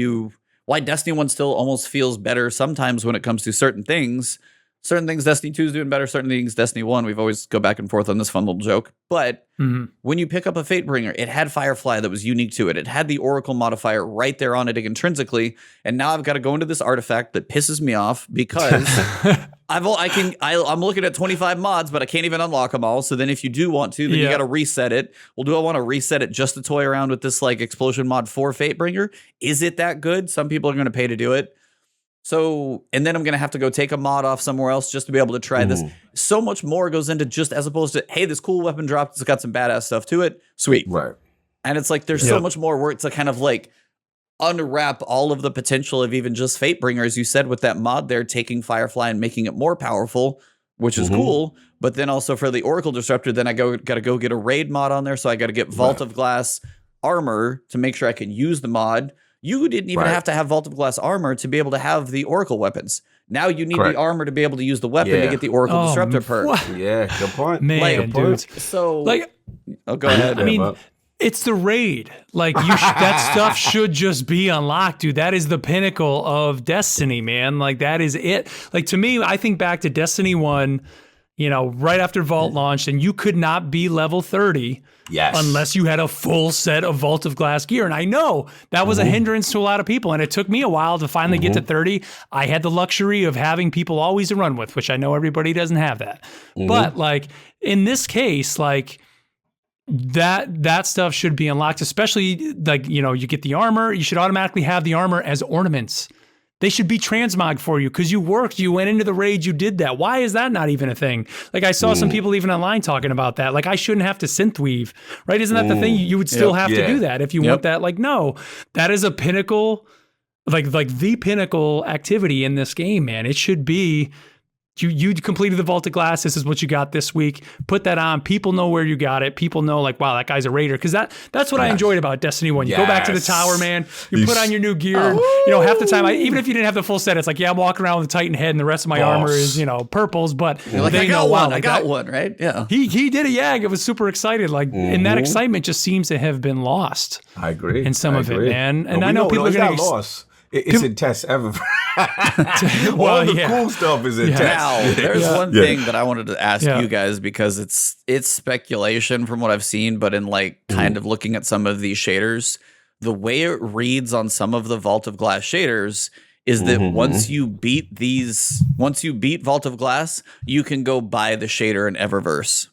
Destiny 1 still almost feels better sometimes when it comes to certain things. Certain things Destiny 2 is doing better, certain things Destiny 1, we've always go back and forth on this fun little joke. But when you pick up a Fatebringer, it had Firefly that was unique to it. It had the Oracle modifier right there on it intrinsically. And now I've got to go into this artifact that pisses me off because I'm looking at 25 mods, but I can't even unlock them all. So then if you do want to, then you got to reset it. Well, do I want to reset it just to toy around with this like explosion mod for Fatebringer? Is it that good? Some people are going to pay to do it. So, and then I'm going to have to go take a mod off somewhere else just to be able to try this. So much more goes into just as opposed to, hey, this cool weapon dropped. It's got some badass stuff to it. Sweet. Right. And it's like, there's so much more work to kind of like unwrap all of the potential of even just Fatebringer, as you said, with that mod there, taking Firefly and making it more powerful, which is cool. But then also for the Oracle Disruptor, then I got to go get a raid mod on there. So I got to get Vault of Glass armor to make sure I can use the mod. You didn't even have to have Vault of Glass armor to be able to have the Oracle weapons. Now you need the armor to be able to use the weapon to get the Oracle Disruptor perk. Yeah, good point. Man, good point. dude. So, like, go ahead. I mean, It's the raid. Like that stuff should just be unlocked, dude. That is the pinnacle of Destiny, man. Like that is it. Like to me, I think back to Destiny 1, right after Vault launched, and you could not be level 30 unless you had a full set of Vault of Glass gear. And I know that was a hindrance to a lot of people, and it took me a while to finally get to 30. I had the luxury of having people always to run with, which I know everybody doesn't have that. But like in this case, like that stuff should be unlocked, especially like, you get the armor. You should automatically have the armor as ornaments. They should be transmog for you because you worked, you went into the raid, you did that. Why is that not even a thing? Like I saw some people even online talking about that. Like I shouldn't have to synth weave, right? Isn't that the thing? You would still have to do that if you want that. Like, no, that is a pinnacle, like the pinnacle activity in this game, man. It should be, you completed the Vault of Glass. This is what you got this week. Put that on. People know where you got it. People know like, wow, that guy's a raider. Because that's what I enjoyed about Destiny 1. You go back to the tower, man. You put on your new gear. Half the time, even if you didn't have the full set, it's like, yeah, I'm walking around with a Titan head and the rest of my armor is, purples. But like, they know, wow, I got one, right? Yeah. He did a YAG. It was super excited. Like, and that excitement just seems to have been lost. I agree. In some of it, man. And I know people are going to lost. It's in tests ever. All the cool stuff is in tests. Now, there's one thing that I wanted to ask you guys because it's speculation from what I've seen, but in like kind of looking at some of these shaders, the way it reads on some of the Vault of Glass shaders is that once you beat Vault of Glass, you can go buy the shader in Eververse.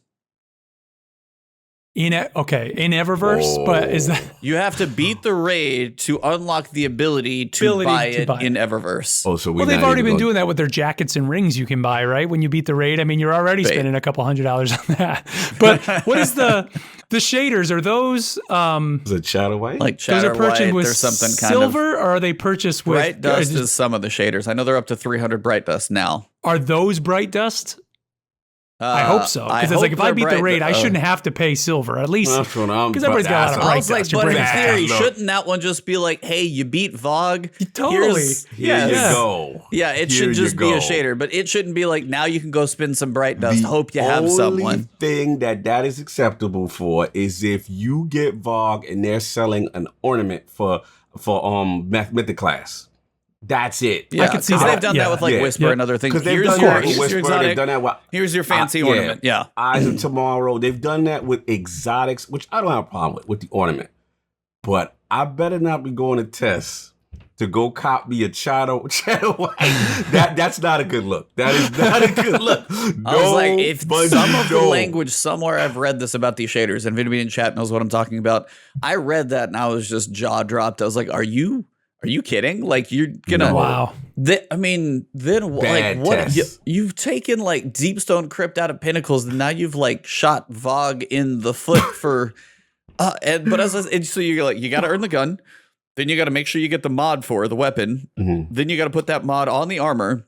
In Eververse, but is that you have to beat the raid to unlock the ability to buy it in Eververse? Oh, so they've already been doing that with their jackets and rings you can buy, right? When you beat the raid, I mean, you're already spending a couple $100 on that. But what is the shaders? Are those is it shadow white? Like shadow those are purchased white, with something silver, or are they purchased with bright dust? Is some of the shaders. I know they're up to 300 bright dust now. Are those bright dust? I hope so, because it's like if I beat the raid, I shouldn't have to pay silver at least, because everybody's got a lot of bright dust. But in theory, shouldn't that one just be like, hey, you beat VoG? Totally. Here you go. Yeah, it should just be a shader, but it shouldn't be like, now you can go spin some bright dust. Hope you have someone. The only thing that is acceptable for is if you get VoG and they're selling an ornament for Mythic class. That's it. Yeah, I can see they've done that with like Whisper and other things. Here's your exotic. Here's your fancy ornament. Yeah. Eyes of Tomorrow. They've done that with exotics, which I don't have a problem with the ornament. But I better not be going to test to go cop me a shadow white. That's not a good look. That is not a good look. I was like, if some of the language somewhere I've read this about these shaders, and anybody in chat knows what I'm talking about. I read that and I was just jaw dropped. I was like, Are you kidding? Like you're gonna wow. Then like what you've taken like Deepstone Crypt out of Pinnacles, and now you've like shot VoG in the foot for so you're like, you got to earn the gun, then you got to make sure you get the mod for the weapon, then you got to put that mod on the armor.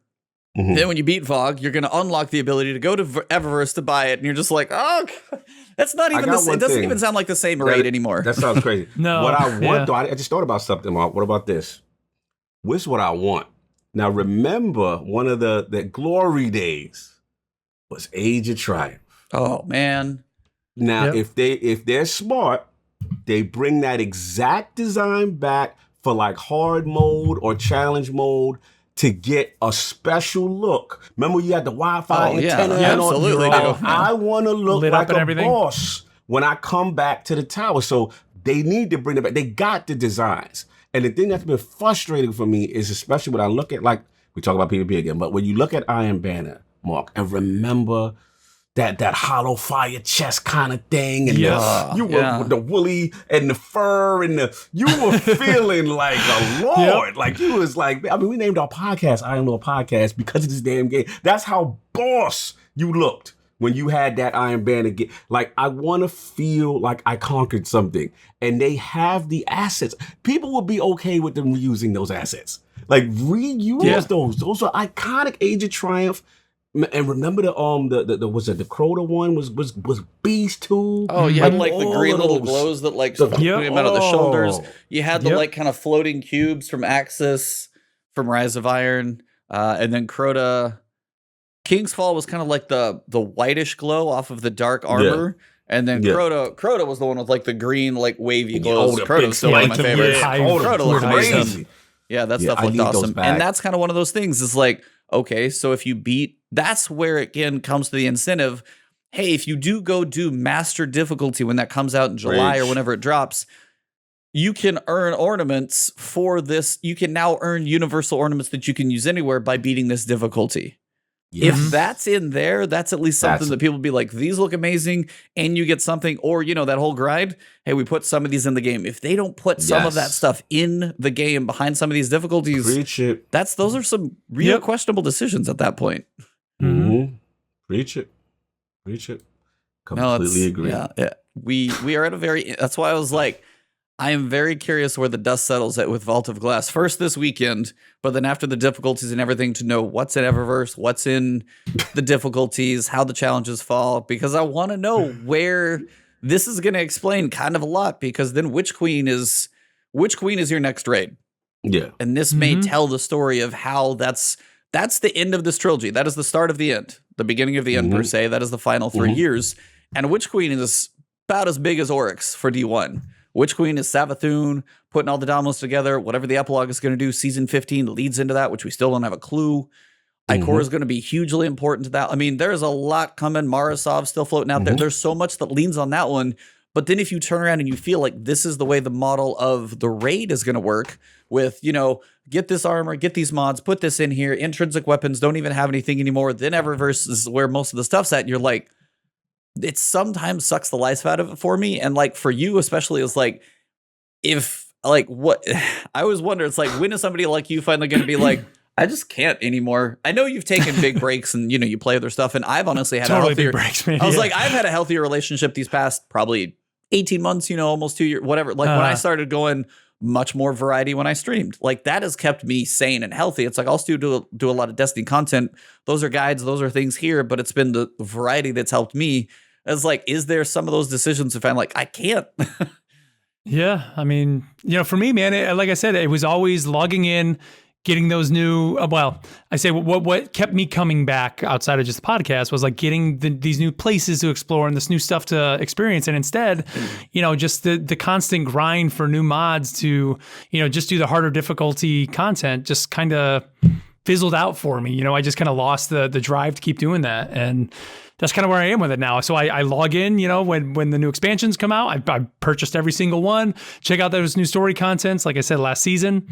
Then when you beat VoG, you're gonna unlock the ability to go to Eververse to buy it, and you're just like, oh. That's not even the same. It doesn't even sound like the same raid anymore. That sounds crazy. No. What I want, though, I just thought about something, Mark. What about this? What's what I want? Now, remember, one of the glory days was Age of Triumph. Oh, man. Now, if they're smart, they bring that exact design back for like hard mode or challenge mode to get a special look. Remember you had the Wi-Fi antenna? Yeah, absolutely. I want to look like a boss when I come back to the tower. So they need to bring it back. They got the designs. And the thing that's been frustrating for me is, especially when I look at, like, we talk about PvP again, but when you look at Iron Banner, Mark, and remember that hollow fire chest kind of thing, and you were with the woolly and the fur, and you were feeling like a lord. Like you was like, I mean, we named our podcast Iron Lord Podcast because of this damn game. That's how boss you looked when you had that Iron Banner. Like, I want to feel like I conquered something, and they have the assets. People would be okay with them reusing those assets. Like, reuse those. Those are iconic Age of Triumph. And remember the Crota one was beast too. Oh, you had like the green little glows that like came out of the shoulders. You had the like kind of floating cubes from Axis, from Rise of Iron, and then Crota. King's Fall was kind of like the whitish glow off of the dark armor. And then Crota was the one with like the green, like wavy glows. Crota's still one of my favorites. Crota looked amazing. Yeah, that stuff looked awesome. And that's kind of one of those things is like, okay, so if you beat, that's where again comes to the incentive. Hey, if you do go do master difficulty when that comes out in July or whenever it drops, you can earn ornaments for this. You can now earn universal ornaments that you can use anywhere by beating this difficulty. Yes. If that's in there, that's at least something that people be like, these look amazing, and you get something, or, you know, that whole grind, hey, we put some of these in the game. If they don't put some of that stuff in the game behind some of these difficulties, those are some real questionable decisions at that point. Mm-hmm. Preach it. Completely agree. Yeah. We are at a very, that's why I was like, I am very curious where the dust settles at with Vault of Glass. First this weekend, but then after the difficulties and everything to know what's in Eververse, what's in the difficulties, how the challenges fall, because I want to know where this is going to explain kind of a lot, because then which queen is your next raid? Yeah. And this may tell the story of how that's the end of this trilogy. That is the start of the end, the beginning of the end per se. That is the final 3 years. And Witch Queen is about as big as Oryx for D1. Witch Queen is Savathun, putting all the dominoes together. Whatever the epilogue is going to do, season 15 leads into that, which we still don't have a clue. Ikora is going to be hugely important to that. I mean, there's a lot coming. Marasov still floating out there. There's so much that leans on that one. But then if you turn around and you feel like this is the way the model of the raid is going to work with, you know, get this armor, get these mods, put this in here, intrinsic weapons don't even have anything anymore. Then Eververse is where most of the stuff's at. And you're like, it sometimes sucks the life out of it for me. And like for you, especially, is like, if like what I always wonder, it's like, when is somebody like you finally going to be like, I just can't anymore? I know you've taken big breaks and, you know, you play other stuff. And I've honestly had a healthier breaks, man. I was like, I've had a healthier relationship these past probably 18 months, you know, almost 2 years, whatever. Like when I started going much more variety when I streamed, like that has kept me sane and healthy. It's like I'll still do a lot of Destiny content. Those are guides. Those are things here, but it's been the variety that's helped me. It's like, is there some of those decisions if I'm like, I can't? Yeah. I mean, you know, for me, man, like I said, it was always logging in, getting those new, well, I say what kept me coming back outside of just the podcast was like getting these new places to explore and this new stuff to experience. And instead, you know, just the constant grind for new mods to, you know, just do the harder difficulty content just kind of fizzled out for me. You know, I just kind of lost the drive to keep doing that. And that's kind of where I am with it now. So I log in, you know, when the new expansions come out, I purchased every single one, check out those new story contents. Like I said, last season,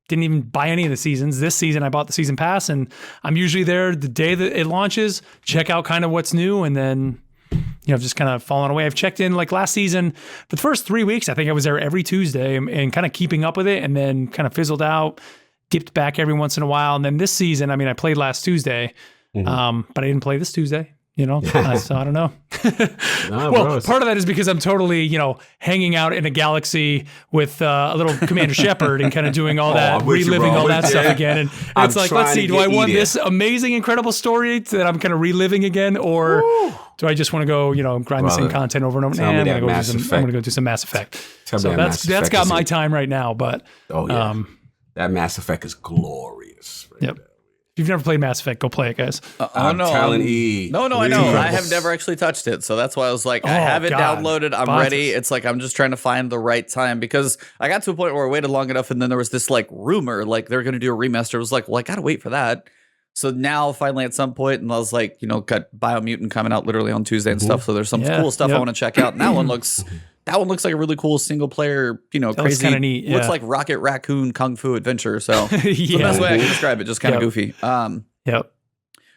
didn't even buy any of the seasons. This season, I bought the season pass, and I'm usually there the day that it launches, check out kind of what's new, and then, you know, just kind of falling away. I've checked in like last season, for the first 3 weeks, I think I was there every Tuesday and kind of keeping up with it, and then kind of fizzled out, dipped back every once in a while. And then this season, I mean, I played last Tuesday, but I didn't play this Tuesday. You know, so I don't know. Well, part of that is because I'm totally, you know, hanging out in a galaxy with a little Commander Shepard and kind of doing all that, reliving all that stuff again. And it's like, let's see, do I want this amazing, incredible story that I'm kind of reliving again, or do I just want to go, you know, grind the same content over and over? I'm going to go do some Mass Effect. So that's got my time right now. But that Mass Effect is glorious. Yep. If you've never played Mass Effect, go play it, guys. I'm telling you. No, I know. I have never actually touched it. So that's why I was like, I have it downloaded. I'm ready. It's like, I'm just trying to find the right time, because I got to a point where I waited long enough. And then there was this like rumor, like they're going to do a remaster. I was like, well, I got to wait for that. So now finally at some point, and I was like, you know, got Biomutant coming out literally on Tuesday and stuff. So there's some cool stuff I want to check out. And that one looks like a really cool single player, you know, crazy. Kind of neat. Yeah. Looks like Rocket Raccoon Kung Fu Adventure. So the best way I can describe it, just kind of goofy. Yep.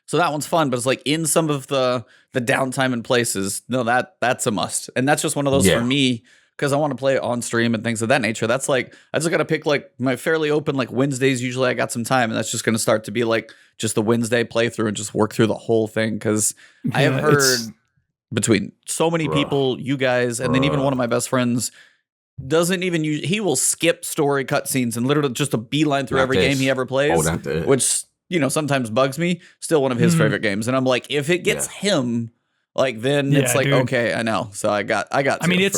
So that one's fun, but it's like in some of the downtime and places. No, that's a must. And that's just one of those for me, because I want to play it on stream and things of that nature. That's like, I just got to pick like my fairly open, like Wednesdays. Usually I got some time, and that's just going to start to be like just the Wednesday playthrough and just work through the whole thing. Cause I have heard between so many people, you guys, and then even one of my best friends doesn't even use, he will skip story cutscenes and literally just a beeline through every game he ever plays, which, you know, sometimes bugs me. Still one of his favorite games. And I'm like, if it gets him, like, then it's like, okay, I know. So I got. I mean,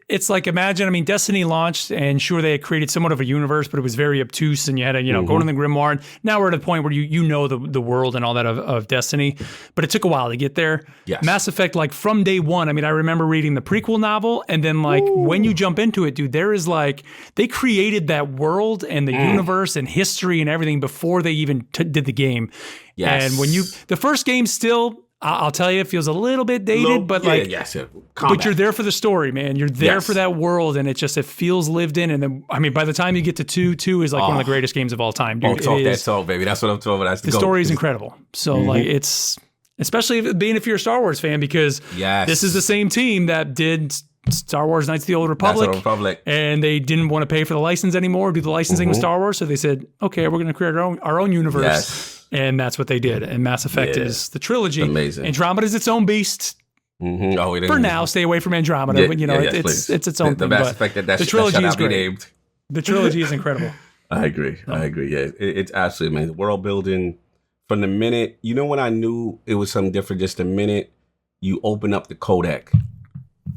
it's like, imagine, I mean, Destiny launched, and sure, they had created somewhat of a universe, but it was very obtuse, and you had to, go to the Grimoire. And now we're at a point where you know the world and all that of Destiny, but it took a while to get there. Yes. Mass Effect, like from day one, I mean, I remember reading the prequel novel, and then like when you jump into it, dude, there is like, they created that world and the universe and history and everything before they even did the game. Yes. And when the first game still, I'll tell you, it feels a little bit dated, but but you're there for the story, man. You're there for that world, and it feels lived in. And then, I mean, by the time you get to 2 is like one of the greatest games of all time, dude. Talk that talk, baby. That's what I'm talking about. The story is incredible. So, like, it's, especially if you're a Star Wars fan, because this is the same team that did Star Wars Knights of the Old Republic, and they didn't want to pay for the license anymore, do the licensing with Star Wars, so they said, okay, we're going to create our own universe. And that's what they did. And Mass Effect is the trilogy. Amazing. Andromeda is its own beast. For now, stay away from Andromeda. But it's its own thing. The Mass Effect the trilogy is great. The trilogy is incredible. I agree. Yeah, it's absolutely amazing. World building from the minute, when I knew it was something different, just the minute you open up the codec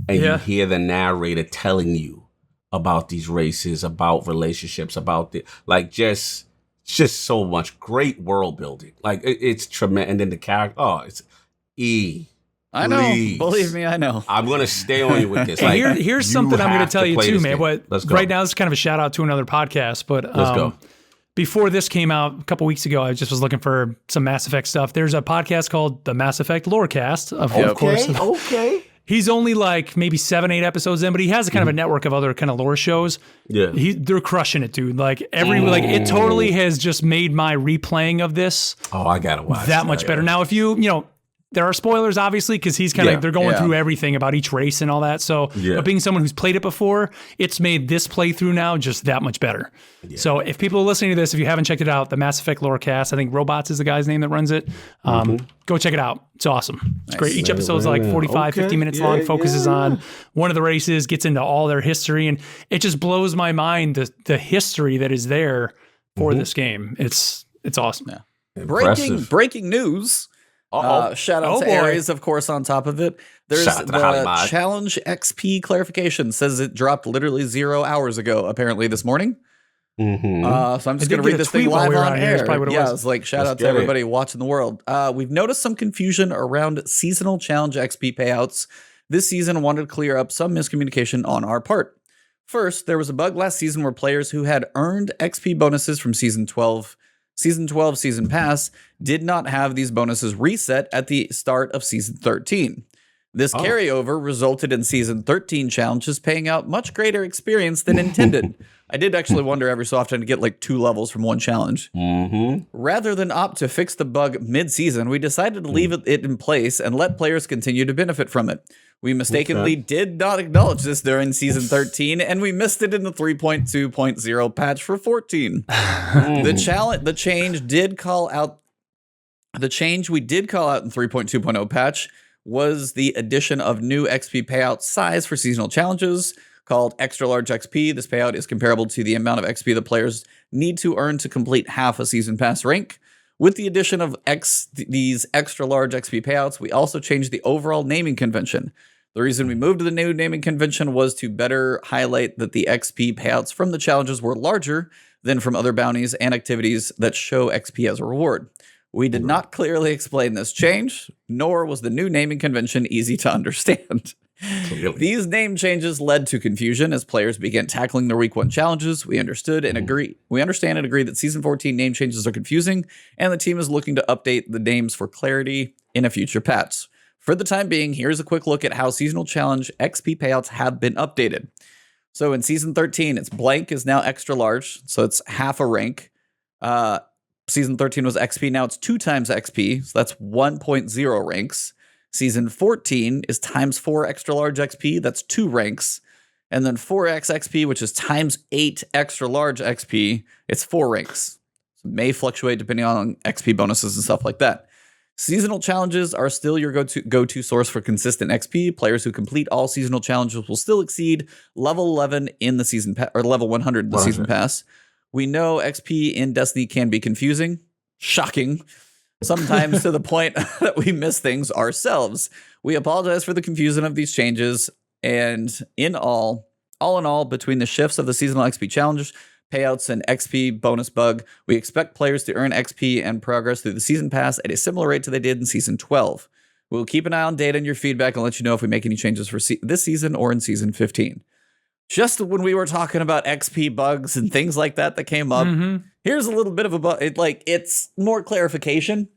and you hear the narrator telling you about these races, about relationships, about just so much great world building. Like it's tremendous. And then the character, it's I know. Believe me, I know. I'm going to stay on you with this. Like, here's something I'm going to tell you too, man. Right now, this is kind of a shout out to another podcast, but let's go. Before this came out a couple weeks ago, I just was looking for some Mass Effect stuff. There's a podcast called the Mass Effect Lorecast, of course. Okay. He's only like maybe 7-8 episodes in, but he has a kind of a network of other kind of lore shows. Yeah, they're crushing it, dude. Like it totally has just made my replaying of this. Oh, I gotta watch that much better. Now, if you there are spoilers, obviously, because he's kind of they're going through everything about each race and all that. So, but being someone who's played it before, it's made this playthrough now just that much better. Yeah. So, if people are listening to this, if you haven't checked it out, the Mass Effect Lorecast, I think Robots is the guy's name that runs it. Go check it out. It's awesome. It's great. Each episode's like 45, 50 minutes long, focuses on one of the races, gets into all their history, and it just blows my mind the history that is there for this game. It's awesome. Yeah. Breaking news. Shout out to Aries, of course, on top of it. There's the Challenge XP clarification. Says it dropped literally 0 hours ago, apparently this morning. So I'm just going to read this thing live on air. It's like, shout out to everybody watching the world. We've noticed some confusion around seasonal Challenge XP payouts. This season wanted to clear up some miscommunication on our part. First, there was a bug last season where players who had earned XP bonuses from Season 12 Season Pass did not have these bonuses reset at the start of Season 13. This carryover resulted in Season 13 challenges paying out much greater experience than intended. I did actually wonder every so often to get like 2 levels from one challenge. Rather than opt to fix the bug mid-season, we decided to leave it in place and let players continue to benefit from it. We mistakenly did not acknowledge this during Season 13, and we missed it in the 3.2.0 patch for 14. The change we did call out in 3.2.0 patch was the addition of new XP payout size for seasonal challenges called Extra Large XP. This payout is comparable to the amount of XP the players need to earn to complete half a Season Pass rank. With the addition of these Extra Large XP payouts, we also changed the overall naming convention. The reason we moved to the new naming convention was to better highlight that the XP payouts from the challenges were larger than from other bounties and activities that show XP as a reward. We did not clearly explain this change, nor was the new naming convention easy to understand. These name changes led to confusion as players began tackling the Week 1 challenges. We understand and agree that Season 14 name changes are confusing, and the team is looking to update the names for clarity in a future patch. For the time being, here's a quick look at how seasonal challenge XP payouts have been updated. So in Season 13, it's blank is now extra large, so it's half a rank. Season 13 was XP, now it's 2 times XP, so that's 1.0 ranks. Season 14 is times 4 extra large XP, that's 2 ranks. And then 4x XP, which is times 8 extra large XP, it's 4 ranks. So it may fluctuate depending on XP bonuses and stuff like that. Seasonal challenges are still your go-to source for consistent XP. Players who complete all seasonal challenges will still exceed level 11 in the season or level 100 in the season pass. We know XP in Destiny can be confusing, shocking, sometimes to the point that we miss things ourselves. We apologize for the confusion of these changes. And in all in all, between the shifts of the seasonal XP challenges, payouts, and XP bonus bug, we expect players to earn XP and progress through the season pass at a similar rate to they did in Season 12. We'll keep an eye on data and your feedback and let you know if we make any changes for this season or in Season 15. Just when we were talking about XP bugs and things like that came up, here's a little bit of a bug. It's more clarification.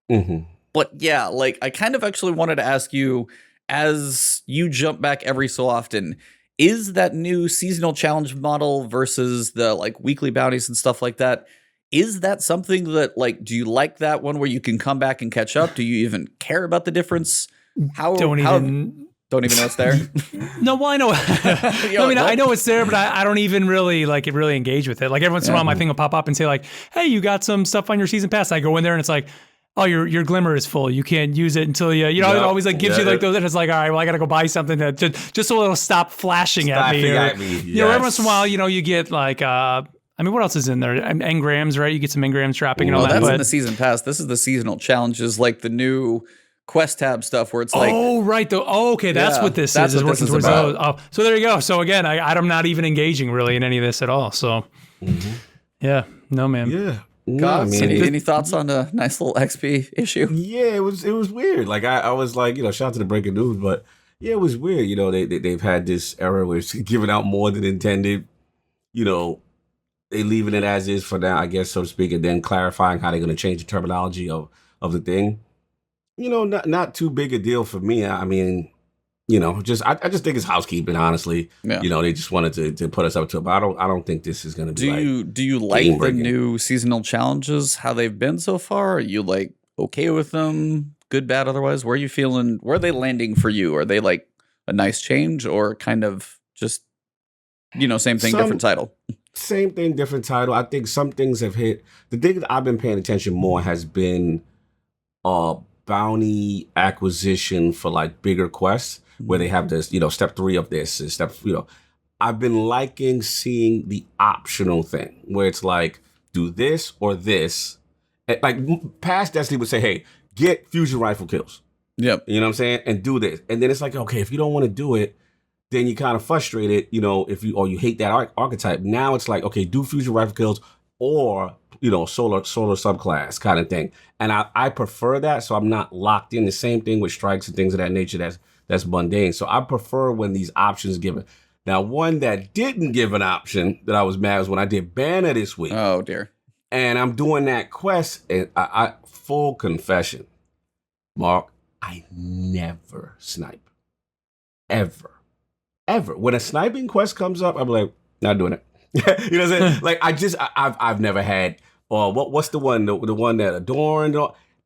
But yeah, I kind of actually wanted to ask you, as you jump back every so often, is that new seasonal challenge model versus the weekly bounties and stuff like that, is that something that do you like that one where you can come back and catch up? Do you even care about the difference? Don't even know it's there. No, well, I know. I know it's there, but I don't even really really engage with it. Every once in a while, my thing will pop up and say "Hey, you got some stuff on your season pass." I go in there and it's oh, your glimmer is full. You can't use it until it always gives you those. And it's all right, well, I got to go buy something to just so it'll stop flashing at me. Yes. Every once in a while, you get what else is in there? Engrams, right? You get some engrams dropping and all that. That's in the season pass. This is the seasonal challenges, the new quest tab stuff where it's right. Okay, that's what this is. What this is about. Oh, so there you go. So again, I'm not even engaging really in any of this at all. So yeah, no, man. Yeah. God, any thoughts on a nice little XP issue? Yeah, it was weird. I was shout out to the breaking news, but yeah, it was weird. They've had this era where it's giving out more than intended. They leaving it as is for now, I guess, so to speak, and then clarifying how they're going to change the terminology of the thing. Not too big a deal for me. I mean, I just think it's housekeeping, honestly. Yeah. They just wanted to put us up to it, but I don't think this is going to be Do you like the new seasonal challenges, how they've been so far? Are you okay with them? Good, bad, otherwise? Where are you feeling? Where are they landing for you? Are they a nice change or kind of just, same thing, different title? Same thing, different title. I think some things have hit. The thing that I've been paying attention more has been bounty acquisition for bigger quests where they have this, step 3 of this and step, I've been liking seeing the optional thing where it's do this or this. Past Destiny would say, hey, get fusion rifle kills. Yep. You know what I'm saying? And do this. And then it's okay, if you don't want to do it, then you kind of frustrated, if you hate that archetype. Now it's okay, do fusion rifle kills or, solar subclass kind of thing. And I prefer that, so I'm not locked in. The same thing with strikes and things of that nature that's mundane. So I prefer when these options are given. Now, one that didn't give an option that I was mad was when I did Banner this week. Oh, dear. And I'm doing that quest, and I full confession, Mark, I never snipe. Ever. When a sniping quest comes up, I'm not doing it. You know what I'm saying? I've never had, what's the one? The one that Adorned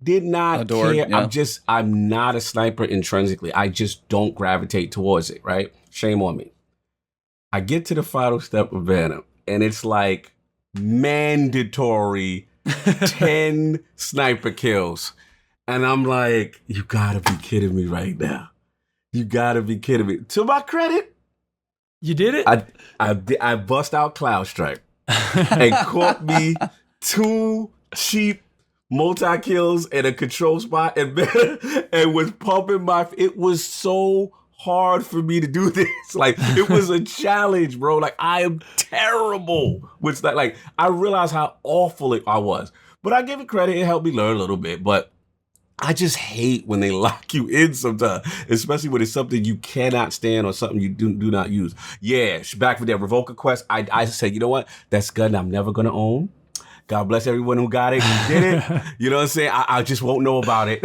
did not care. Yeah. I'm not a sniper intrinsically. I just don't gravitate towards it, right? Shame on me. I get to the final step of Banner, and it's mandatory 10 sniper kills. And I'm you gotta be kidding me right now. You gotta be kidding me. To my credit, you did it? I bust out Cloud Strike and caught me 2 cheap multi-kills in a control spot and was pumping it was so hard for me to do this. It was a challenge, bro. I am terrible with that. I realized how awful I was. But I give it credit. It helped me learn a little bit. But I just hate when they lock you in sometimes, especially when it's something you cannot stand or something you do not use. Yeah, back with that Revoker quest, I said, you know what? That's gun I'm never going to own. God bless everyone who got it, who did it. You know what I'm saying? I just won't know about it.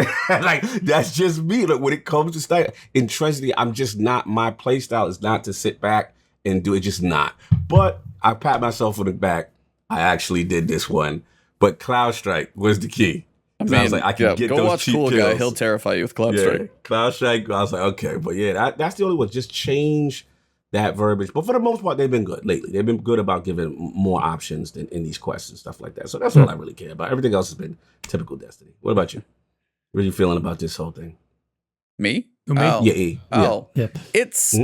That's just me. When it comes to style, intrinsically, I'm just not, my play style is not to sit back and do it, just not. But I pat myself on the back. I actually did this one. But Cloud Strike was the key. I was I can get go those watch cheap Cool kills. Guy. He'll terrify you with Cloud Strike. Cloud Strike, I was okay. But yeah, that's the only one. Just change that verbiage. But for the most part, they've been good lately. They've been good about giving more options in these quests and stuff like that. So that's all I really care about. Everything else has been typical Destiny. What about you? What are you feeling about this whole thing? Me? Oh. Yeah. Oh. Yeah. It's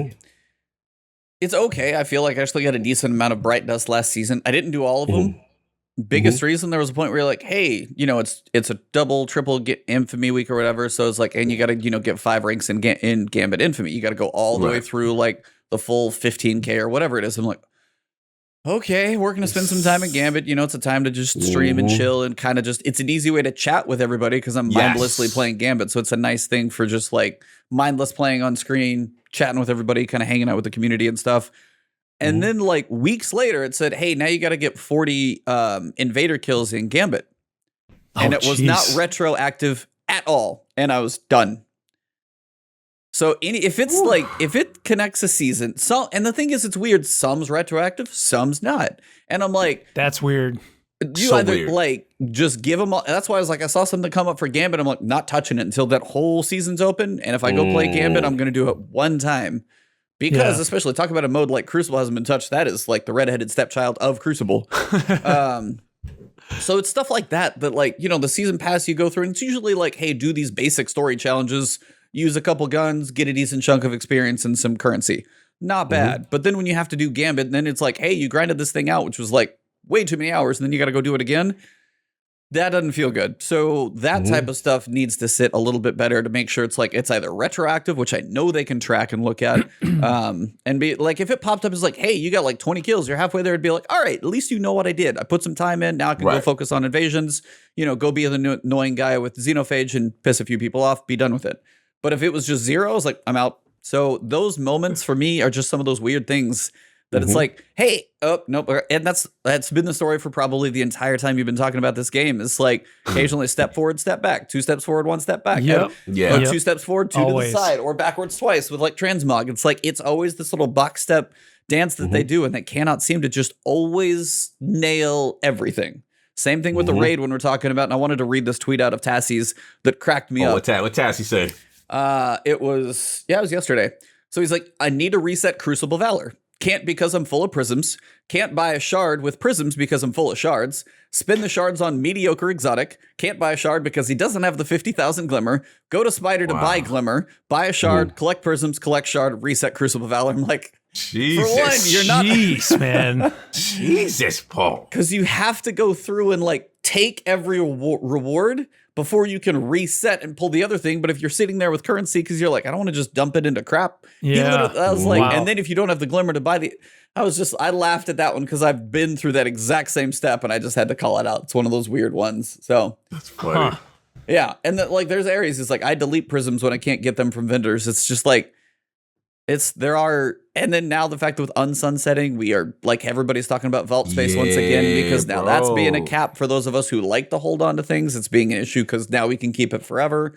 okay. I feel like I actually got a decent amount of Bright Dust last season. I didn't do all of them. biggest reason, there was a point where you're like, hey, it's a double, triple infamy week or whatever. So it's like, and you got to, get 5 ranks in Gambit Infamy. You got to go all the way through like the full 15K or whatever it is. I'm like, okay, we're going to spend some time in Gambit. It's a time to just stream and chill and kind of it's an easy way to chat with everybody because I'm mindlessly playing Gambit. So it's a nice thing for just like mindless playing on screen, chatting with everybody, kind of hanging out with the community and stuff. And then like weeks later, it said, hey, now you got to get 40 invader kills in Gambit. And it was not retroactive at all. And I was done. So if it connects a season, and the thing is, it's weird. Some's retroactive, some's not. And I'm like, that's weird. You either like just give them all. That's why I was like, I saw something come up for Gambit. I'm like, not touching it until that whole season's open. And if I go play Gambit, I'm going to do it one time. Because especially talk about a mode like Crucible hasn't been touched. That is like the redheaded stepchild of Crucible. So it's stuff like that like, the season pass you go through. And it's usually like, hey, do these basic story challenges. Use a couple guns, get a decent chunk of experience and some currency. Not bad. But then when you have to do Gambit, then it's like, hey, you grinded this thing out, which was like way too many hours, and then you got to go do it again. That doesn't feel good. So that type of stuff needs to sit a little bit better to make sure it's like it's either retroactive, which I know they can track and look at, and be like, if it popped up as like, hey, you got like 20 kills, you're halfway there, it'd be like, all right, at least you know what I did. I put some time in. Now I can go focus on invasions. Go be the annoying guy with xenophage and piss a few people off. Be done with it. But if it was just 0, I was like, I'm out. So those moments for me are just some of those weird things that it's like, hey, oh, nope. And that's been the story for probably the entire time you've been talking about this game. It's like occasionally step forward, step back, 2 steps forward, 1 step back. Yep. Yeah. 2 steps forward, 2 always to the side, or backwards twice with like Transmog. It's like, it's always this little box step dance that they do, and they cannot seem to just always nail everything. Same thing with the raid when we're talking about, and I wanted to read this tweet out of Tassie's that cracked me up. What Tassie said? It was yesterday. So he's like, I need to reset Crucible Valor. Can't because I'm full of prisms. Can't buy a shard with prisms because I'm full of shards. Spin the shards on mediocre exotic. Can't buy a shard because he doesn't have the 50,000 glimmer. Go to Spider to buy glimmer. Buy a shard, collect prisms, collect shard, reset Crucible Valor. I'm like, Jesus. for one, you're not. Jeez, man. Jesus, Paul. Because you have to go through and like take every reward before you can reset and pull the other thing. But if you're sitting there with currency because you're like, I don't want to just dump it into crap. Yeah. I was like, and then if you don't have the glimmer to buy I laughed at that one because I've been through that exact same step and I just had to call it out. It's one of those weird ones. So that's funny. Yeah. And there's areas, it's like I delete prisms when I can't get them from vendors. It's just like, and then now the fact that with unsunsetting, we are like, everybo's talking about vault space once again, because now that's being a cap for those of us who like to hold on to things. It's being an issue because now we can keep it forever.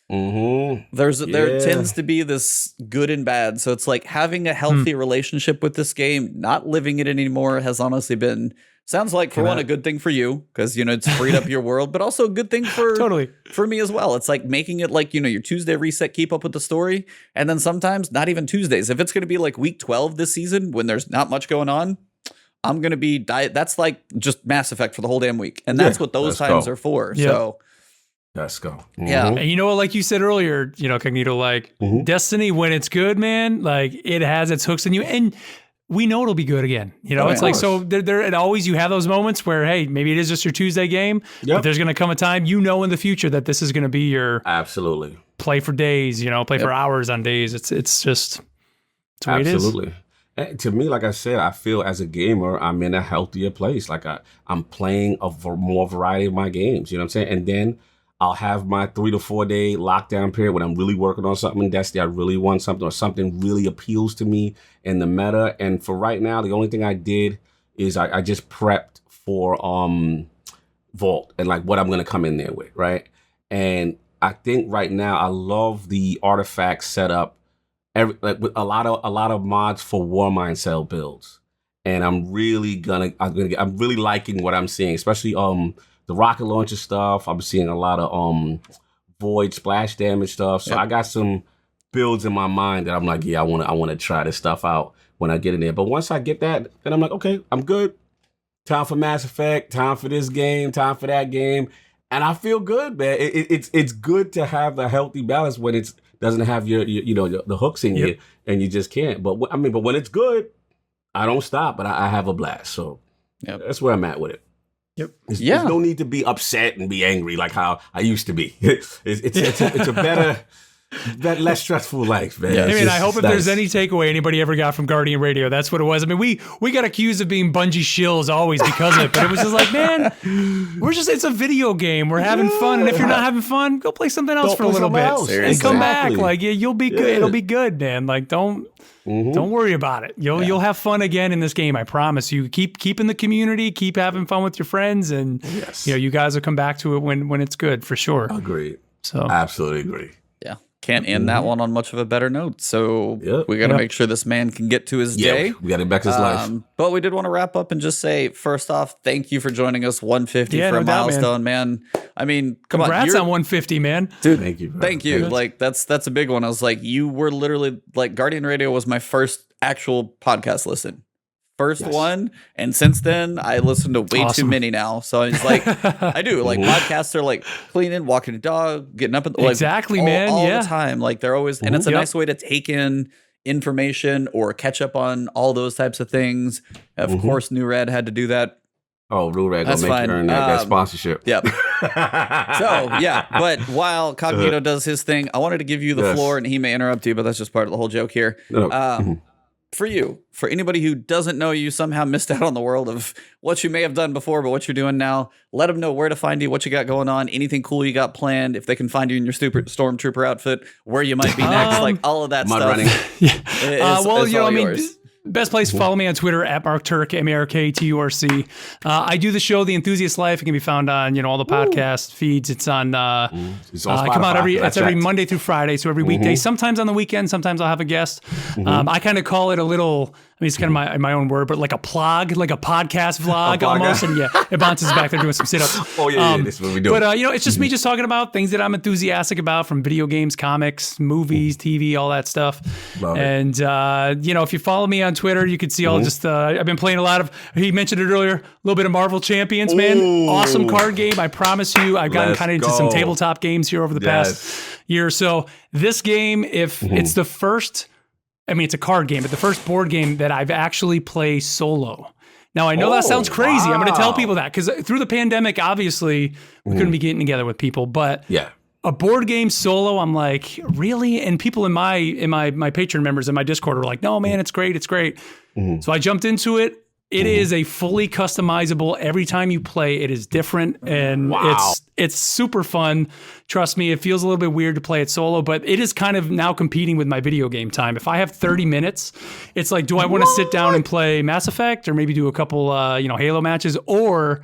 There tends to be this good and bad. So it's like having a healthy relationship with this game, not living it anymore has honestly been, sounds like for one, a good thing for you because, it's freed up your world, but also a good thing for me as well. It's like making it like, your Tuesday reset, keep up with the story. And then sometimes not even Tuesdays. If it's going to be like week 12 this season, when there's not much going on, I'm going to be that's like just Mass Effect for the whole damn week. And that's what those times are for. Yep. So let's go. Yeah. And you know what, like you said earlier, Cognito, like Destiny, when it's good, man, like it has its hooks in you. And we know it'll be good again. It's like, so there and always you have those moments where, hey, maybe it is just your Tuesday game, but there's going to come a time, in the future that this is going to be your absolutely play for days, play for hours on days. It's just, it's the way absolutely. It is. And to me, like I said, I feel as a gamer, I'm in a healthier place. Like I'm playing more variety of my games, you know what I'm saying? And then I'll have my 3 to 4 day lockdown period when I'm really working on something in Destiny. I really want something, or something really appeals to me in the meta. And for right now, the only thing I did is I just prepped for Vault and like what I'm going to come in there with, right? And I think right now I love the artifact setup, with a lot of mods for Warmind cell builds. And I'm really liking what I'm seeing, especially the rocket launcher stuff. I'm seeing a lot of void splash damage stuff. So I got some builds in my mind that I'm like, I want to try this stuff out when I get in there. But once I get that, then I'm like, okay, I'm good. Time for Mass Effect, time for this game, time for that game. And I feel good, man. It's good to have a healthy balance when it doesn't have your the hooks in you and you just can't. But when it's good, I don't stop, but I have a blast. So that's where I'm at with it. Yep. There's no need to be upset and be angry like how I used to be. It's a better, less stressful life, man. Yeah. I mean, I hope if there's any takeaway anybody ever got from Guardian Radio, that's what it was. I mean, we got accused of being Bungie shills always because of it, but it was just like, man, it's a video game. We're having fun, and if you're not having fun, go play something else for a little bit and come back. Like you'll be good. It'll be good, man. Like don't worry about it. You'll have fun again in this game. I promise you. Keep in the community. Keep having fun with your friends, and you guys will come back to it when it's good for sure. Agreed. So absolutely agree. Yeah, can't end that one on much of a better note. So we got to make sure this man can get to his day. We got to back to his life. But we did want to wrap up and just say, first off, thank you for joining us. 150 for a milestone, man. I mean, congrats on 150, man. Dude, thank you. Thank you. Like that's a big one. I was like, you were literally like Guardian Radio was my first actual podcast listen. First one, and since then I listen to way too many now. So it's like I do like podcasts are like cleaning, walking a dog, getting up, like, exactly, man, all the time. Like they're always, and it's a nice way to take in information or catch up on all those types of things. Of course, New Red had to do that. Oh, New Red gonna make you earn that sponsorship. Yep. But while Cognito does his thing, I wanted to give you the floor, and he may interrupt you, but that's just part of the whole joke here. For anybody who doesn't know you, somehow missed out on the world of what you may have done before, but what you're doing now, let them know where to find you, what you got going on, anything cool you got planned, if they can find you in your Stormtrooper outfit, where you might be next, like all of that stuff. Running. Best place to follow me on Twitter at MarkTurk, MarkTurc. I do the show The Enthusiast Life. It can be found on all the podcast feeds. It's on it's on come out every Monday through Friday, so every weekday. Sometimes on the weekend, sometimes I'll have a guest. I kind of call it a little, I mean, it's kind of my own word, but like a plug, like a podcast vlog almost. And Ebontis is back there doing some sit-ups. This is what we do. But it's just me just talking about things that I'm enthusiastic about, from video games, comics, movies, TV, all that stuff. And if you follow me on Twitter, you can see all just I've been playing a lot of, he mentioned it earlier, a little bit of Marvel Champions, man. Awesome card game. I promise you, I've gotten kind of into some tabletop games here over the past year or so. This game, if it's the first, I mean, it's a card game, but the first board game that I've actually played solo. Now, I know that sounds crazy. I'm going to tell people that because through the pandemic, obviously, we couldn't be getting together with people. But a board game solo, I'm like, really? And people in my Patreon members in my Discord are like, no, man, it's great. It's great. So I jumped into it. It is a fully customizable. Every time you play, it is different, and it's super fun. Trust me, it feels a little bit weird to play it solo, but it is kind of now competing with my video game time. If I have 30 minutes, it's like, do I want to sit down and play Mass Effect, or maybe do a couple Halo matches, or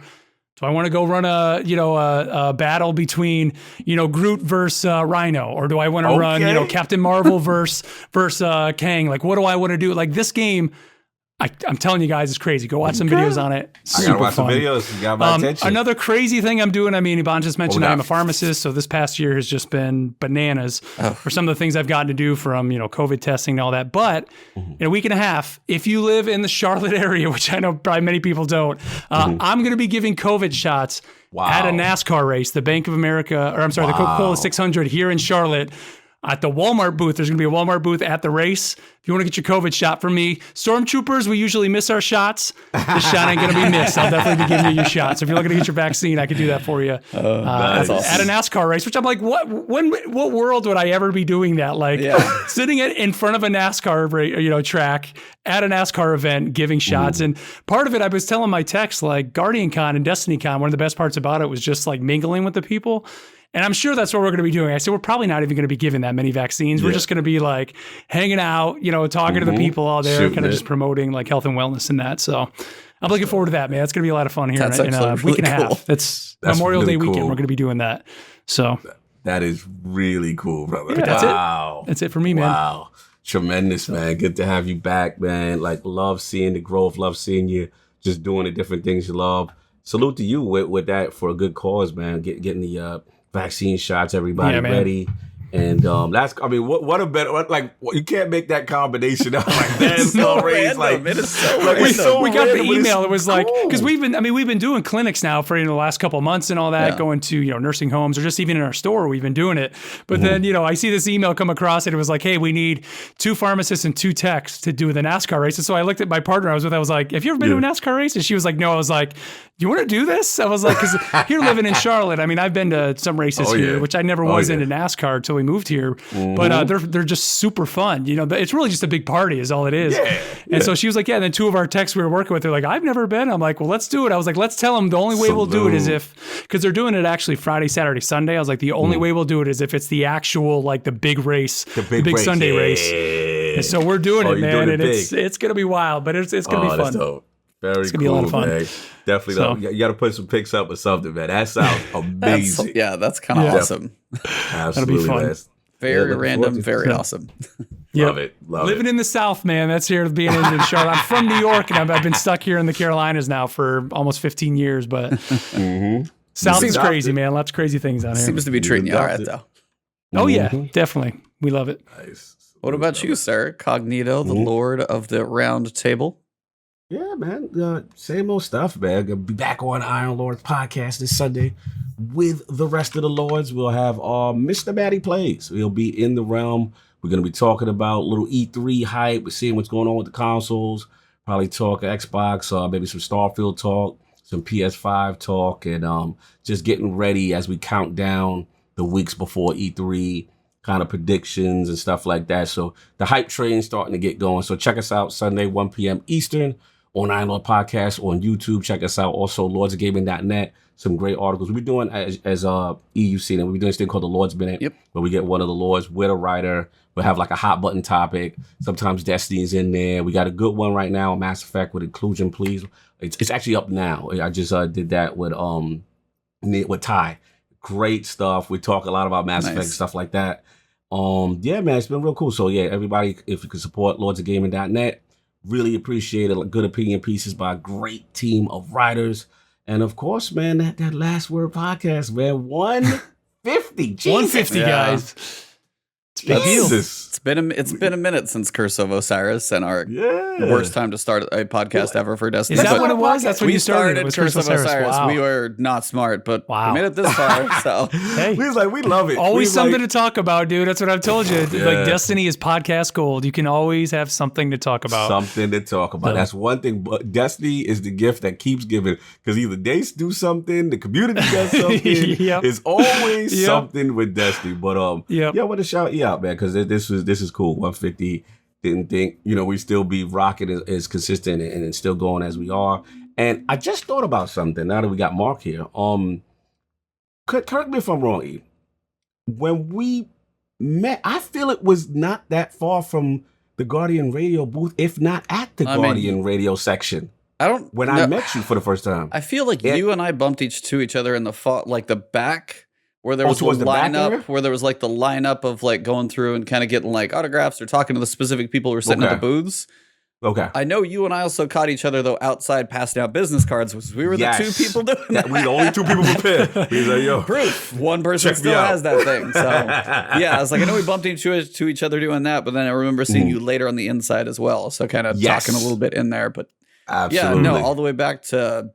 do I want to go run a battle between Groot versus Rhino, or do I want to run Captain Marvel versus Kang? Like, what do I want to do? Like, this game, I'm telling you guys, it's crazy. Go watch some videos on it. I gotta watch some videos. You got my attention. Another crazy thing I'm doing, I mean, Yvonne just mentioned I am a pharmacist, so this past year has just been bananas for some of the things I've gotten to do, from COVID testing and all that. But in a week and a half, if you live in the Charlotte area, which I know probably many people don't, I'm going to be giving COVID shots at a NASCAR race, the Bank of America, or I'm sorry, the Coca-Cola 600 here in Charlotte. At the Walmart booth, there's going to be a Walmart booth at the race. If you want to get your COVID shot from me, Stormtroopers, we usually miss our shots. This shot ain't going to be missed. I'll definitely be giving you your shot. So if you're looking to get your vaccine, I can do that for you. Nice. At a NASCAR race, which I'm like, what world would I ever be doing that? Like sitting in front of a NASCAR track at a NASCAR event, giving shots. And part of it, I was telling my text, like Guardian Con and Destiny Con, one of the best parts about it was just like mingling with the people. And I'm sure that's what we're going to be doing. I said, we're probably not even going to be giving that many vaccines. We're just going to be like hanging out, talking to the people out there, kind of just promoting like health and wellness and that. So I'm looking forward to that, man. It's going to be a lot of fun here in a week and a half. That's Memorial Day weekend. We're going to be doing that. So that is really cool, brother. But that's it. That's it for me, man. Wow. Tremendous, man. Good to have you back, man. Like, love seeing the growth. Love seeing you just doing the different things you love. Salute to you with that for a good cause, man. Getting the vaccine shots, everybody ready, And that's, I mean, what a better, you can't make that combination up like NASCAR race. Random. It is so we got the email. It was like, because we've been doing clinics now for the last couple of months and all that, going to nursing homes or just even in our store. We've been doing it. But then I see this email come across and it was like, hey, we need 2 pharmacists and 2 techs to do the NASCAR race. And so I looked at my partner I was with. I was like, have you ever been to a NASCAR race? And she was like, no. I was like, you want to do this? I was like, because here living in Charlotte, I mean, I've been to some races here, which I never was into NASCAR until we moved here. But they're just super fun. It's really just a big party is all it is. And so she was like, yeah. And then 2 of our techs we were working with, they're like, I've never been. I'm like, well, let's do it. I was like, let's tell them the only way we'll do it is because they're doing it actually Friday, Saturday, Sunday. I was like, the only way we'll do it is if it's the actual, like the big race, the big race, Sunday race. And so we're doing it, man. And it's going to be wild, but it's going to be fun. Dope. Very it's gonna be a lot of fun. Man. Definitely, you got to put some pics up or something, man. That sounds amazing. That's kind of awesome. Absolutely, that'll be fun. Man. Very random, very awesome. Love it. Living in the South, man. That's here being in Charlotte. I'm from New York, and I've been stuck here in the Carolinas now for almost 15 years. But South is crazy, man. Lots of crazy things out here. Seems to be treating you all right, though. Oh yeah, definitely. We love it. Nice. What about you, sir? Cognito, the Lord of the Round Table. Yeah, man. Same old stuff, man. Gonna be back on Iron Lords podcast this Sunday with the rest of the Lords. We'll have Mr. Matty Plays. He'll be in the realm. We're gonna be talking about little E3 hype. We're seeing what's going on with the consoles. Probably talk Xbox, maybe some Starfield talk, some PS5 talk, and just getting ready as we count down the weeks before E3. Kind of predictions and stuff like that. So the hype train's starting to get going. So check us out Sunday, 1 p.m. Eastern on Iron Lord Podcast on YouTube. Check us out. Also, lordsofgaming.net. Some great articles. We'll be doing, as EUC, and we'll be doing this thing called the Lord's Minute, where we get one of the Lords with a writer. We'll have like a hot button topic. Sometimes Destiny's in there. We got a good one right now, Mass Effect with inclusion, please. It's actually up now. I just did that with Ty. Great stuff. We talk a lot about Mass Effect and stuff like that. Yeah, man, it's been real cool. So yeah, everybody, if you could support lordsofgaming.net, really appreciate it. Good opinion pieces by a great team of writers. And of course, man, that Last Word podcast, man, 150. Jesus. 150, guys. It's a big deal. It's been a minute since Curse of Osiris and our worst time to start a podcast ever for Destiny. Is that what it was? That's when you started. It was Curse of Osiris. Wow. We were not smart, but we made it this far. So hey, we love it. Always something to talk about, dude. That's what I've told you. Like Destiny is podcast gold. You can always have something to talk about. Something to talk about. That's one thing. But Destiny is the gift that keeps giving, because either they do something, the community does something. It's always something with Destiny. But I want to shout you out, man, because this is cool. 150. Didn't think we still be rocking as consistent and still going as we are. And I just thought about something now that we got Mark here. Correct me if I'm wrong, E. When we met, I feel it was not that far from the Guardian Radio booth, if not at the Guardian Radio section. I met you for the first time. I feel like you and I bumped into each other in the back. Where there was the lineup, where there was like the lineup of like going through and kind of getting like autographs or talking to the specific people who were sitting at the booths. Okay. I know you and I also caught each other though outside passing out business cards. We were the 2 people doing that. We the only 2 people prepared. He's like, yo, proof. One person still has that thing. So I was like, I know we bumped into each other doing that, but then I remember seeing you later on the inside as well. So kind of talking a little bit in there, but absolutely. all the way back to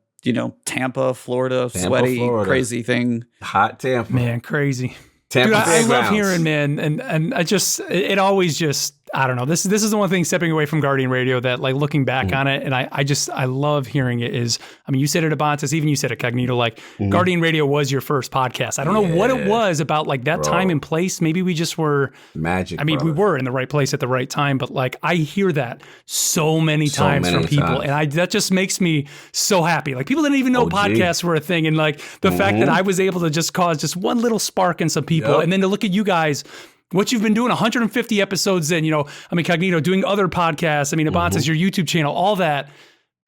Tampa, Florida, sweaty, crazy thing. Hot Tampa. Man, crazy. Tampa. Dude, I love hearing, man, and it always just, I don't know. This is the one thing stepping away from Guardian Radio that, like, looking back on it, and I love hearing it is, I mean, you said it about us, even you said it, Cognito, like, Guardian Radio was your first podcast. I don't know what it was about, like, that time and place. Maybe we just were magic. I mean, we were in the right place at the right time, but like, I hear that so many times from people, and that just makes me so happy. Like, people didn't even know podcasts were a thing, and like the fact that I was able to just cause just one little spark in some people, and then to look at you guys. What you've been doing, 150 episodes in, Cognito, doing other podcasts, Abanta's your YouTube channel, all that.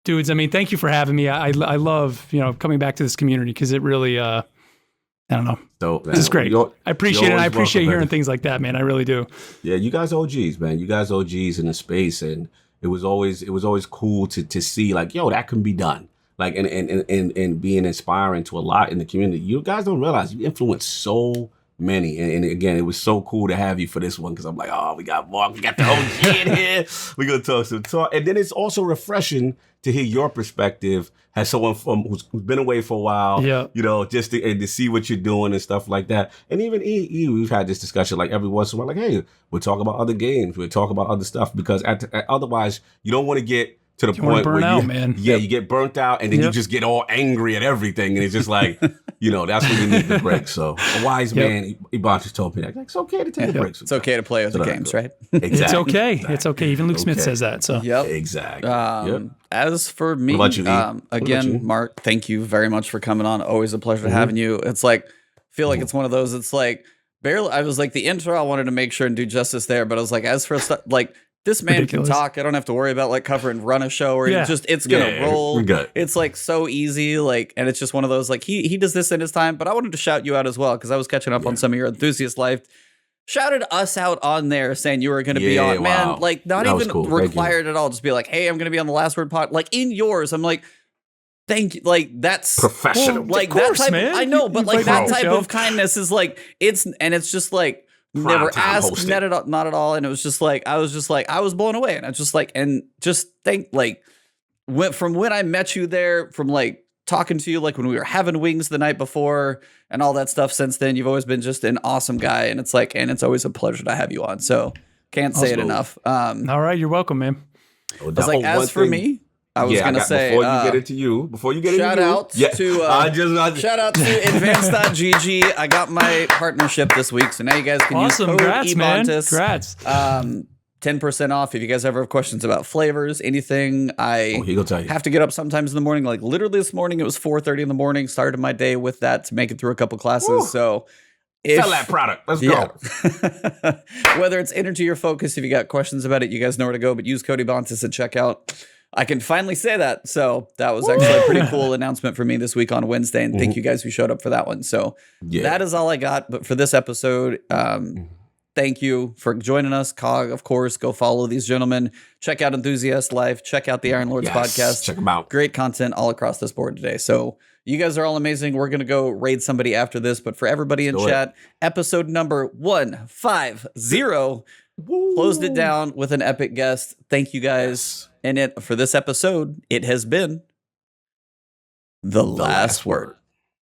Dudes, thank you for having me. I love, coming back to this community because it really, I don't know. Dope, man. This is great. I appreciate it. I appreciate hearing things like that, man. I really do. Yeah, you guys OGs, man. You guys OGs in the space. And it was always cool to see, like, yo, that can be done. Like, and being inspiring to a lot in the community. You guys don't realize you influence so many. And again, it was so cool to have you for this one because I'm like, oh, we got Vog, we got the OG in here. We're going to talk some talk. And then it's also refreshing to hear your perspective as someone who's been away for a while, you know, just to see what you're doing and stuff like that. And even we've had this discussion like every once in a while, like, hey, we'll talk about other games. We'll talk about other stuff because otherwise you don't want to get to the point where you get burnt out and then you just get all angry at everything. And it's just like, you know, that's when you need the break. So a wise man, Ibon just told me that it's okay to take breaks. It's okay to play other games, right? Exactly. It's okay. Exactly. It's okay. Even Luke Smith says that. So exactly. As for me, again, Mark, thank you very much for coming on. Always a pleasure having you. It's like, I feel like it's one of those, it's like barely, I was like the intro, I wanted to make sure and do justice there, but I was like, as for like, this man can talk. I don't have to worry about like covering run a show or it's gonna roll. It's like so easy, like, and it's just one of those like he does this in his time. But I wanted to shout you out as well because I was catching up on some of your enthusiast life. Shouted us out on there saying you were going to be on, man. Like not even required at all. Just be like, hey, I'm going to be on the Last Word pod. Like in yours, I'm like, thank you. Like that's professional. Like course, that type. man. I know, but like that type of kindness is like it's just like. Never asked, not at all. And it was just like, I was blown away. And I just like, and just think like, from when I met you there, from like talking to you, like when we were having wings the night before and all that stuff since then, you've always been just an awesome guy. And it's like, and it's always a pleasure to have you on. So can't say it enough. All right. You're welcome, man. I was like, as for me, I was gonna say before you get into you, shout out to advanced.gg. I got my partnership this week, so now you guys can use code EBONTIS. Congrats. 10% off if you guys ever have questions about flavors, anything. He gonna tell you. Have to get up sometimes in the morning. Like literally this morning, it was 4:30 in the morning. Started my day with that to make it through a couple classes. Woo. So. Sell that product. Let's go. Whether it's energy or focus, if you got questions about it, you guys know where to go. But use code EBONTIS at checkout. I can finally say that. So that was actually a pretty cool announcement for me this week on Wednesday. And thank you guys who showed up for that one. So that is all I got. But for this episode, thank you for joining us. Cog, of course, go follow these gentlemen. Check out Enthusiast Life. Check out the Iron Lords podcast. Check them out. Great content all across this board today. So you guys are all amazing. We're going to go raid somebody after this. But for everybody in chat, episode number 150 closed it down with an epic guest. Thank you guys. And for this episode, it has been The Last Word.